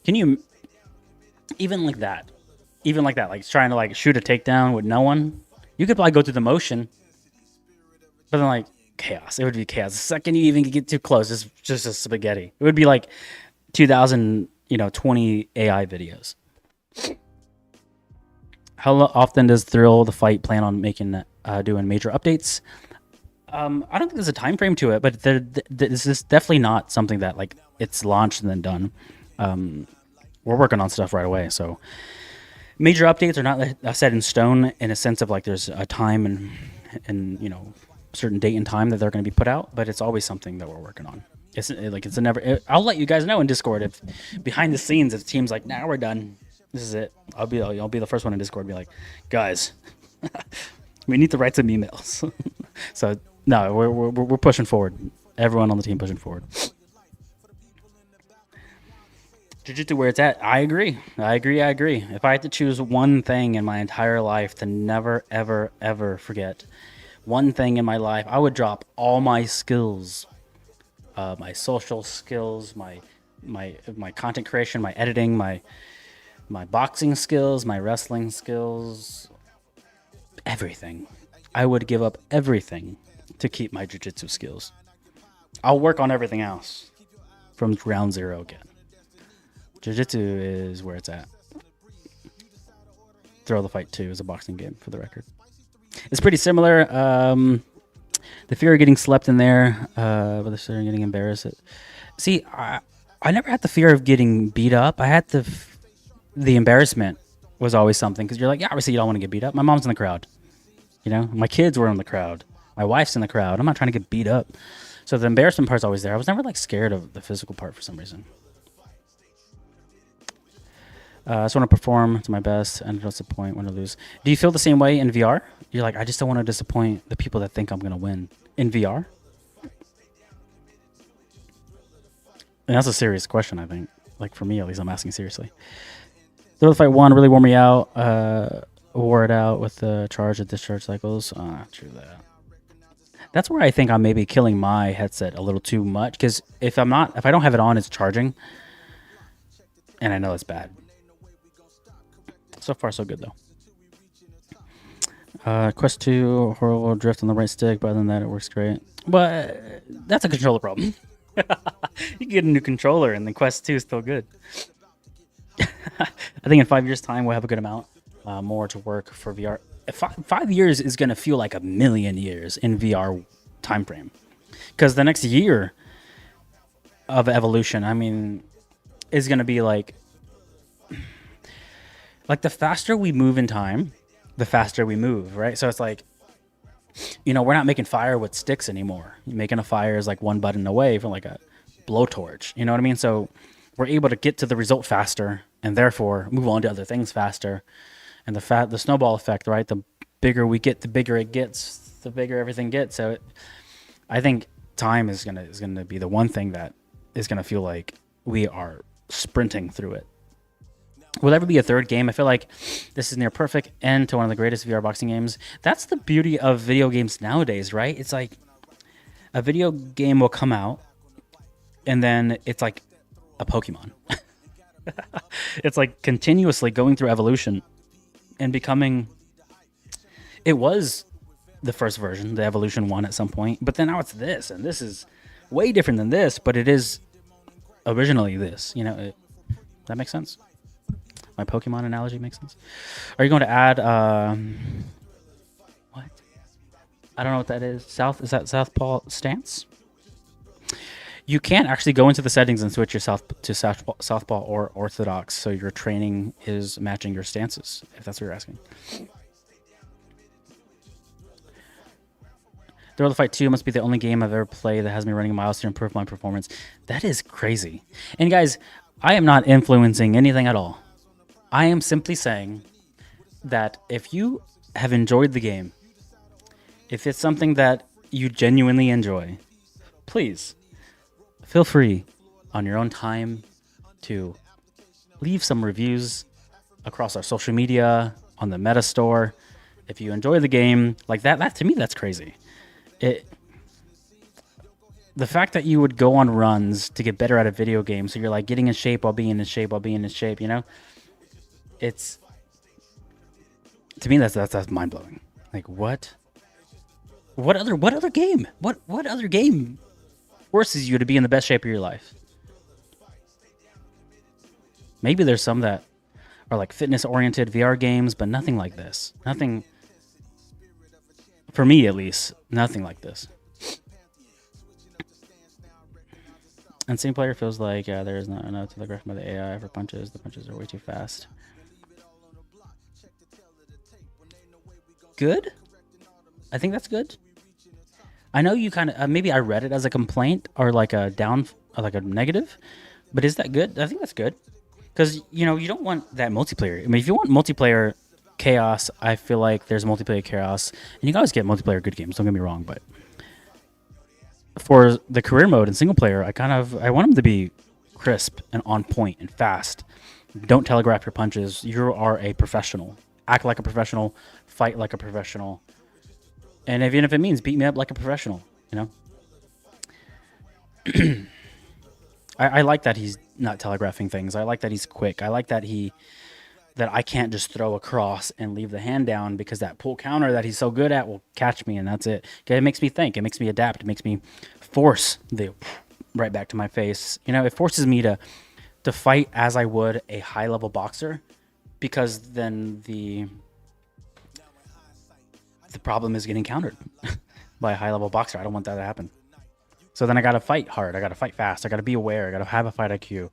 Can you even like that, like trying to like shoot a takedown with no one? You could probably go through the motion, but then like chaos. It would be chaos. The second you even get too close, it's just a spaghetti. It would be like 2020 AI videos. How often does Thrill the Fight plan on making doing major updates? I don't think there's a time frame to it, but this is definitely not something that like it's launched and then done. We're working on stuff right away, so major updates are not set in stone in a sense of like there's a time and you know certain date and time that they're going to be put out, but it's always something that we're working on. I'll let you guys know in Discord if behind the scenes if the team's like, nah, we're done. This is it. I'll be the first one in Discord to be like, guys, we need to write some emails. So no, we're pushing forward. Everyone on the team pushing forward. Jiu-Jitsu where it's at. I agree. If I had to choose one thing in my entire life to never, ever, ever forget, one thing in my life, I would drop all my skills, my social skills, my content creation, my editing, my boxing skills, my wrestling skills, everything. I would give up everything to keep my jiu-jitsu skills. I'll work on everything else from ground zero again. Jiu-jitsu is where it's at. Thrill of the Fight 2 is a boxing game, for the record. It's pretty similar. The fear of getting slept in there, but the fear of getting embarrassed. See, I never had the fear of getting beat up. I had the embarrassment was always something, because you're like, yeah, obviously you don't want to get beat up. My mom's in the crowd. You know, my kids were in the crowd. My wife's in the crowd. I'm not trying to get beat up. So the embarrassment part's always there. I was never like scared of the physical part for some reason. I just want to perform to my best and don't disappoint when I lose. Do you feel the same way in VR? You're like, I just don't want to disappoint the people that think I'm going to win in VR? And that's a serious question, I think. Like, for me, at least, I'm asking seriously. Thrill of the Fight 1 really wore me out. Wore it out with the charge and discharge cycles. True that. That's where I think I'm maybe killing my headset a little too much. Because if I don't have it on, it's charging. And I know it's bad. So far, so good, though. Quest 2, horrible drift on the right stick, but other than that, it works great. But that's a controller problem. You can get a new controller, and then Quest 2 is still good. I think in 5 years' time, we'll have a good amount more to work for VR. 5 years is going to feel like a million years in VR time frame. Because the next year of evolution, I mean, is going to be like the faster we move in time, the faster we move, right? So it's like, you know, we're not making fire with sticks anymore. Making a fire is like one button away from like a blowtorch. You know what I mean? So we're able to get to the result faster and therefore move on to other things faster. And the snowball effect, right? The bigger we get, the bigger it gets, the bigger everything gets. So I think time is gonna be the one thing that is gonna feel like we are sprinting through it. Will there ever be a third game? I feel like this is near perfect end to one of the greatest VR boxing games. That's the beauty of video games nowadays, right? It's like a video game will come out, and then it's like a Pokemon. It's like continuously going through evolution and becoming... It was the first version, the Evolution 1 at some point, but then now it's this, and this is way different than this, but it is originally this. You know, that makes sense? My Pokemon analogy makes sense. Are you going to add what? I don't know what that is. Is that Southpaw stance? You can actually go into the settings and switch your Southpaw or Orthodox, so your training is matching your stances, if that's what you're asking. Thrill of the Fight 2 must be the only game I've ever played that has me running miles to improve my performance. That is crazy. And guys, I am not influencing anything at all. I am simply saying that if you have enjoyed the game, if it's something that you genuinely enjoy, please feel free on your own time to leave some reviews across our social media, on the Meta Store. If you enjoy the game, like that to me, that's crazy. The fact that you would go on runs to get better at a video game, so you're like getting in shape while being in shape while being in shape, you know? It's, to me, that's mind blowing. Like what other game? What other game forces you to be in the best shape of your life? Maybe there's some that are like fitness oriented VR games, but nothing like this. Nothing, for me at least, nothing like this. And same player feels like there is not enough telegraph by the AI for punches. The punches are way too fast. Good? I think that's good. I know you kind of maybe I read it as a complaint or like a like a negative, but is that good? I think that's good, because you know you don't want that multiplayer. I mean, if you want multiplayer chaos, I feel like there's multiplayer chaos, and you can always get multiplayer good games. Don't get me wrong, but for the career mode and single player, I want them to be crisp and on point and fast. Don't telegraph your punches. You are a professional. Act like a professional. Fight like a professional. And even if it means beat me up like a professional, you know? I like that he's not telegraphing things. I like that he's quick. I like that the that I can't just throw across and leave the hand down, because that pull counter that he's so good at will catch me, and that's it. Okay, it makes me think. It makes me adapt. It makes me force the right back to my face. You know, it forces me to fight as I would a high level boxer, because then the problem is getting countered by a high level boxer. I don't want that to happen. So then I got to fight hard. I got to fight fast. I got to be aware. I got to have a fight IQ.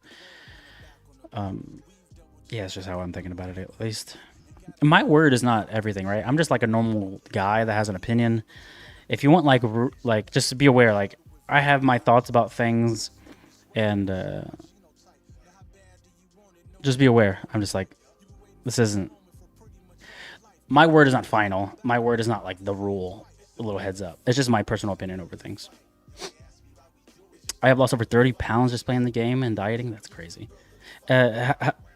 Yeah, it's just how I'm thinking about it, at least. My word is not everything, right? I'm just like a normal guy that has an opinion. If you want, like just be aware. Like, I have my thoughts about things, and just be aware. I'm just like, this isn't. My word is not final. My word is not like the rule. A little heads up. It's just my personal opinion over things. I have lost over 30 pounds just playing the game and dieting. That's crazy.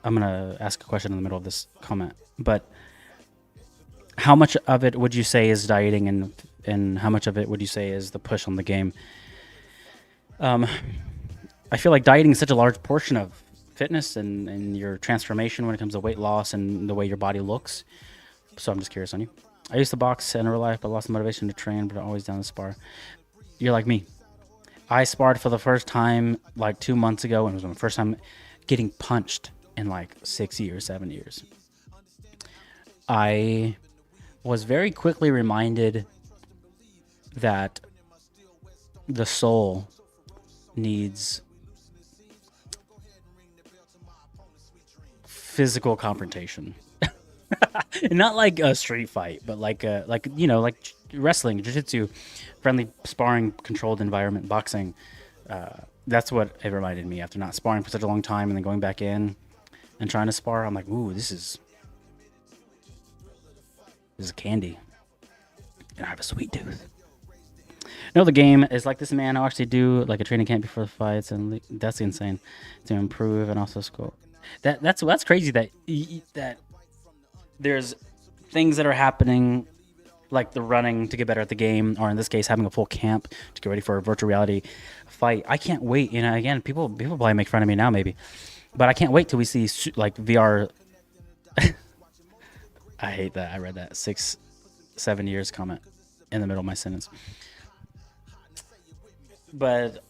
I'm going to ask a question in the middle of this comment, but how much of it would you say is dieting, and how much of it would you say is the push on the game? I feel like dieting is such a large portion of fitness and your transformation when it comes to weight loss and the way your body looks. So I'm just curious on you. I used to box in real life, but lost the motivation to train, but I'm always down to spar. You're like me. I sparred for the first time like 2 months ago, and it was my first time getting punched in like 6 years, 7 years. I was very quickly reminded that the soul needs physical confrontation. Not like a street fight, but like wrestling, jiu-jitsu, friendly sparring, controlled environment, boxing. That's what it reminded me after not sparring for such a long time and then going back in and trying to spar. I'm like, ooh, this is candy, and I have a sweet tooth. No, the game is like this, man. I'll actually do like a training camp before the fights, and that's insane to improve and also score. That's crazy that there's things that are happening, like the running to get better at the game, or in this case, having a full camp to get ready for a virtual reality fight. I can't wait. You know, again, people probably make fun of me now, maybe, but I can't wait till we see like VR. I hate that. I read that 6-7 years comment in the middle of my sentence. But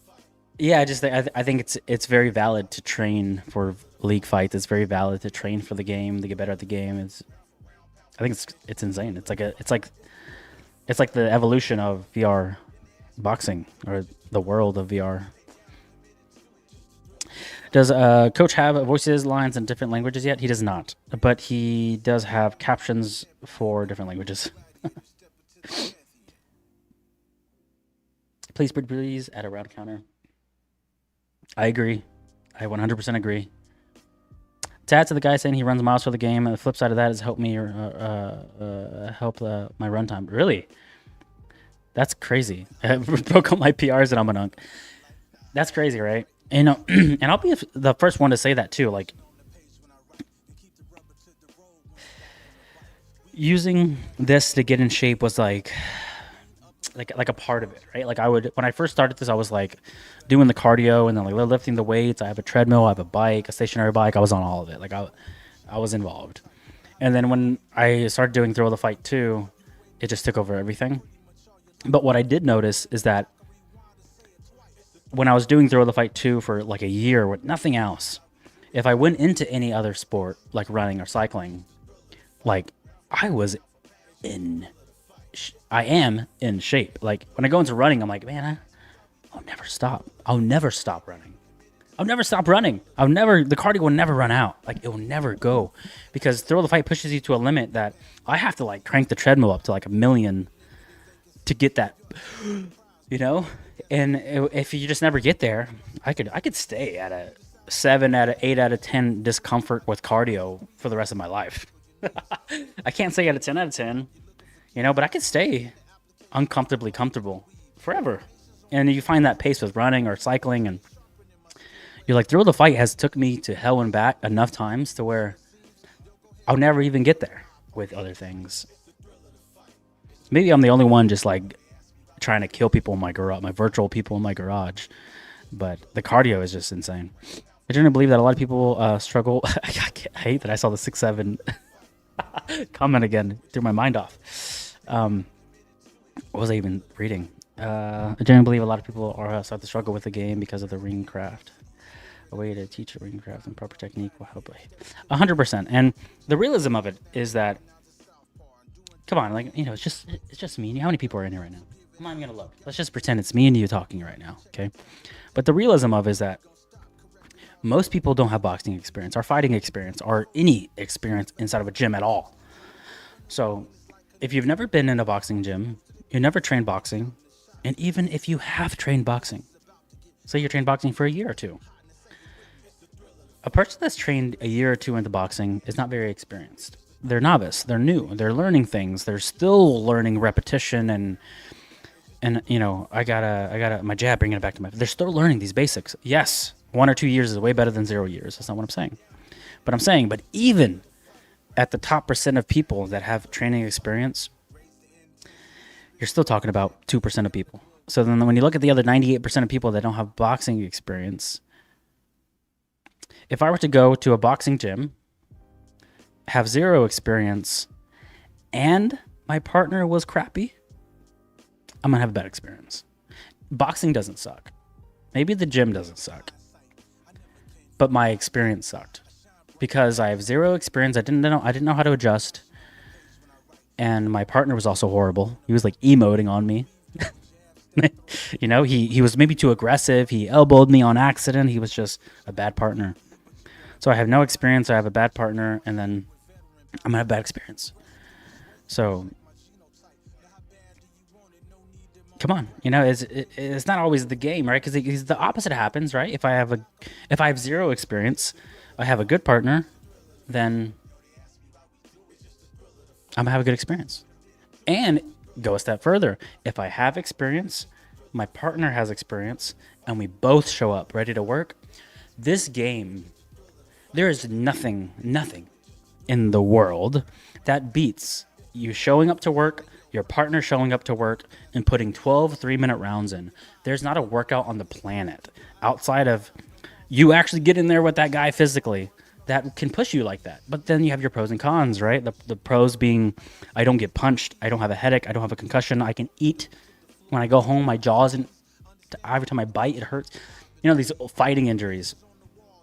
yeah, I think it's very valid to train for league fights. It's very valid to train for the game, to get better at the game. I think it's insane. It's like the evolution of VR boxing, or the world of VR. Does Coach have voices, lines in different languages yet? He does not, but he does have captions for different languages. Please add a round counter. I agree. I 100% agree. To add to the guy saying he runs miles for the game, and the flip side of that is help me help my runtime. Really? That's crazy. I broke all my PRs and I'm an unk. That's crazy, right? And I'll be the first one to say that too. Like, using this to get in shape was like a part of it, right? Like, when I first started this, I was like doing the cardio and then like lifting the weights. I have a treadmill, I have a bike, a stationary bike. I was on all of it. Like, I was involved. And then when I started doing Thrill of the Fight 2, it just took over everything. But what I did notice is that when I was doing Thrill of the Fight 2 for like a year with nothing else, if I went into any other sport like running or cycling, like I am in shape. Like, when I go into running, I'm like, man, I'll never stop. I'll never stop running. The cardio will never run out. Like, it will never go, because Thrill of the Fight pushes you to a limit that I have to like crank the treadmill up to like 1,000,000 to get that, you know? And if you just never get there, I could stay at a 7 out of 8 out of 10 discomfort with cardio for the rest of my life. I can't say at a 10 out of 10, you know, but I could stay uncomfortably comfortable forever. And you find that pace with running or cycling, and you're like, Thrill of the Fight has took me to hell and back enough times to where I'll never even get there with other things. Maybe I'm the only one just like trying to kill people in my garage, my virtual people in my garage. But the cardio is just insane. I generally believe that a lot of people struggle. I hate that I saw the 6-7 comment again. Threw my mind off. What was I even reading? I generally believe a lot of people start to struggle with the game because of the ring craft. A way to teach a ring craft and proper technique will help. 100%. And the realism of it is that, come on, like, you know, it's just me and you. How many people are in here right now? I'm not even gonna look. Let's just pretend it's me and you talking right now, okay? But the realism of it is that most people don't have boxing experience, or fighting experience, or any experience inside of a gym at all. So, if you've never been in a boxing gym, you never trained boxing, and even if you have trained boxing, say you're trained boxing for a year or two, a person that's trained a year or two into boxing is not very experienced. They're novice. They're new. They're learning things. They're still learning repetition and you know, I gotta my jab, bringing it back to my. They're still learning these basics. Yes, 1 or 2 years is way better than 0 years. That's not what I'm saying. But even at the top percent of people that have training experience, you're still talking about 2% of people. So then when you look at the other 98% of people that don't have boxing experience, if I were to go to a boxing gym, have 0 experience, and my partner was crappy, I'm going to have a bad experience. Boxing doesn't suck. Maybe the gym doesn't suck. But my experience sucked. Because I have 0 experience, I didn't know how to adjust. And my partner was also horrible. He was like emoting on me. You know, he was maybe too aggressive. He elbowed me on accident. He was just a bad partner. So I have no experience. I have a bad partner, and then I'm gonna have a bad experience. So come on, you know, it's not always the game, right? Because the opposite happens, right? If I have 0 experience, I have a good partner, then I'm gonna have a good experience. And go a step further. If I have experience, my partner has experience, and we both show up ready to work, this game, there is nothing in the world that beats you showing up to work, your partner showing up to work, and putting 12 3-minute rounds in. There's not a workout on the planet outside of you actually get in there with that guy physically that can push you like that. But then you have your pros and cons, right? The pros being, I don't get punched, I don't have a headache, I don't have a concussion, I can eat. When I go home, my jaws, and every time I bite, it hurts. You know, these fighting injuries.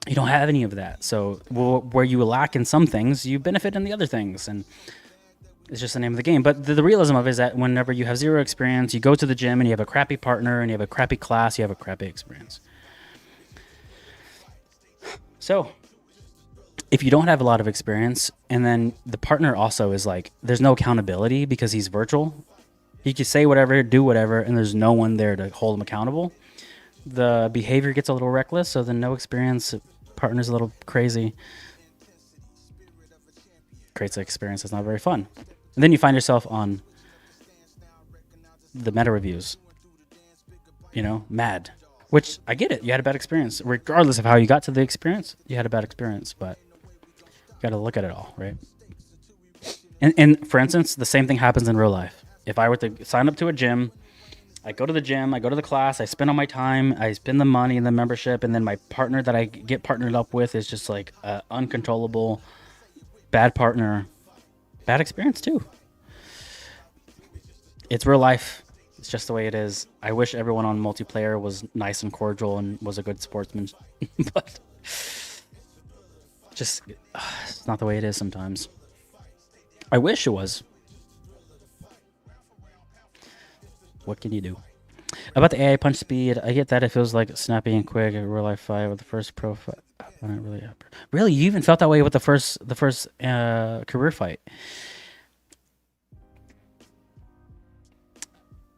You don't have any of that. So where you lack in some things, you benefit in the other things. And it's just the name of the game. But the realism of it is that whenever you have 0 experience, you go to the gym and you have a crappy partner and you have a crappy class, you have a crappy experience. So if you don't have a lot of experience, and then the partner also is like, there's no accountability because he's virtual. He can say whatever, do whatever, and there's no one there to hold him accountable. The behavior gets a little reckless, so then no experience, partner's a little crazy. Creates an experience that's not very fun. And then you find yourself on the meta reviews, you know, mad. Which, I get it, you had a bad experience. Regardless of how you got to the experience, you had a bad experience, but you got to look at it all, right? And for instance, the same thing happens in real life. If I were to sign up to a gym, I go to the gym, I go to the class, I spend all my time, I spend the money in the membership, and then my partner that I get partnered up with is just like uncontrollable, bad partner, bad experience too. It's real life. It's just the way it is. I wish everyone on multiplayer was nice and cordial and was a good sportsman, but just it's not the way it is sometimes. I wish it was. What can you do? About the AI punch speed, I get that it feels like snappy and quick in a real life fight with the first pro fight. Really, you even felt that way with the first career fight.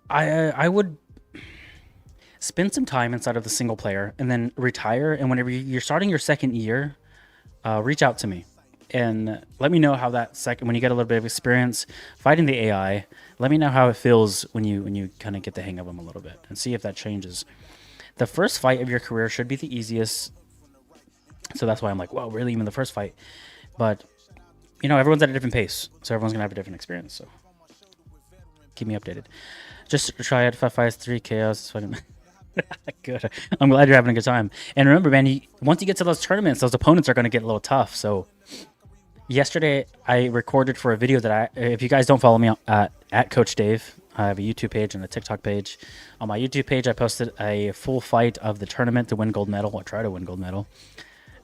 I would spend some time inside of the single player and then retire. And whenever you're starting your second year, reach out to me and let me know how that when you get a little bit of experience fighting the AI, let me know how it feels when you kind of get the hang of them a little bit and see if that changes. The first fight of your career should be the easiest. So that's why I'm like, whoa, really? Even the first fight? But, you know, everyone's at a different pace. So everyone's going to have a different experience. So keep me updated. Just try it. 5 fights, 3 chaos. It's fucking... Good. I'm glad you're having a good time. And remember, man, once you get to those tournaments, those opponents are going to get a little tough. So yesterday, I recorded for a video that if you guys don't follow me at Coach Dave, I have a YouTube page and a TikTok page. On my YouTube page, I posted a full fight of the tournament to win gold medal, or try to win gold medal.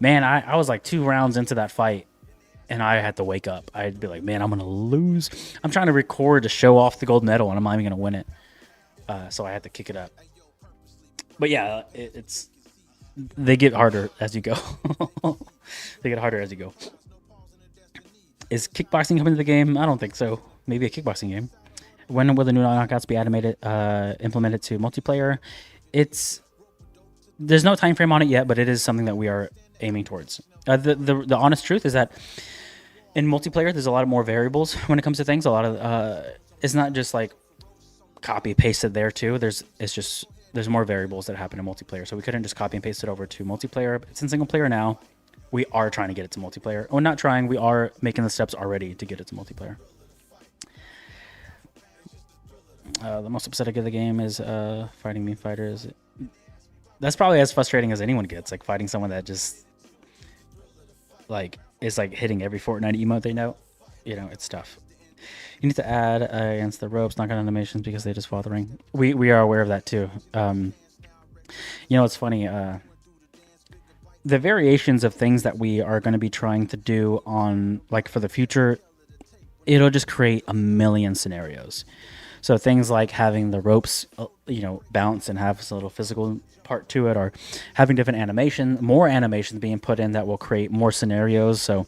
Man, I was like 2 rounds into that fight, and I had to wake up. I'd be like, man, I'm going to lose. I'm trying to record to show off the gold medal, and I'm not even going to win it. So I had to kick it up. But yeah, they get harder as you go. They get harder as you go. Is kickboxing coming to the game? I don't think so. Maybe a kickboxing game. When will the new knockouts be implemented to multiplayer? There's no time frame on it yet, but it is something that we are aiming towards. The honest truth is that in multiplayer, there's a lot more variables when it comes to things. A lot of it's not just like copy pasted there too. There's more variables that happen in multiplayer, so we couldn't just copy and paste it over to multiplayer. It's in single player now. We are trying to get it to multiplayer. Well, not trying. We are making the steps already to get it to multiplayer. The most upsetting of the game is fighting meme fighters. That's probably as frustrating as anyone gets. Like fighting someone that just like is like hitting every Fortnite emote they know. You know, it's tough. You need to add against the ropes, knockout animations, because they just fathering. We are aware of that too. You know, it's funny. The variations of things that we are going to be trying to do on, like, for the future, it'll just create a million scenarios. So things like having the ropes, you know, bounce and have a little physical part to it, or having different more animations being put in that will create more scenarios. So,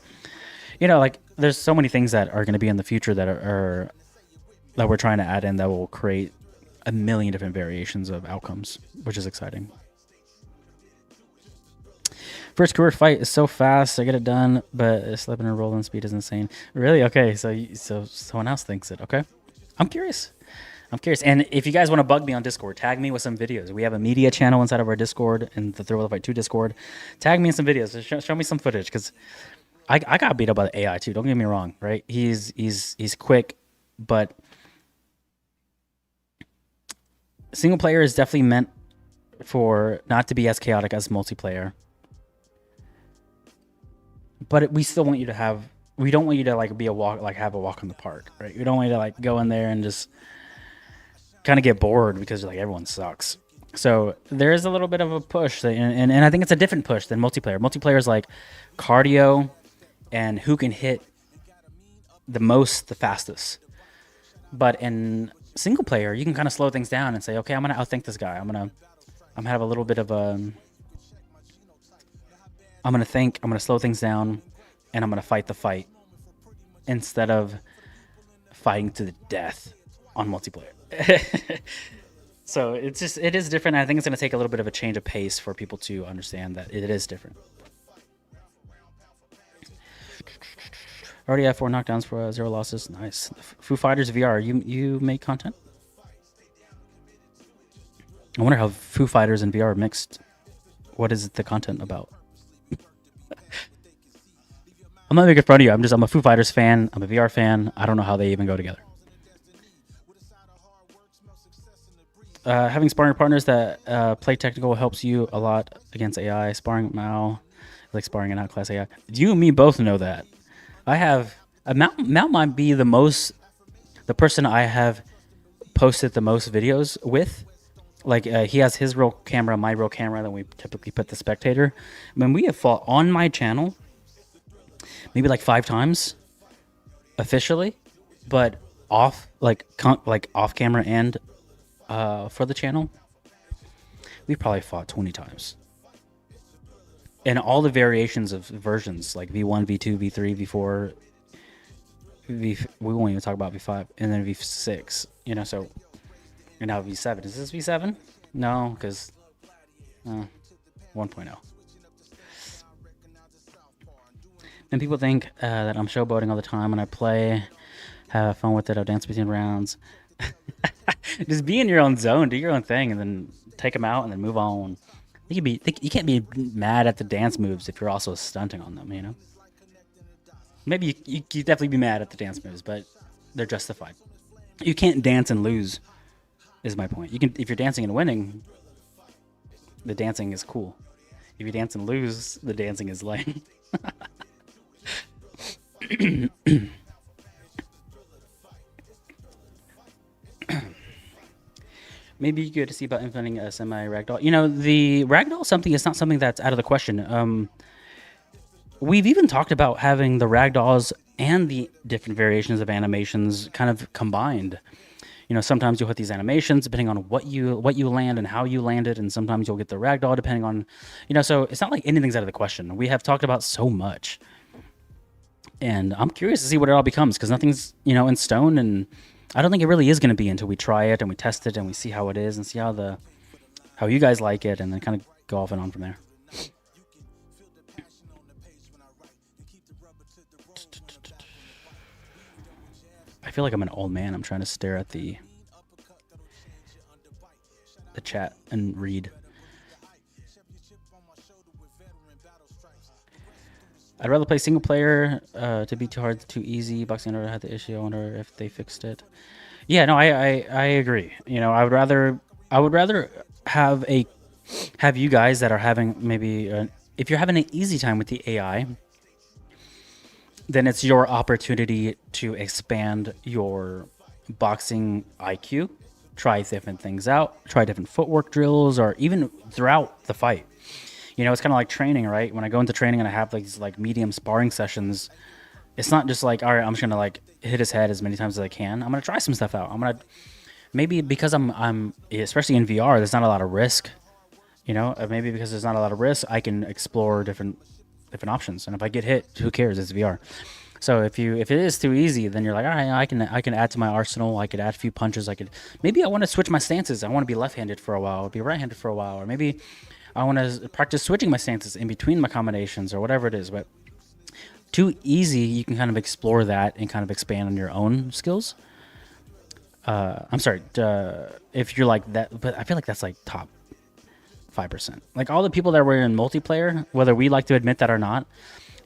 you know, like there's so many things that are going to be in the future that that we're trying to add in that will create a million different variations of outcomes, which is exciting. First career fight is so fast, I get it done, but slipping and rolling speed is insane. Really? Okay, so someone else thinks it. Okay, I'm curious. And if you guys want to bug me on Discord, tag me with some videos. We have a media channel inside of our Discord and the Thrill of the Fight 2 Discord. Tag me in some videos. Show me some footage, because I got beat up by the AI too. Don't get me wrong, right? He's quick, but single player is definitely meant for not to be as chaotic as multiplayer. But we still want you to have. We don't want you to like have a walk in the park, right? We don't want you to like go in there and just kind of get bored because like everyone sucks. So there is a little bit of a push, and I think it's a different push than multiplayer. Multiplayer is like cardio and who can hit the most, the fastest. But in single player, you can kind of slow things down and say, okay, I'm gonna outthink this guy. I'm gonna have a little bit of a. I'm going to think, I'm going to slow things down, and I'm going to fight the fight instead of fighting to the death on multiplayer. So it is different. I think it's going to take a little bit of a change of pace for people to understand that it is different. Already have 4 knockdowns for 0 losses. Nice. Foo Fighters VR, you make content? I wonder how Foo Fighters and VR mixed. What is the content about? I'm not making fun of you. I'm a Foo Fighters fan. I'm a VR fan. I don't know how they even go together. Having sparring partners that play technical helps you a lot against AI. Sparring Mao, like sparring and outclass AI. You and me both know that. I have Mao might be the person I have posted the most videos with. Like he has his real camera, my real camera. Then we typically put the spectator. I mean, we have fought on my channel maybe like 5 times officially, but off off camera and for the channel, we probably fought 20 times. And all the variations of versions like V1, V2, V3, V4, we won't even talk about V5, and then V6. You know, so. And now V7. Is this V7? No, because 1.0. And people think that I'm showboating all the time when I play. Have fun with it. I'll dance between rounds. Just be in your own zone. Do your own thing. And then take them out and then move on. You can't be mad at the dance moves if you're also stunting on them, you know? Maybe you definitely be mad at the dance moves, but they're justified. You can't dance and lose. Is my point. You can, if you're dancing and winning, The dancing is cool. If you dance and lose, the dancing is lame. Maybe you could see about implementing a semi ragdoll. You know, the ragdoll something is not something that's out of the question. We've even talked about having the ragdolls and the different variations of animations kind of combined. You know, sometimes you'll hit these animations depending on what you land and how you land it, and sometimes you'll get the ragdoll depending on, you know. So it's not like anything's out of the question. We have talked about so much, and I'm curious to see what it all becomes because nothing's in stone, and I don't think it really is going to be until we try it and we test it and we see how it is and see how you guys like it, and then kind of go off and on from there. I feel like I'm an old man. I'm trying to stare at the chat and read. I'd rather play single player to be too hard, too easy. Boxing Under had the issue. I wonder if they fixed it. Yeah, no, I agree. You know, I would rather have you guys that are having maybe if you're having an easy time with the AI, then it's your opportunity to expand your boxing IQ, try different things out, try different footwork drills, or even throughout the fight. You know, it's kind of like training, right? When I go into training and I have like these like medium sparring sessions, it's not just like, all right, I'm just gonna like hit his head as many times as I can. I'm gonna try some stuff out. I'm gonna maybe because I'm especially in VR, there's not a lot of risk. You know, maybe because there's not a lot of risk, I can explore different options. And if I get hit, who cares? It's VR. So if it is too easy, then you're like, all right, I can add to my arsenal. I could add a few punches. Maybe I want to switch my stances. I want to be left-handed for a while, or be right-handed for a while, or maybe I want to practice switching my stances in between my combinations or whatever it is. But too easy, you can kind of explore that and kind of expand on your own skills. I'm sorry, if you're like that, but I feel like that's like top 5%. Like all the people that were in multiplayer, whether we like to admit that or not,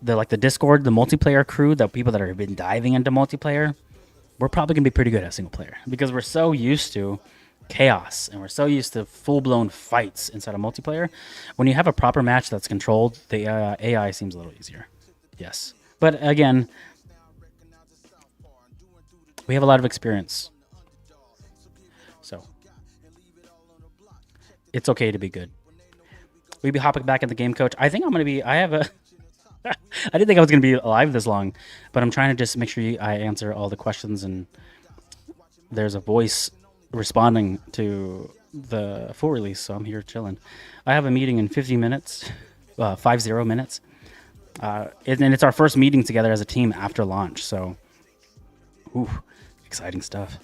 the Discord, the multiplayer crew, the people that have been diving into multiplayer, we're probably gonna be pretty good at single player because we're so used to chaos and we're so used to full-blown fights inside of multiplayer. When you have a proper match that's controlled, the AI seems a little easier. Yes, but again, we have a lot of experience, so it's okay to be good. We'd be hopping back at the game, coach. I think I'm gonna be. I have a. I didn't think I was gonna be alive this long, but I'm trying to just make sure I answer all the questions and there's a voice responding to the full release, so I'm here chilling. I have a meeting in 50 minutes, 50 minutes, and it's our first meeting together as a team after launch. So, ooh, exciting stuff.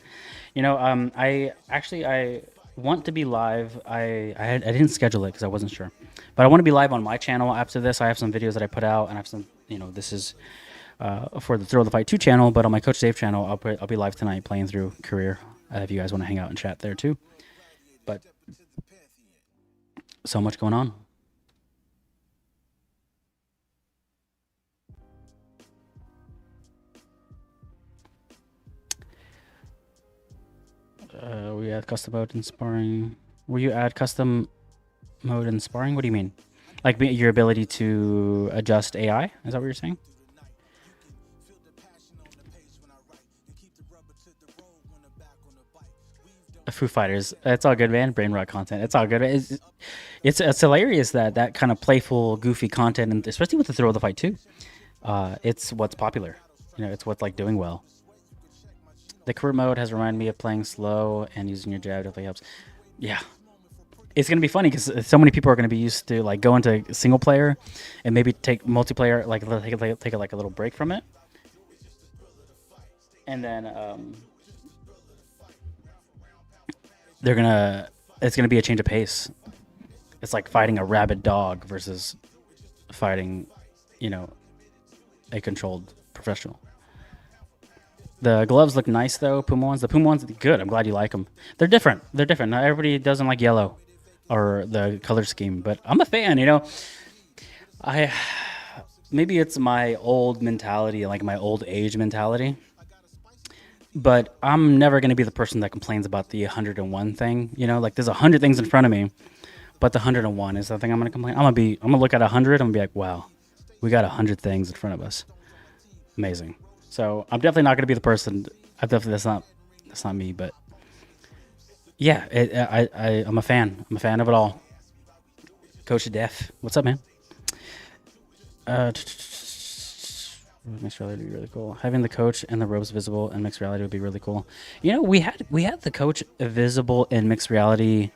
You know, I want to be live. I didn't schedule it because I wasn't sure, but I want to be live on my channel after this. I have some videos that I put out, and I have some. You know, this is for the Thrill of the Fight 2 channel, but on my Coach Dave channel, I'll be live tonight playing through Career. If you guys want to hang out and chat there too, but so much going on. We add custom mode in sparring. Will you add custom mode in sparring? What do you mean? Like your ability to adjust AI? Is that what you're saying? Foo Fighters. It's all good, man. Brain rot content. It's all good. It's hilarious that kind of playful, goofy content, and especially with the Thrill of the Fight too. It's what's popular. You know, it's what's like doing well. The career mode has reminded me of playing slow and using your jab definitely helps. Yeah. It's going to be funny because so many people are going to be used to like go into single player and maybe take multiplayer, like take like a little break from it. And then it's going to be a change of pace. It's like fighting a rabid dog versus fighting, you know, a controlled professional. The gloves look nice though, Puma ones. The Puma ones, good. I'm glad you like them. They're different. They're different. Not everybody doesn't like yellow or the color scheme, but I'm a fan. You know, maybe it's my old mentality, like my old age mentality. But I'm never gonna be the person that complains about the 101 thing. You know, like there's 100 things in front of me, But the 101 is the thing I'm gonna complain. I'm gonna look at 100. I'm gonna be like, wow, we got 100 things in front of us. Amazing. So I'm definitely not gonna be the person. That's not me. But yeah, I'm a fan. I'm a fan of it all. Coach Def, what's up, man? Mixed reality would be really cool. Having the coach and the ropes visible in mixed reality would be really cool. You know, we had the coach visible in mixed reality,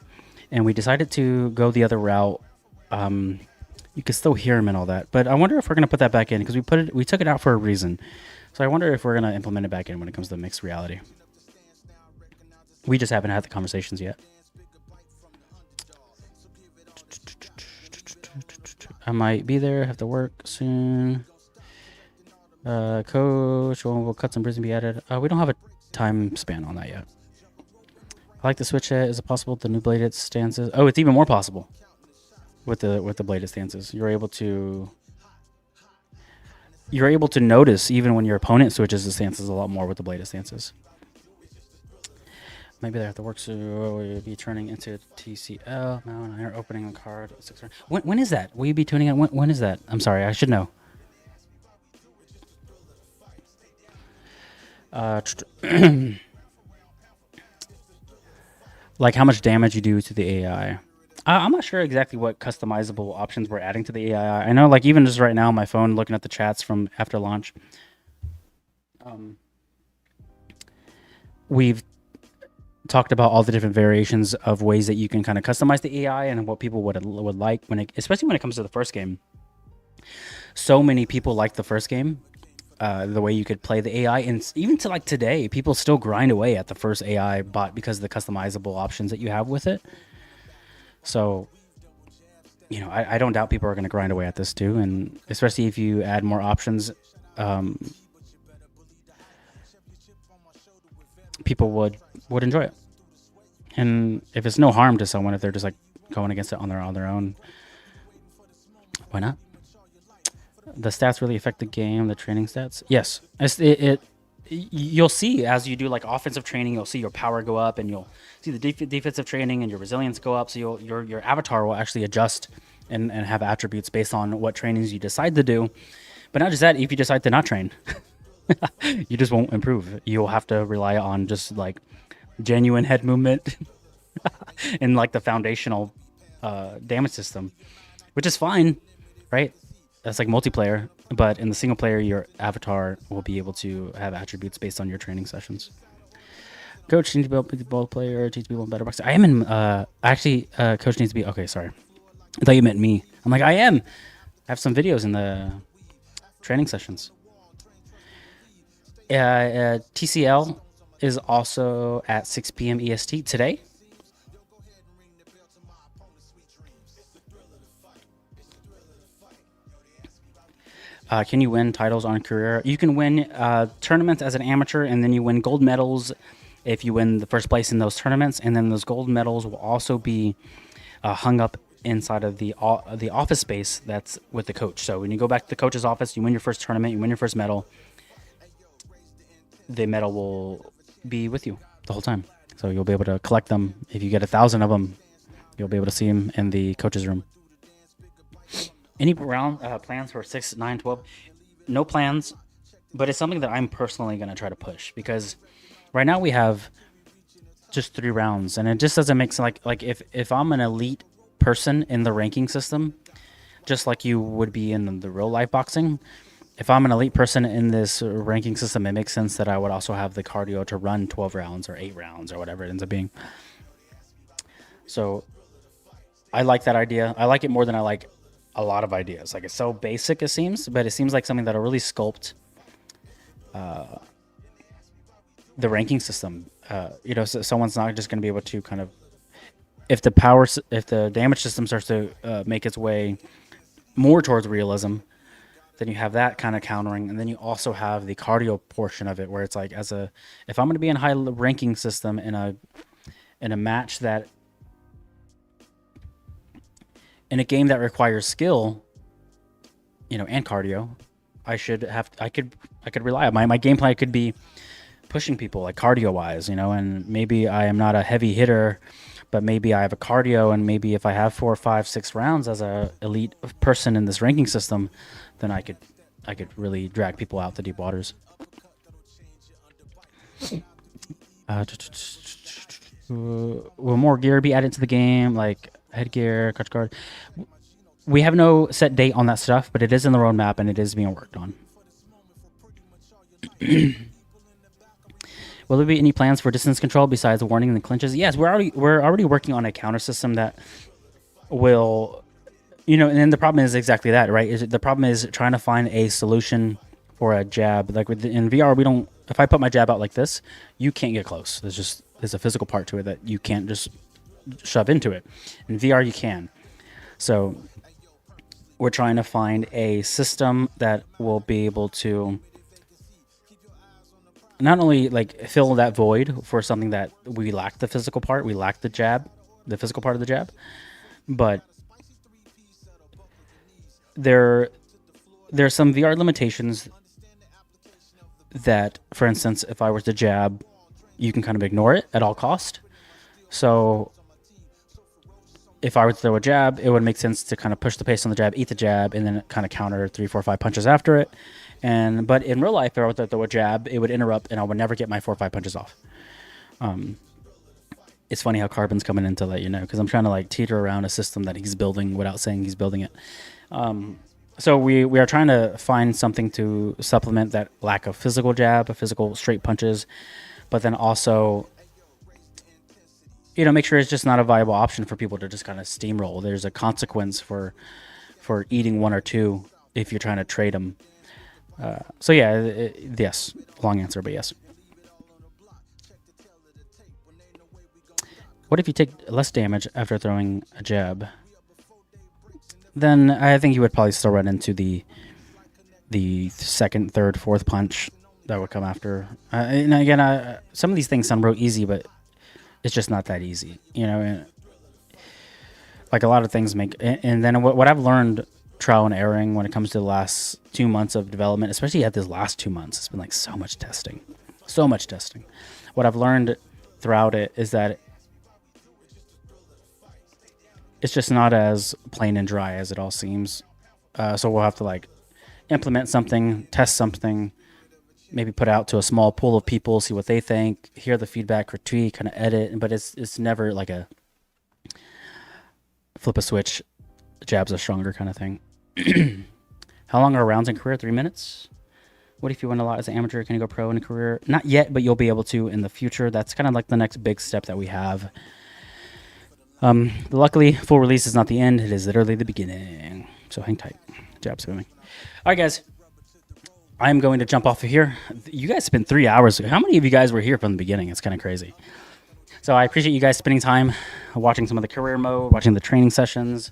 and we decided to go the other route. You can still hear him and all that, but I wonder if we're gonna put that back in because we took it out for a reason. So I wonder if we're gonna implement it back in when it comes to mixed reality. We just haven't had the conversations yet. I might be there. Have to work soon. Coach, will cuts and bruising be added? We don't have a time span on that yet. I like the switch it. Is it possible the new bladed stances? Oh, it's even more possible with the bladed stances. You're able to notice even when your opponent switches the stances a lot more with the bladed stances. Maybe they have to work, so we'll be turning into TCL. Now you're opening the card. When is that? Will you be tuning it? When is that? I'm sorry, I should know. Like how much damage you do to the AI. I'm not sure exactly what customizable options we're adding to the AI. I know, like, even just right now on my phone, looking at the chats from after launch, we've talked about all the different variations of ways that you can kind of customize the AI and what people would like especially when it comes to the first game. So many people like the first game, the way you could play the AI, and even to like today, people still grind away at the first AI bot because of the customizable options that you have with it. So, you know, I don't doubt people are going to grind away at this too, and especially if you add more options, people would enjoy it. And if it's no harm to someone, if they're just like going against it on their own, why not? The stats really affect the game, the training stats. Yes, you'll see as you do like offensive training, you'll see your power go up, and you'll see the defensive training and your resilience go up. So your avatar will actually adjust and have attributes based on what trainings you decide to do. But not just that, if you decide to not train, you just won't improve. You'll have to rely on just like genuine head movement and like the foundational damage system, which is fine, right? That's like multiplayer, but in the single player, your avatar will be able to have attributes based on your training sessions. Coach needs to be a ball player, needs to be a better boxer. I am in, actually, coach needs to be, okay, sorry. I thought you meant me. I'm like, I am. I have some videos in the training sessions. TCL is also at 6 p.m. EST today. Can you win titles on career? You can win tournaments as an amateur, and then you win gold medals if you win the first place in those tournaments. And then those gold medals will also be hung up inside of the office space that's with the coach. So when you go back to the coach's office, you win your first tournament, you win your first medal, the medal will be with you the whole time. So you'll be able to collect them. If you get 1,000 of them, you'll be able to see them in the coach's room. Any round plans for 6, 9, 12? No plans, but it's something that I'm personally going to try to push, because right now we have just 3 rounds, and it just doesn't make sense. Like if I'm an elite person in the ranking system, just like you would be in the real life boxing, if I'm an elite person in this ranking system, it makes sense that I would also have the cardio to run 12 rounds or 8 rounds or whatever it ends up being. So I like that idea. I like it more than I like a lot of ideas. Like, it's so basic, it seems, but it seems like something that'll really sculpt the ranking system. You know, so someone's not just going to be able to kind of, if the damage system starts to make its way more towards realism, then you have that kind of countering, and then you also have the cardio portion of it, where it's like, if I'm going to be in a high ranking system in a match that, in a game that requires skill, you know, and cardio, I could rely on my game plan could be pushing people like cardio wise, you know, and maybe I am not a heavy hitter, but maybe I have a cardio, and maybe if I have 4, 5, 6 rounds as a elite person in this ranking system, then I could really drag people out to deep waters. Will more gear be added to the game, like headgear, clutch guard? We have no set date on that stuff, but it is in the roadmap and it is being worked on. Will there be any plans for distance control besides warning and the clinches? Yes, we're already working on a counter system that will, and then the problem is exactly that, right? The problem is trying to find a solution for a jab. Like in VR, we don't. If I put my jab out like this, you can't get close. There's a physical part to it that you can't just shove into it. In VR, you can. So we're trying to find a system that will be able to not only like fill that void for something that we lack the physical part, we lack the jab, the physical part of the jab, but there's some VR limitations that, for instance, if I was to jab, you can kind of ignore it at all cost. So if I were to throw a jab, it would make sense to kind of push the pace on the jab, eat the jab, and then kind of counter 3, 4, 5 punches after it. But in real life, if I were to throw a jab, it would interrupt, and I would never get my 4 or 5 punches off. It's funny how Carbon's coming in to let you know, because I'm trying to like teeter around a system that he's building without saying he's building it. So we are trying to find something to supplement that lack of physical jab, of physical straight punches, but then also, make sure it's just not a viable option for people to just kind of steamroll. There's a consequence for eating 1 or 2 if you're trying to trade them. So yeah, yes, long answer, but yes. What if you take less damage after throwing a jab? Then I think you would probably still run into the second, third, fourth punch that would come after. And again, some of these things sound real easy, but it's just not that easy, like a lot of things make. And then what I've learned trial and erroring when it comes to the last 2 months of development, especially at this last 2 months, it's been like so much testing. What I've learned throughout it is that it's just not as plain and dry as it all seems. So we'll have to like implement something, test something, maybe put out to a small pool of people, see what they think, hear the feedback, critique, kind of edit. But it's never like a flip a switch, jabs are stronger kind of thing. How long are rounds in career? 3 minutes? What if you win a lot as an amateur? Can you go pro in a career? Not yet, but you'll be able to in the future. That's kind of like the next big step that we have. Luckily, full release is not the end. It is literally the beginning. So hang tight. Jab swimming. All right, guys. I'm going to jump off of here. You guys spent 3 hours. How many of you guys were here from the beginning? It's kind of crazy. So I appreciate you guys spending time watching some of the career mode, watching the training sessions,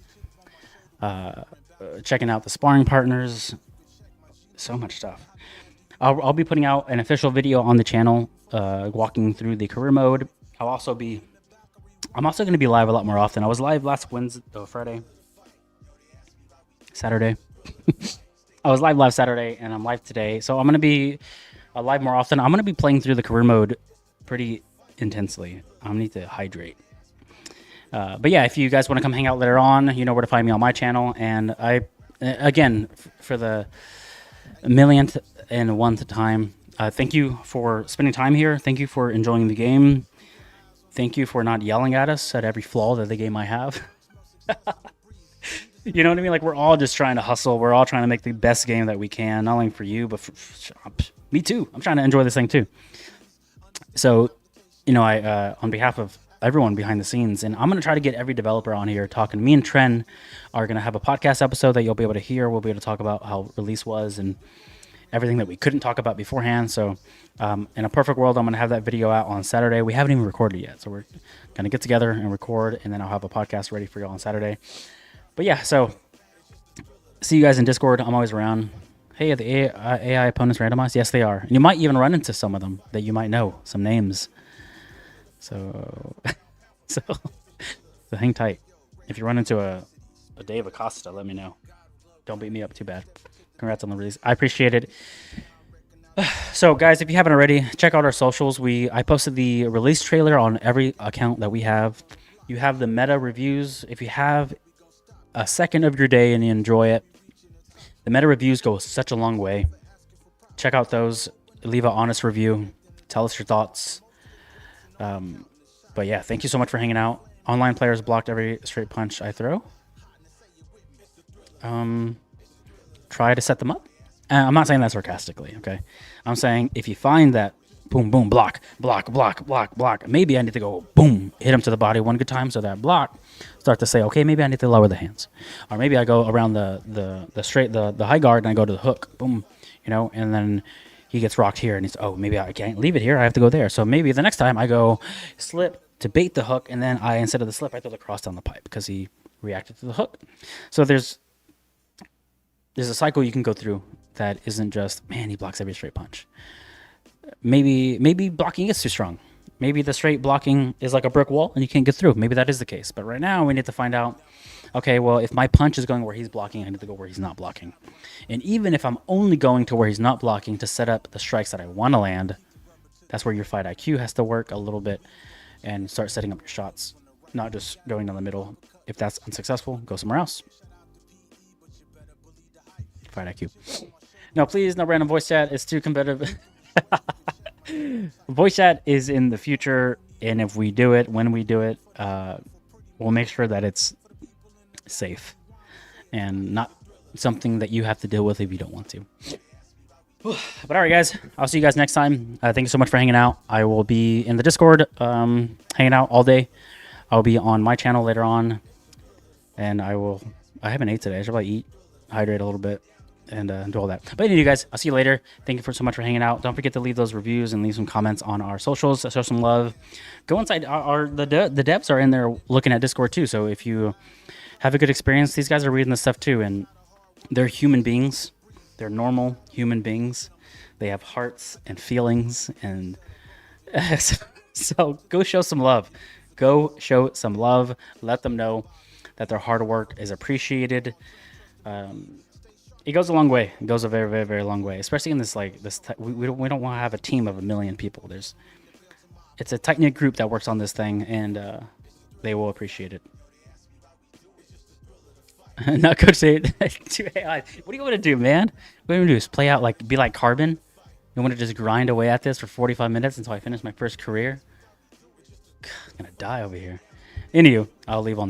checking out the sparring partners. So much stuff. I'll be putting out an official video on the channel walking through the career mode. I'm also going to be live a lot more often. I was live last Saturday. I was live last Saturday, and I'm live today. So I'm going to be live more often. I'm going to be playing through the career mode pretty intensely. I need to hydrate. But yeah, if you guys want to come hang out later on, you know where to find me on my channel. And again, for the millionth and 1th time, thank you for spending time here. Thank you for enjoying the game. Thank you for not yelling at us at every flaw that the game I have. You know what I mean? Like, we're all just trying to hustle. We're all trying to make the best game that we can, not only for you, but for me too. I'm trying to enjoy this thing too. So, I on behalf of everyone behind the scenes, and I'm going to try to get every developer on here talking. Me and Tren are going to have a podcast episode that you'll be able to hear. We'll be able to talk about how release was and everything that we couldn't talk about beforehand. So in a perfect world, I'm going to have that video out on Saturday. We haven't even recorded yet. So we're going to get together and record, and then I'll have a podcast ready for you on Saturday. But yeah, so see you guys in Discord. I'm always around. Hey, are the AI opponents randomized? Yes, they are. And you might even run into some of them that you might know, some names. So, so hang tight. If you run into a Dave Acosta, let me know. Don't beat me up too bad. Congrats on the release. I appreciate it. So, guys, if you haven't already, check out our socials. I posted the release trailer on every account that we have. You have the meta reviews. If you have a second of your day and you enjoy it, the meta reviews go such a long way. Check out those. Leave an honest review. Tell us your thoughts. But yeah, thank you so much for hanging out. Online players blocked every straight punch I throw. Try to set them up. I'm not saying that sarcastically, okay? I'm saying if you find that boom, boom, block, block, block, block, block, maybe I need to go boom, hit him to the body one good time so that block start to say, okay, maybe I need to lower the hands. Or maybe I go around the straight, the high guard and I go to the hook, boom, and then he gets rocked here and he's, oh, maybe I can't leave it here. I have to go there. So maybe the next time I go slip to bait the hook and then instead of the slip, I throw the cross down the pipe because he reacted to the hook. So there's a cycle you can go through that isn't just, man, he blocks every straight punch. Maybe blocking is too strong. Maybe the straight blocking is like a brick wall and you can't get through. Maybe that is the case. But right now we need to find out, okay, well, if my punch is going where he's blocking, I need to go where he's not blocking. And even if I'm only going to where he's not blocking to set up the strikes that I want to land, that's where your fight IQ has to work a little bit and start setting up your shots, not just going down the middle. If that's unsuccessful, go somewhere else. Fight IQ. No, please, no random voice chat. It's too competitive. Voice chat is in the future, and if we do it, when we do it, we'll make sure that it's safe and not something that you have to deal with if you don't want to. But all right, guys, I'll see you guys next time. Thank you so much for hanging out. I will be in the Discord hanging out all day. I'll be on my channel later on, and I haven't ate today. I should probably eat, hydrate a little bit, and do all that. But anyway, you guys, I'll see you later. Thank you so much for hanging out. Don't forget to leave those reviews and leave some comments on our socials. Show some love. Go inside. The devs are in there looking at Discord too. So if you have a good experience, these guys are reading this stuff too, and they're human beings. They're normal human beings. They have hearts and feelings, and so go show some love. Go show some love. Let them know that their hard work is appreciated. It goes a long way. It goes a very, very, very long way, especially in this we don't want to have a team of 1 million people. It's a tight knit group that works on this thing, and they will appreciate it. Not Coach 8. AI. What do you want to do, man? What do you want to do? Is play out be like Carbon? You want to just grind away at this for 45 minutes until I finish my first career? I'm gonna die over here. Anywho, I'll leave on that.